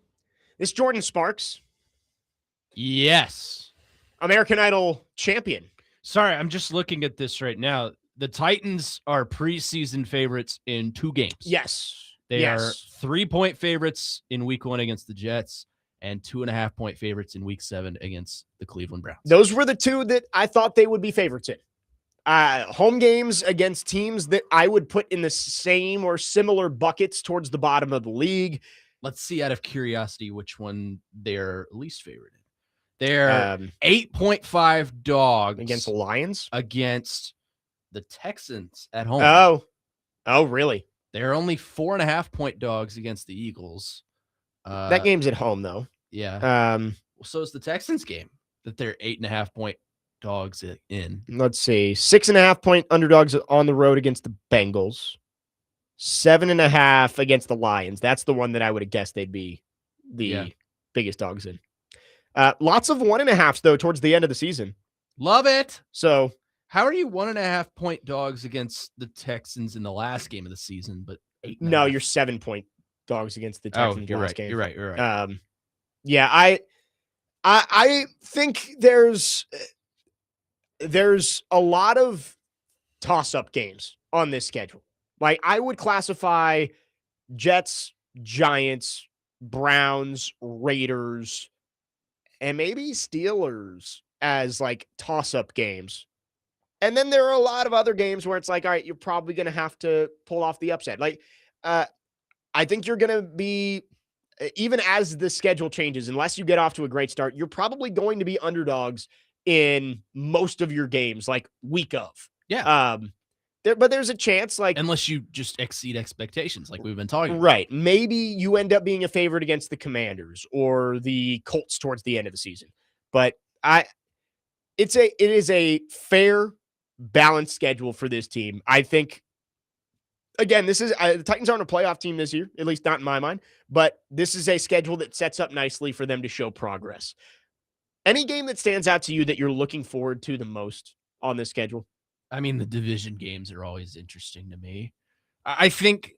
This Jordan Sparks, Yes. American Idol champion. Sorry, I'm just looking at this right now. The Titans are preseason favorites in 2 games. Yes. They are 3-point favorites in week 1 against the Jets and 2.5-point favorites in week 7 against the Cleveland Browns. Those were the 2 that I thought they would be favorites in. Home games against teams that I would put in the same or similar buckets towards the bottom of the league. Let's see, out of curiosity, which one they're least favored in. They're 8.5 dogs against the Lions, against the Texans at home. Oh, really? They're only 4.5-point dogs against the Eagles. That game's at home, though. Yeah. So is the Texans game that they're 8.5-point dogs in. Let's see. 6.5-point underdogs on the road against the Bengals. 7.5 against the Lions. That's the one that I would have guessed they'd be the biggest dogs in. Lots of 1.5s, though, towards the end of the season. Love it. So how are you 1.5-point dogs against the Texans in the last game of the season, but 8.5? No, you're 7-point dogs against the Texans last game. You're right. Yeah, I think there's a lot of toss-up games on this schedule. Like, I would classify Jets, Giants, Browns, Raiders, and maybe Steelers as like toss-up games. And then there are a lot of other games where it's like, all right, you're probably going to have to pull off the upset. Like, I think you're going to be, even as the schedule changes, unless you get off to a great start, you're probably going to be underdogs in most of your games, like week of. Yeah. But there's a chance, like, unless you just exceed expectations, like we've been talking about. Right. Maybe you end up being a favorite against the Commanders or the Colts towards the end of the season. But it is a fair, balanced schedule for this team. I think, again, this is the Titans aren't a playoff team this year, at least not in my mind. But this is a schedule that sets up nicely for them to show progress. Any game that stands out to you that you're looking forward to the most on this schedule? I mean, the division games are always interesting to me. I think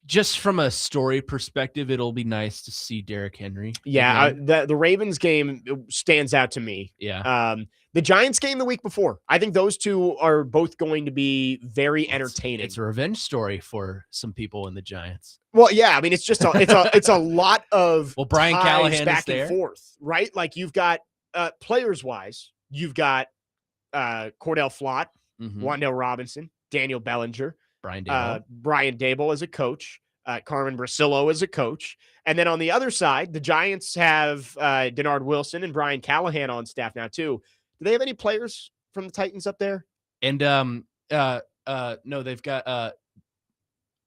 just from a story perspective, it'll be nice to see Derrick Henry. Yeah, the Ravens game stands out to me. Yeah. The Giants game the week before. I think those two are both going to be very entertaining. It's a revenge story for some people in the Giants. Well, yeah, I mean, it's just it's a lot of Brian Callahan back is there. And forth, right? Like you've got players wise, you've got Cordell Flott, Wan'Dale Robinson, Daniel Bellinger, Brian Dable as a coach, Carmen Brasillo as a coach. And then on the other side, the Giants have Denard Wilson and Brian Callahan on staff now too. Do they have any players from the Titans up there? And no, they've got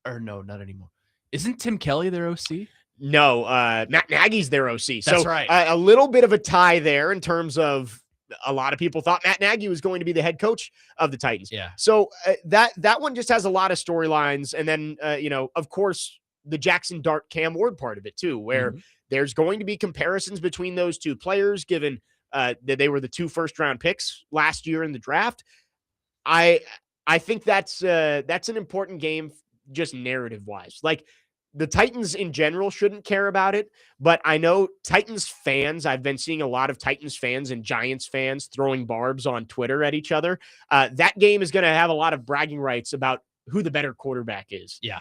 or no, not anymore. Isn't Tim Kelly their OC? No, Matt Nagy's their OC. That's right. A little bit of a tie there in terms of a lot of people thought Matt Nagy was going to be the head coach of the Titans. Yeah. So that one just has a lot of storylines. And then, of course, the Jackson Dart Cam Ward part of it too, where there's going to be comparisons between those two players, given that they were the 2 first-round picks last year in the draft. I think that's an important game, just narrative-wise. Like, the Titans in general shouldn't care about it, but I know Titans fans, I've been seeing a lot of Titans fans and Giants fans throwing barbs on Twitter at each other. That game is going to have a lot of bragging rights about who the better quarterback is. Yeah.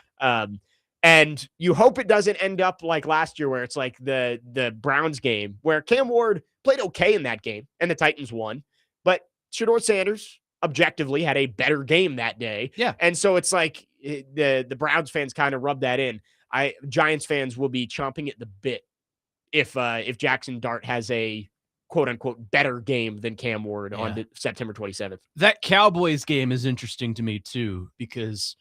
And you hope it doesn't end up like last year where it's like the Browns game where Cam Ward played okay in that game and the Titans won, but Shedeur Sanders objectively had a better game that day. Yeah. And so it's like the Browns fans kind of rub that in. Giants fans will be chomping at the bit if Jackson Dart has a quote unquote better game than Cam Ward on September 27th. That Cowboys game is interesting to me too, because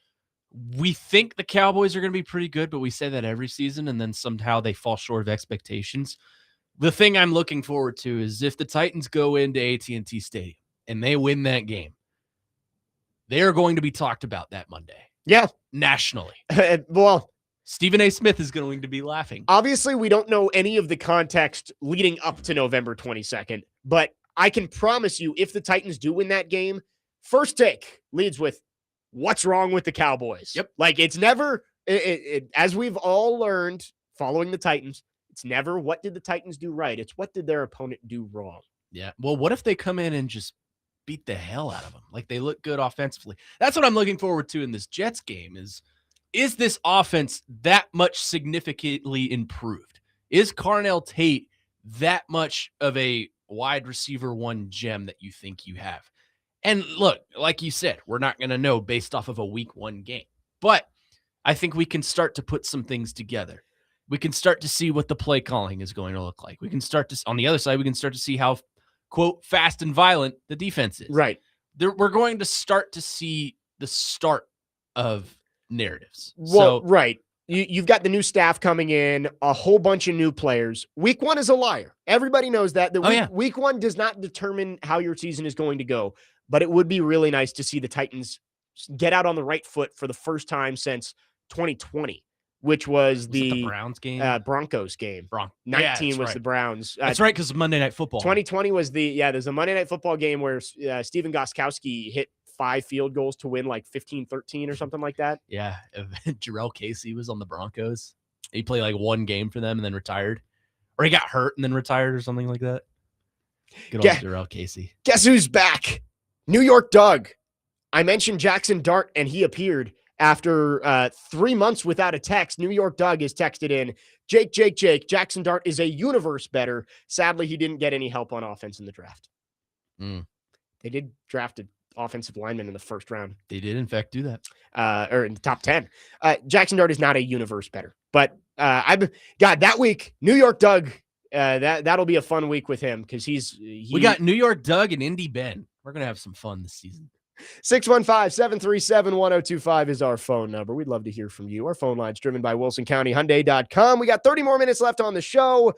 we think the Cowboys are going to be pretty good, but we say that every season and then somehow they fall short of expectations. The thing I'm looking forward to is if the Titans go into AT&T Stadium and they win that game, they are going to be talked about that Monday. Yeah. Nationally. Well, Stephen A. Smith is going to be laughing. Obviously, we don't know any of the context leading up to November 22nd, but I can promise you if the Titans do win that game, First Take leads with what's wrong with the Cowboys? Yep. Like, it's never, as we've all learned following the Titans, it's never what did the Titans do right. It's what did their opponent do wrong. Yeah. Well, what if they come in and just beat the hell out of them? Like, they look good offensively. That's what I'm looking forward to in this Jets game is this offense that much significantly improved? Is Carnell Tate that much of a wide receiver one gem that you think you have? And look, like you said, we're not going to know based off of a week one game, but I think we can start to put some things together. We can start to see what the play calling is going to look like. We can start to, on the other side, we can start to see how, quote, fast and violent the defense is. Right. We're going to start to see the start of narratives. Well, right. You've got the new staff coming in, a whole bunch of new players. Week one is a liar. Everybody knows that. Week one does not determine how your season is going to go, but it would be really nice to see the Titans get out on the right foot for the first time since 2020, which was the Browns game, Broncos game. 19 was right. the Browns. That's right, because Monday Night Football. 2020 was there's a Monday Night Football game where Steven Gostkowski hit 5 field goals to win like 15-13 or something like that. Yeah. Jarrell Casey was on the Broncos. He played like one game for them and then retired. Or he got hurt and then retired or something like that. Good old Jarrell Casey. Guess who's back? New York Doug. I mentioned Jackson Dart, and he appeared after 3 months without a text. New York Doug is texted in, Jake, Jackson Dart is a universe better. Sadly, he didn't get any help on offense in the draft. They did draft an offensive lineman in the first round. They did, in fact, do that. Or in the top 10. Jackson Dart is not a universe better. But that week, New York Doug, that'll be a fun week with him because we got New York Doug and Indy Ben. We're going to have some fun this season. 615-737-1025 is our phone number. We'd love to hear from you. Our phone line's driven by WilsonCountyHyundai.com. We got 30 more minutes left on the show.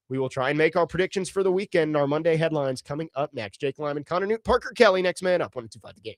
We will try and make our predictions for the weekend. Our Monday headlines coming up next. Jake Lyman, Connor Nute, Parker Kelly, next man up. 102.5 The Game.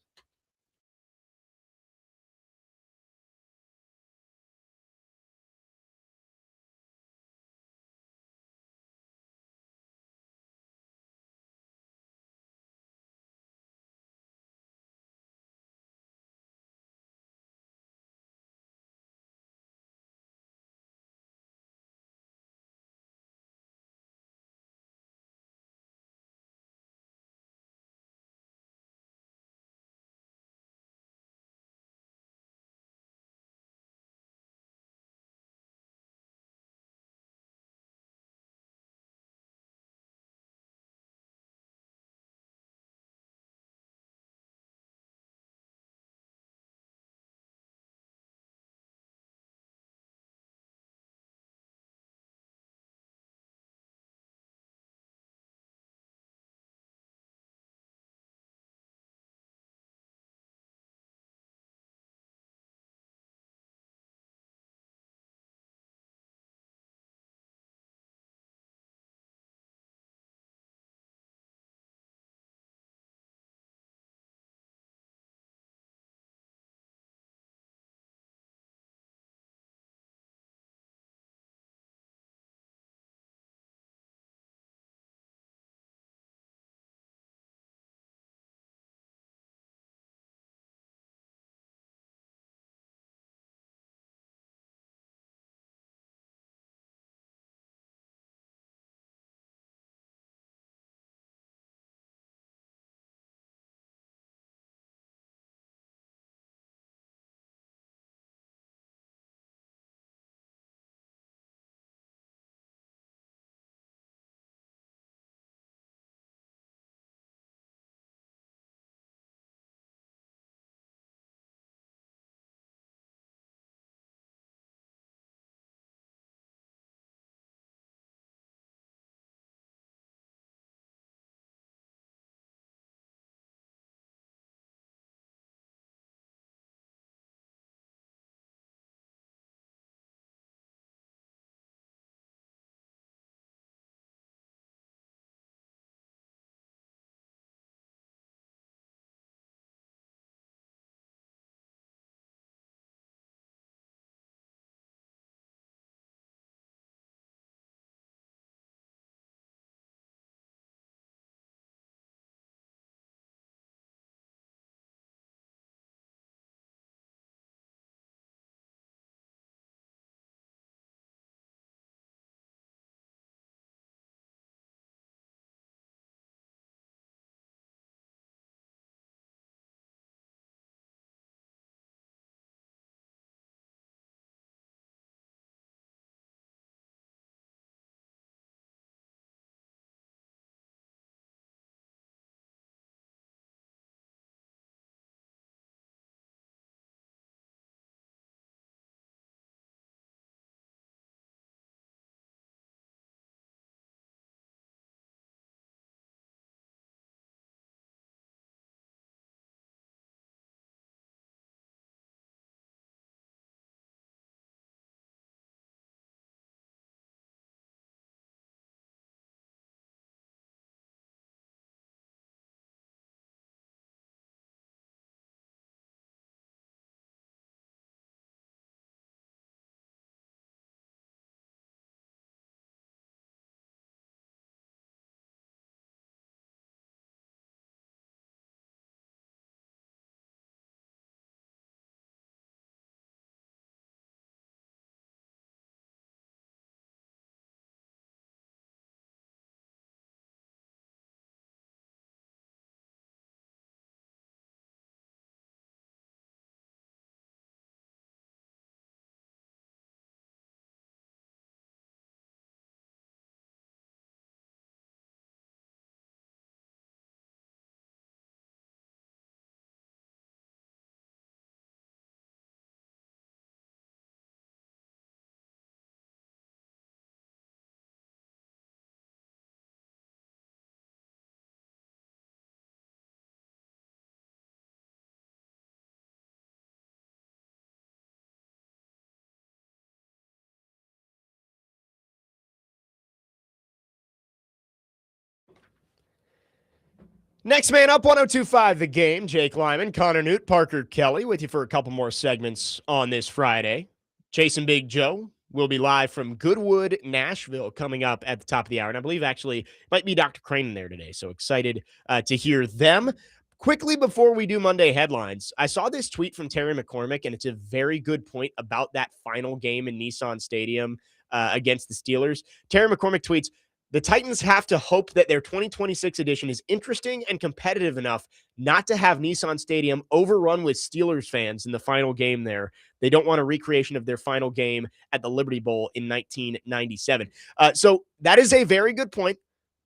Next man up, 102.5 The Game. Jake Lyman, Connor Nute, Parker Kelly with you for a couple more segments on this Friday. Chasing Big Joe will be live from Goodwood, Nashville, coming up at the top of the hour. And I believe actually might be Dr. Crane in there today. So excited to hear them. Quickly before we do Monday headlines, I saw this tweet from Terry McCormick, and it's a very good point about that final game in Nissan Stadium against the Steelers. Terry McCormick tweets, "The Titans have to hope that their 2026 edition is interesting and competitive enough not to have Nissan Stadium overrun with Steelers fans in the final game there. They don't want a recreation of their final game at the Liberty Bowl in 1997. So that is a very good point.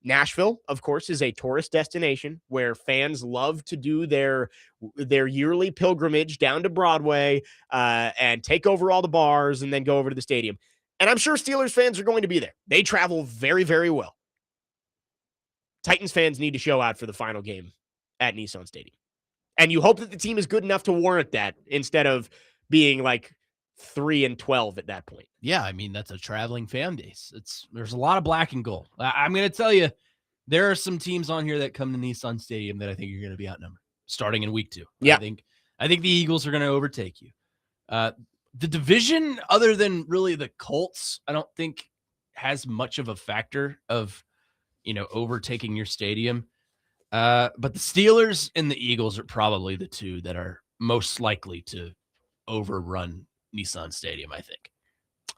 Nashville, of course, is a tourist destination where fans love to do their yearly pilgrimage down to Broadway and take over all the bars and then go over to the stadium. And I'm sure Steelers fans are going to be there. They travel very, very well. Titans fans need to show out for the final game at Nissan Stadium. And you hope that the team is good enough to warrant that instead of being like 3-12 at that point. Yeah, I mean, that's a traveling fan base. There's a lot of black and gold. I'm going to tell you, there are some teams on here that come to Nissan Stadium that I think you're going to be outnumbered starting in week 2. Yeah. I think the Eagles are going to overtake you. The division, other than really the Colts, I don't think has much of a factor of, overtaking your stadium. But the Steelers and the Eagles are probably the two that are most likely to overrun Nissan Stadium, I think.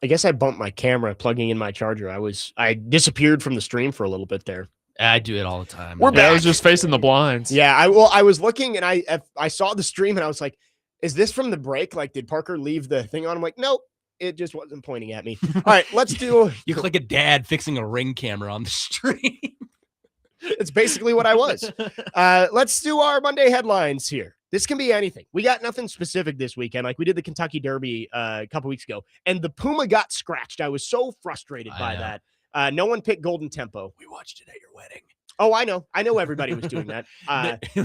I guess I bumped my camera plugging in my charger. I disappeared from the stream for a little bit there. I do it all the time. I was just facing the blinds. Yeah, I was looking and I saw the stream and I was like, is this from the break? Like, did Parker leave the thing on? I'm like, nope, it just wasn't pointing at me. All right, let's do. You look like a dad fixing a Ring camera on the stream. It's basically what I was. Let's do our Monday headlines here. This can be anything. We got nothing specific this weekend. Like we did the Kentucky Derby a couple weeks ago, and the Puma got scratched. I was so frustrated by that. No one picked Golden Tempo. We watched it at your wedding. Oh, I know. Everybody was doing that.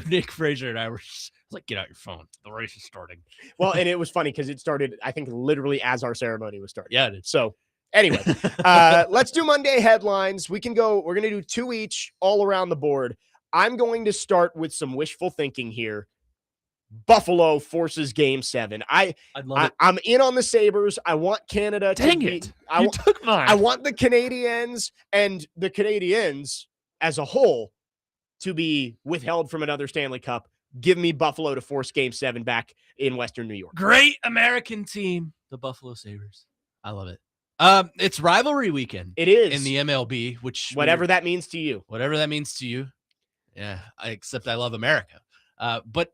Nick Frazier and I were like, get out your phone. The race is starting. Well, and it was funny because it started, I think, literally as our ceremony was starting. Yeah, it is. So anyway, let's do Monday headlines. We're going to do 2 each all around the board. I'm going to start with some wishful thinking here. Buffalo forces Game 7. I'm in on the Sabres. I want Canada to beat. You took mine. I want the Canadiens and the Canadiens as a whole to be withheld from another Stanley Cup. Give me Buffalo to force Game 7 back in Western New York. Great American team, the Buffalo Sabres. I love it. It's rivalry weekend. It is. In the MLB, which whatever that means to you. Whatever that means to you. Yeah, except I love America. But,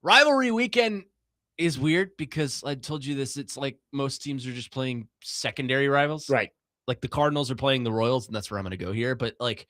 rivalry weekend is weird because I told you this. It's like most teams are just playing secondary rivals. Right. Like the Cardinals are playing the Royals, and that's where I'm going to go here. But like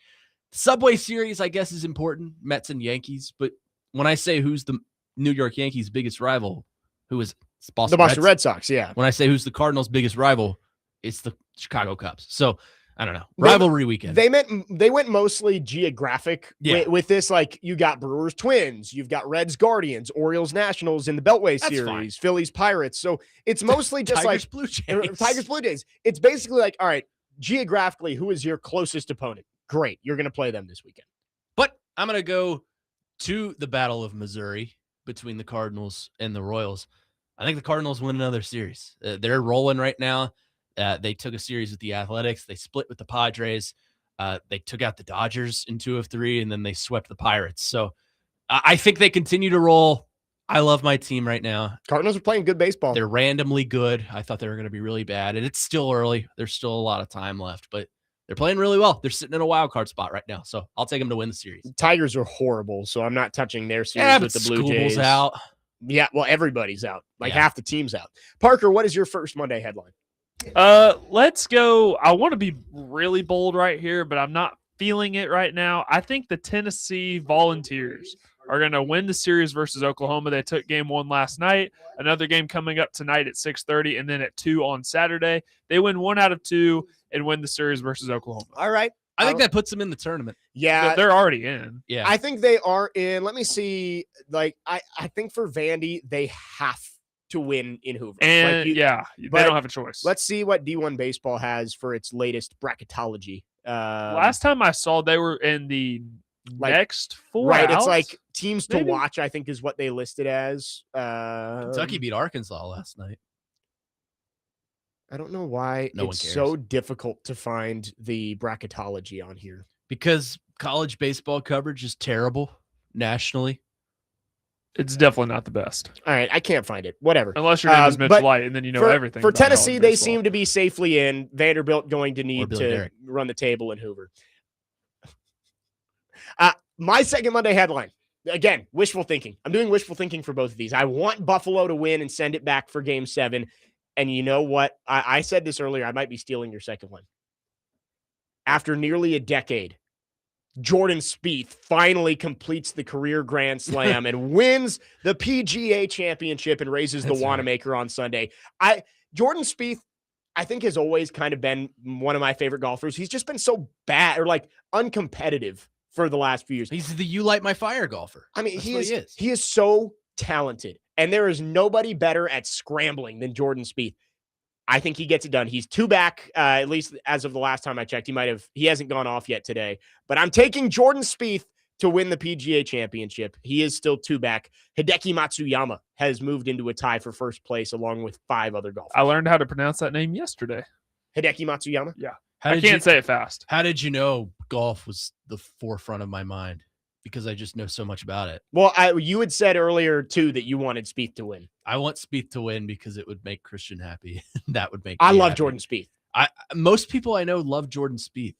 Subway Series, I guess, is important. Mets and Yankees. But when I say who's the New York Yankees' biggest rival, who is the Boston Red Sox, yeah. When I say who's the Cardinals' biggest rival, it's the Chicago Cubs. So I don't know. Rivalry weekend. They went mostly geographic with this. Like you got Brewers Twins, you've got Reds Guardians, Orioles Nationals in the Beltway series, fine. Phillies Pirates. So it's mostly just Tigers, like Blue Jays. Tigers Blue Jays. It's basically like, all right, geographically, who is your closest opponent? Great, you're going to play them this weekend. But I'm going to go to the Battle of Missouri between the Cardinals and the Royals. I think the Cardinals win another series. They're rolling right now. They took a series with the Athletics. They split with the Padres. They took out the Dodgers in 2 of 3, and then they swept the Pirates. So I think they continue to roll. I love my team right now. Cardinals are playing good baseball. They're randomly good. I thought they were going to be really bad, and it's still early. There's still a lot of time left, but they're playing really well. They're sitting in a wild card spot right now, so I'll take them to win the series. Tigers are horrible, so I'm not touching their series with the Blue Jays. Out. Yeah, well, everybody's out. Half the team's out. Parker, what is your first Monday headline? Let's go. I want to be really bold right here, but I'm not feeling it right now. I think the Tennessee Volunteers are going to win the series versus Oklahoma. They took game 1 last night. Another game coming up tonight at 6:30, and then at 2 on Saturday. They win 1 out of 2 and win the series versus Oklahoma. All right. I think that puts them in the tournament. Yeah. They're already in. Yeah. I think they are in. Let me see. Like, I think for Vandy, they have to win in Hoover. And they don't have a choice. Let's see what D1 baseball has for its latest bracketology. Last time I saw, they were in the Like, next 4 right. outs? It's like teams to maybe? watch, I think, is what they listed as. Kentucky beat Arkansas last night. I don't know why No one it's cares. so difficult to find the bracketology on here. Because college baseball coverage is terrible nationally. It's definitely not the best. All right, I can't find it. Whatever. Unless your name is Mitch but Light, and then you know for, everything. For about Tennessee, college they baseball. seem to be safely in. Vanderbilt going to need Billy to Derrick. run the table in Hoover. My second Monday headline. Again, wishful thinking. I'm doing wishful thinking for both of these. I want Buffalo to win and send it back for Game 7. And you know what? I said this earlier. I might be stealing your second one. After nearly a decade, Jordan Spieth finally completes the career Grand Slam and wins the PGA Championship and raises the Wanamaker on Sunday. Jordan Spieth, I think, has always kind of been one of my favorite golfers. He's just been so bad or like uncompetitive for the last few years. He's the "you light my fire" golfer. I mean, That's he what is. He is so talented, and there is nobody better at scrambling than Jordan Spieth. I think he gets it done. He's 2 back, at least as of the last time I checked. He hasn't gone off yet today, but I'm taking Jordan Spieth to win the PGA Championship. He is still 2 back. Hideki Matsuyama has moved into a tie for first place along with 5 other golfers. I learned how to pronounce that name yesterday. Hideki Matsuyama? Yeah. I can't say it fast. How did you know golf was the forefront of my mind? Because I just know so much about it. Well, you had said earlier, too, that you wanted Spieth to win. I want Spieth to win because it would make Christian happy. That would make I me love happy. Jordan Spieth. Most people I know love Jordan Spieth.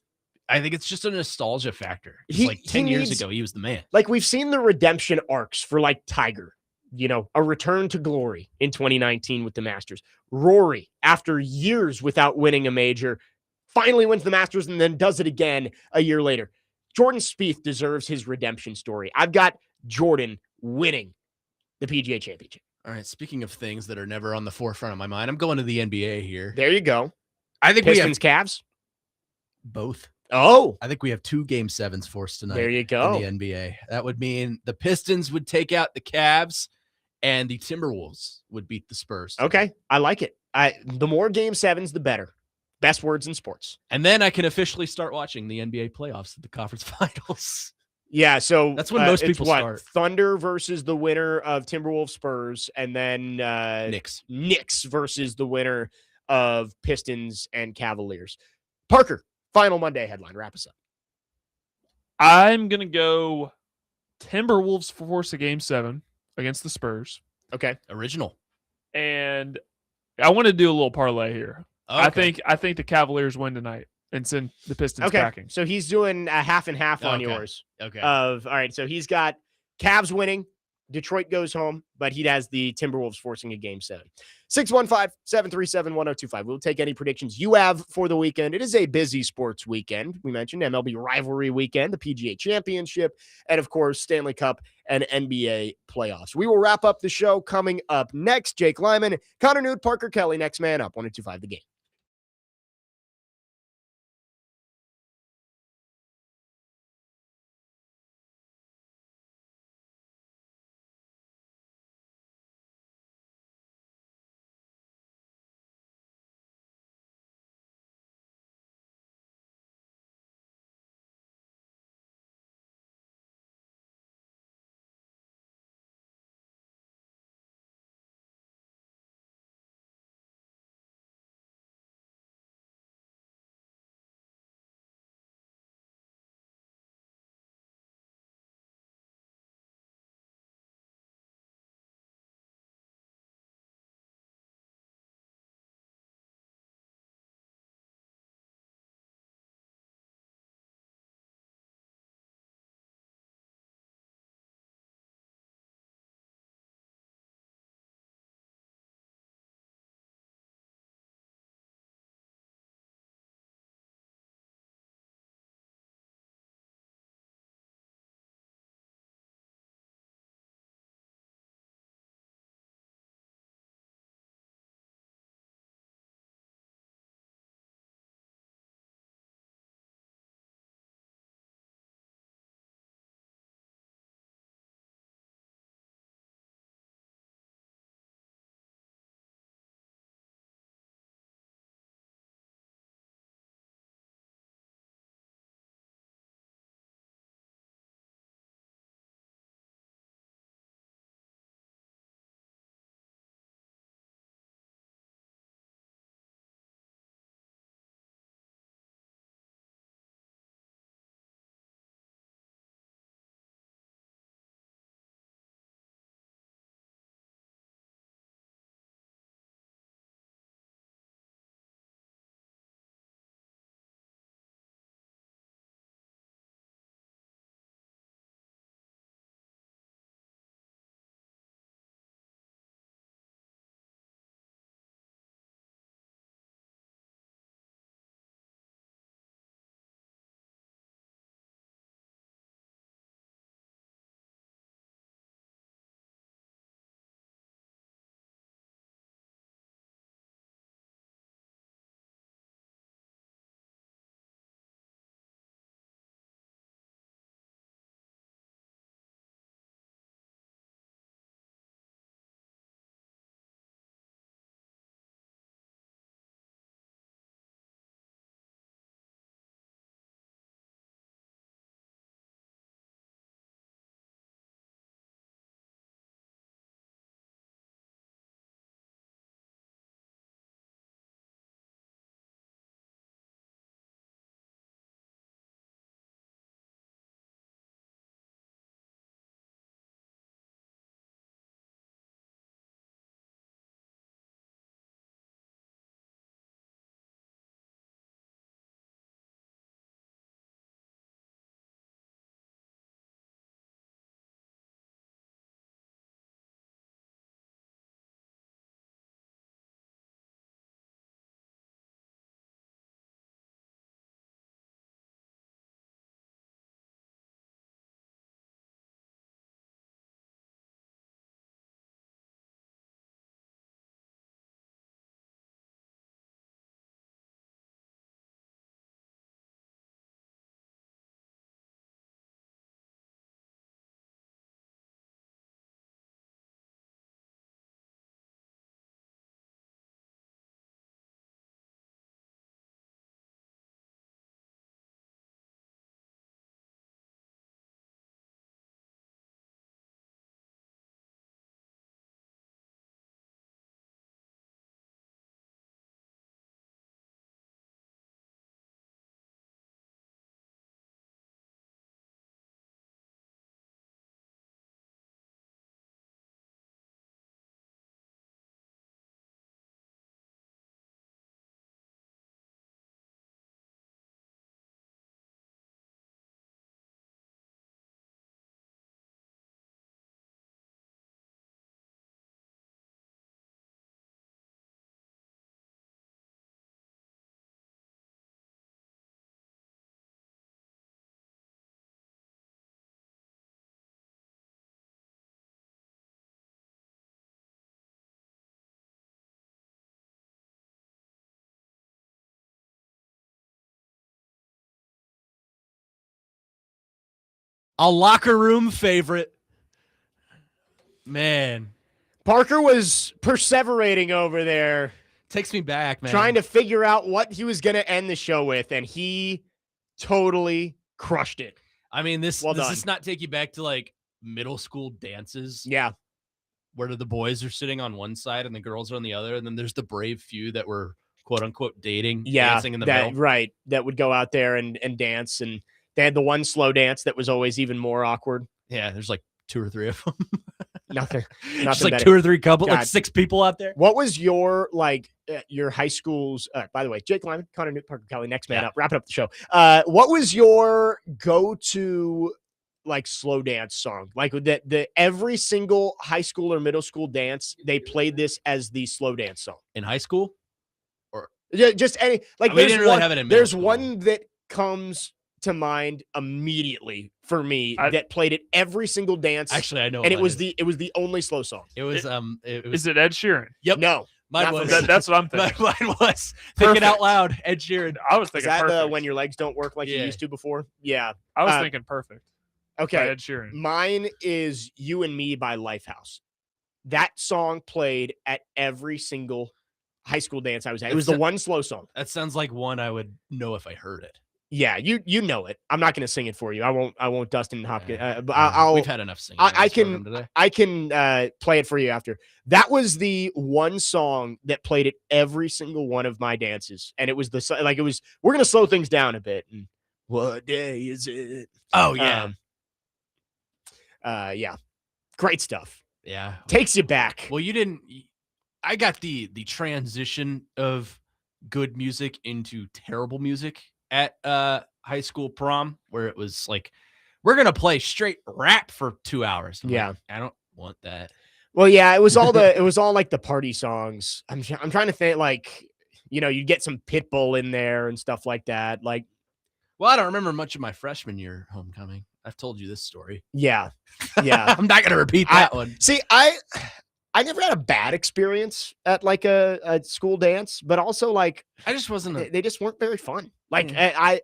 I think it's just a nostalgia factor. Like 10 years ago, he was the man. Like, we've seen the redemption arcs for, like, Tiger. You know, a return to glory in 2019 with the Masters. Rory, after years without winning a major, finally wins the Masters and then does it again a year later. Jordan Spieth deserves his redemption story. I've got Jordan winning the PGA Championship. All right, speaking of things that are never on the forefront of my mind, I'm going to the NBA here. There you go. I think Pistons, we have Cavs? both. Oh. I think we have 2 Game 7s for us tonight. There you go. In the NBA. That would mean the Pistons would take out the Cavs and the Timberwolves would beat the Spurs tonight. Okay, I like it. The more Game 7s, the better. Best words in sports. And then I can officially start watching the NBA playoffs at the conference finals. Yeah, so that's when most people start. Thunder versus the winner of Timberwolves Spurs, and then Knicks versus the winner of Pistons and Cavaliers. Parker, final Monday headline. Wrap us up. I'm going to go Timberwolves force a Game 7 against the Spurs. Okay. Original. And I want to do a little parlay here. Okay. I think the Cavaliers win tonight and send the Pistons packing. So he's doing a half and half on yours. Okay. All right. So he's got Cavs winning. Detroit goes home, but he has the Timberwolves forcing a Game 7. 615-737-1025. We'll take any predictions you have for the weekend. It is a busy sports weekend. We mentioned MLB rivalry weekend, the PGA Championship, and of course, Stanley Cup and NBA playoffs. We will wrap up the show coming up next. Jake Lyman, Connor Nute, Parker Kelly, next man up, 102.5 The Game. A locker room favorite. Man. Parker was perseverating over there, Takes me back, man. trying to figure out what he was going to end the show with, and he totally crushed it. I mean, does Well done. this not take you back to like middle school dances? Yeah. Where the boys are sitting on one side and the girls are on the other, and then there's the brave few that were quote unquote dating, dancing in the middle. Right. That would go out there and dance, and they had the one slow dance that was always even more awkward. Yeah, there's like 2 or 3 of them. Nothing Just like better. 2 or 3 couple, God. like 6 people out there. What was your your high school's? By the way, Jake Lyman, Connor Nute, Parker Kelly, next man up, wrapping up the show. What was your go-to like slow dance song? Like the every single high school or middle school dance, they played this as the slow dance song In high school? Yeah, just any like. We didn't really have it in middle There's school. one that comes to mind immediately for me that played it every single dance. Actually, I know. And it was the only slow song. It was Is it Ed Sheeran? Yep. No. Mine not was. for me. That's what I'm thinking. Mine was thinking out loud. Ed Sheeran. I was Is thinking that perfect. when your legs don't work like you Yeah. used to before? Yeah. I was thinking perfect. By Okay. Ed Sheeran. Mine is "You and Me" by Lifehouse. That song played at every single high school dance I was at. It was the one slow song. That sounds like one I would know if I heard it. Yeah, you know it. I'm not going to sing it for you. I won't Dustin Hopkins. But We've had enough singing. I on this can program today. I can play it for you after. That was the one song that played at every single one of my dances, and it was we're gonna slow things down a bit. And what day is it? Oh yeah, yeah, great stuff. yeah. Takes you back. Well, you didn't. I got the transition of good music into terrible music at high school prom, where it was like, we're gonna play straight rap for 2 hours. I'm Yeah. like, I don't want that. Well, yeah, it was all like the party songs. I'm trying to think like, you get some Pitbull in there and stuff like that. Like, Well, I don't remember much of my freshman year homecoming. I've told you this story. yeah. I'm not gonna repeat that one. See, I never had a bad experience at like a school dance, but also like I just wasn't. they just weren't very fun. Like I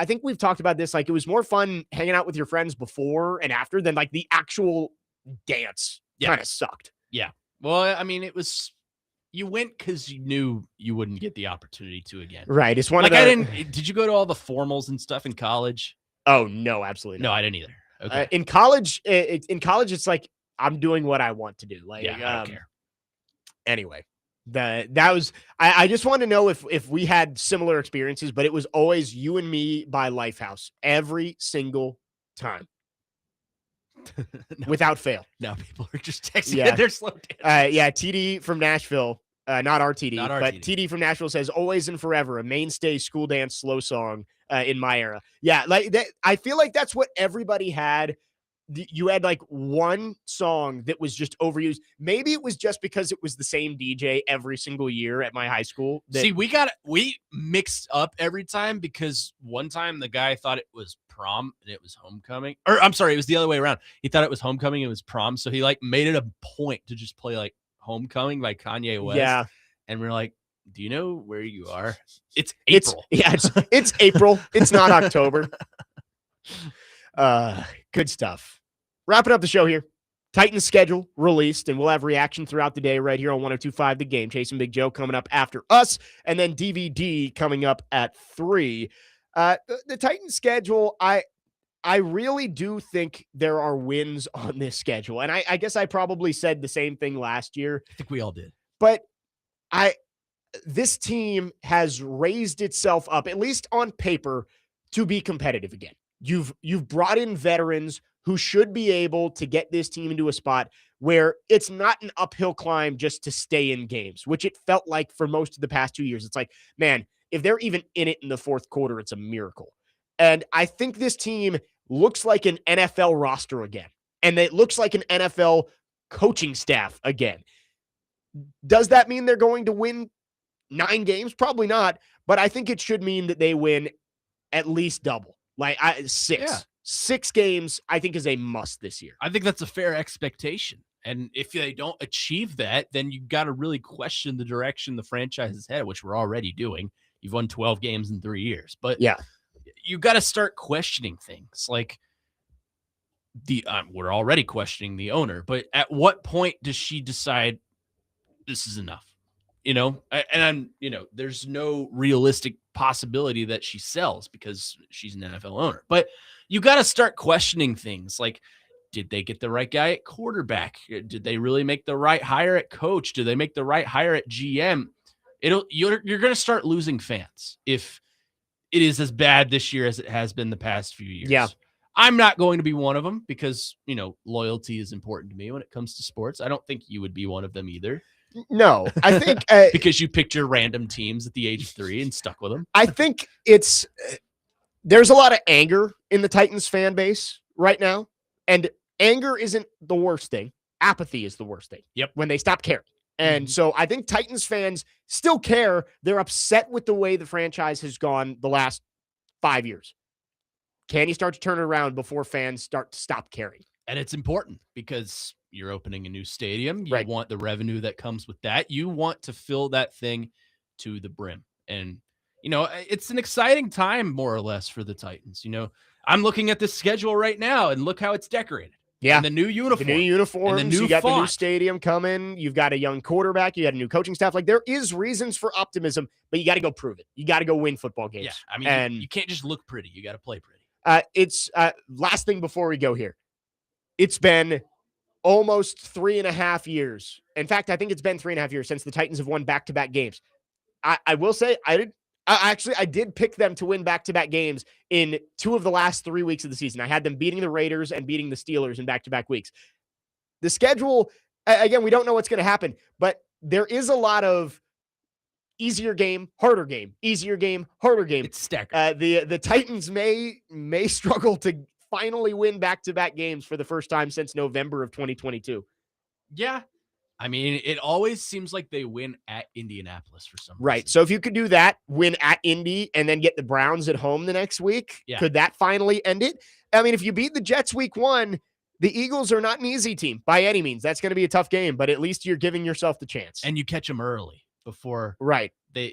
think we've talked about this. Like it was more fun hanging out with your friends before and after than like the actual dance. Yeah. Kind of sucked. Well, I mean, it was. You went because you knew you wouldn't get the opportunity to again. Right. It's one Like of the. I didn't. Did you go to all the formals and stuff in college? Oh no, absolutely No, not. I didn't either. Okay. In college, it's like I'm doing what I want to do. Like, Yeah, I don't care. Anyway, that was. I just want to know if we had similar experiences, but it was always "You and Me" by Lifehouse every single time, without fail. Now people are just texting. Yeah. They're slow dancing. Yeah, TD from Nashville, not RTD, Not but RTD. TD from Nashville says "Always and Forever," a mainstay school dance slow song in my era. Yeah, like that. I feel like that's what everybody had. You had like one song that was just overused. Maybe it was just because it was the same DJ every single year at my high school. See, we mixed up every time because one time the guy thought it was prom and it was homecoming. Or I'm sorry, it was the other way around. He thought it was homecoming and it was prom. So he like made it a point to just play like Homecoming by Kanye West. Yeah, And we're like, do you know where you are? It's April. It's April. It's not October. Good stuff. Wrapping up the show here. Titans schedule released, and we'll have reaction throughout the day right here on 102.5 The Game. Chasing Big Joe coming up after us, and then DVD coming up at 3. The Titans schedule, I really do think there are wins on this schedule, and I guess I probably said the same thing last year. I think we all did. But this team has raised itself up, at least on paper, to be competitive again. You've brought in veterans who should be able to get this team into a spot where it's not an uphill climb just to stay in games, which it felt like for most of the past 2 years. It's like, man, if they're even in it in the fourth quarter, it's a miracle. And I think this team looks like an NFL roster again, and it looks like an NFL coaching staff again. Does that mean they're going to win 9 games? Probably not, but I think it should mean that they win at least double, like 6. Yeah. 6 games, I think, is a must this year. I think that's a fair expectation. And if they don't achieve that, then you got to really question the direction the franchise is headed, which we're already doing. You've won 12 games in 3 years, but Yeah. you got to start questioning things. Like, we're already questioning the owner, but at what point does she decide this is enough? There's no realistic possibility that she sells because she's an NFL owner. But you got to start questioning things like, did they get the right guy at quarterback? Did they really make the right hire at coach? Did they make the right hire at GM? You're going to start losing fans if it is as bad this year as it has been the past few years. Yeah. I'm not going to be one of them because, loyalty is important to me when it comes to sports. I don't think you would be one of them either. No, I think because you picked your random teams at the age of 3 and stuck with them. I think there's a lot of anger in the Titans fan base right now, and anger isn't the worst thing. Apathy is the worst thing. Yep. When they stop caring. And so I think Titans fans still care. They're upset with the way the franchise has gone the last 5 years. Can you start to turn it around before fans start to stop caring? And it's important because you're opening a new stadium. You Right. want the revenue that comes with that. You want to fill that thing to the brim. And, it's an exciting time, more or less, for the Titans. I'm looking at this schedule right now, and look how it's decorated. Yeah. And the new uniform. The new uniforms. And the new you got the new font. stadium coming. You've got a young quarterback. You got a new coaching staff. Like, there is reasons for optimism, but you got to go prove it. You got to go win football games. Yeah. I mean, and you can't just look pretty. You got to play pretty. It's last thing before we go here. It's been almost 3.5 years. In fact, I think it's been 3.5 years since the Titans have won back-to-back games. I will say I did pick them to win back-to-back games in 2 of the last 3 weeks of the season. I had them beating the Raiders and beating the Steelers in back-to-back weeks. The schedule, again, we don't know what's going to happen, but there is a lot of easier game, harder game, easier game, harder game. It's stacked. The Titans may struggle to finally win back-to-back games for the first time since November of 2022. Yeah. I mean, it always seems like they win at Indianapolis for some reason. Right. So if you could do that, win at Indy, and then get the Browns at home the next week, could that finally end it? I mean, if you beat the Jets week 1, the Eagles are not an easy team by any means. That's going to be a tough game, but at least you're giving yourself the chance. And you catch them early before right. The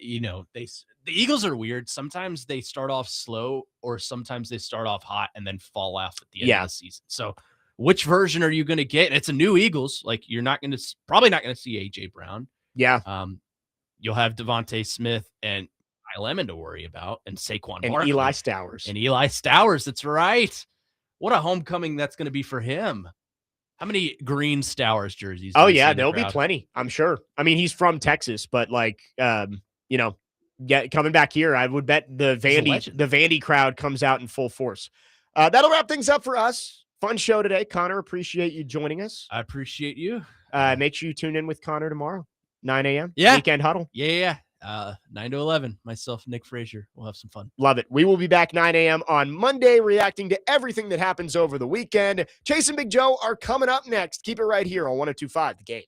Eagles are weird. Sometimes they start off slow, or sometimes they start off hot and then fall off at the end of the season. So which version are you going to get? And it's a new Eagles. Like, you're probably not going to see AJ Brown. Yeah. You'll have Devontae Smith and Kyle Lemon to worry about, and Saquon and Barkley. Eli Stowers. And Eli Stowers. That's right. What a homecoming that's going to be for him. How many green Stowers jerseys? Oh yeah, there'll be plenty, I'm sure. I mean, he's from Texas, but coming back here, I would bet the Vandy crowd comes out in full force. That'll wrap things up for us. Fun show today. Connor, appreciate you joining us. I appreciate you. Make sure you tune in with Connor tomorrow, 9 a.m. Yeah. Weekend Huddle. Yeah. 9 to 11. Myself, Nick Frazier. We'll have some fun. Love it. We will be back 9 a.m. on Monday, reacting to everything that happens over the weekend. Chase and Big Joe are coming up next. Keep it right here on 102.5 The Game.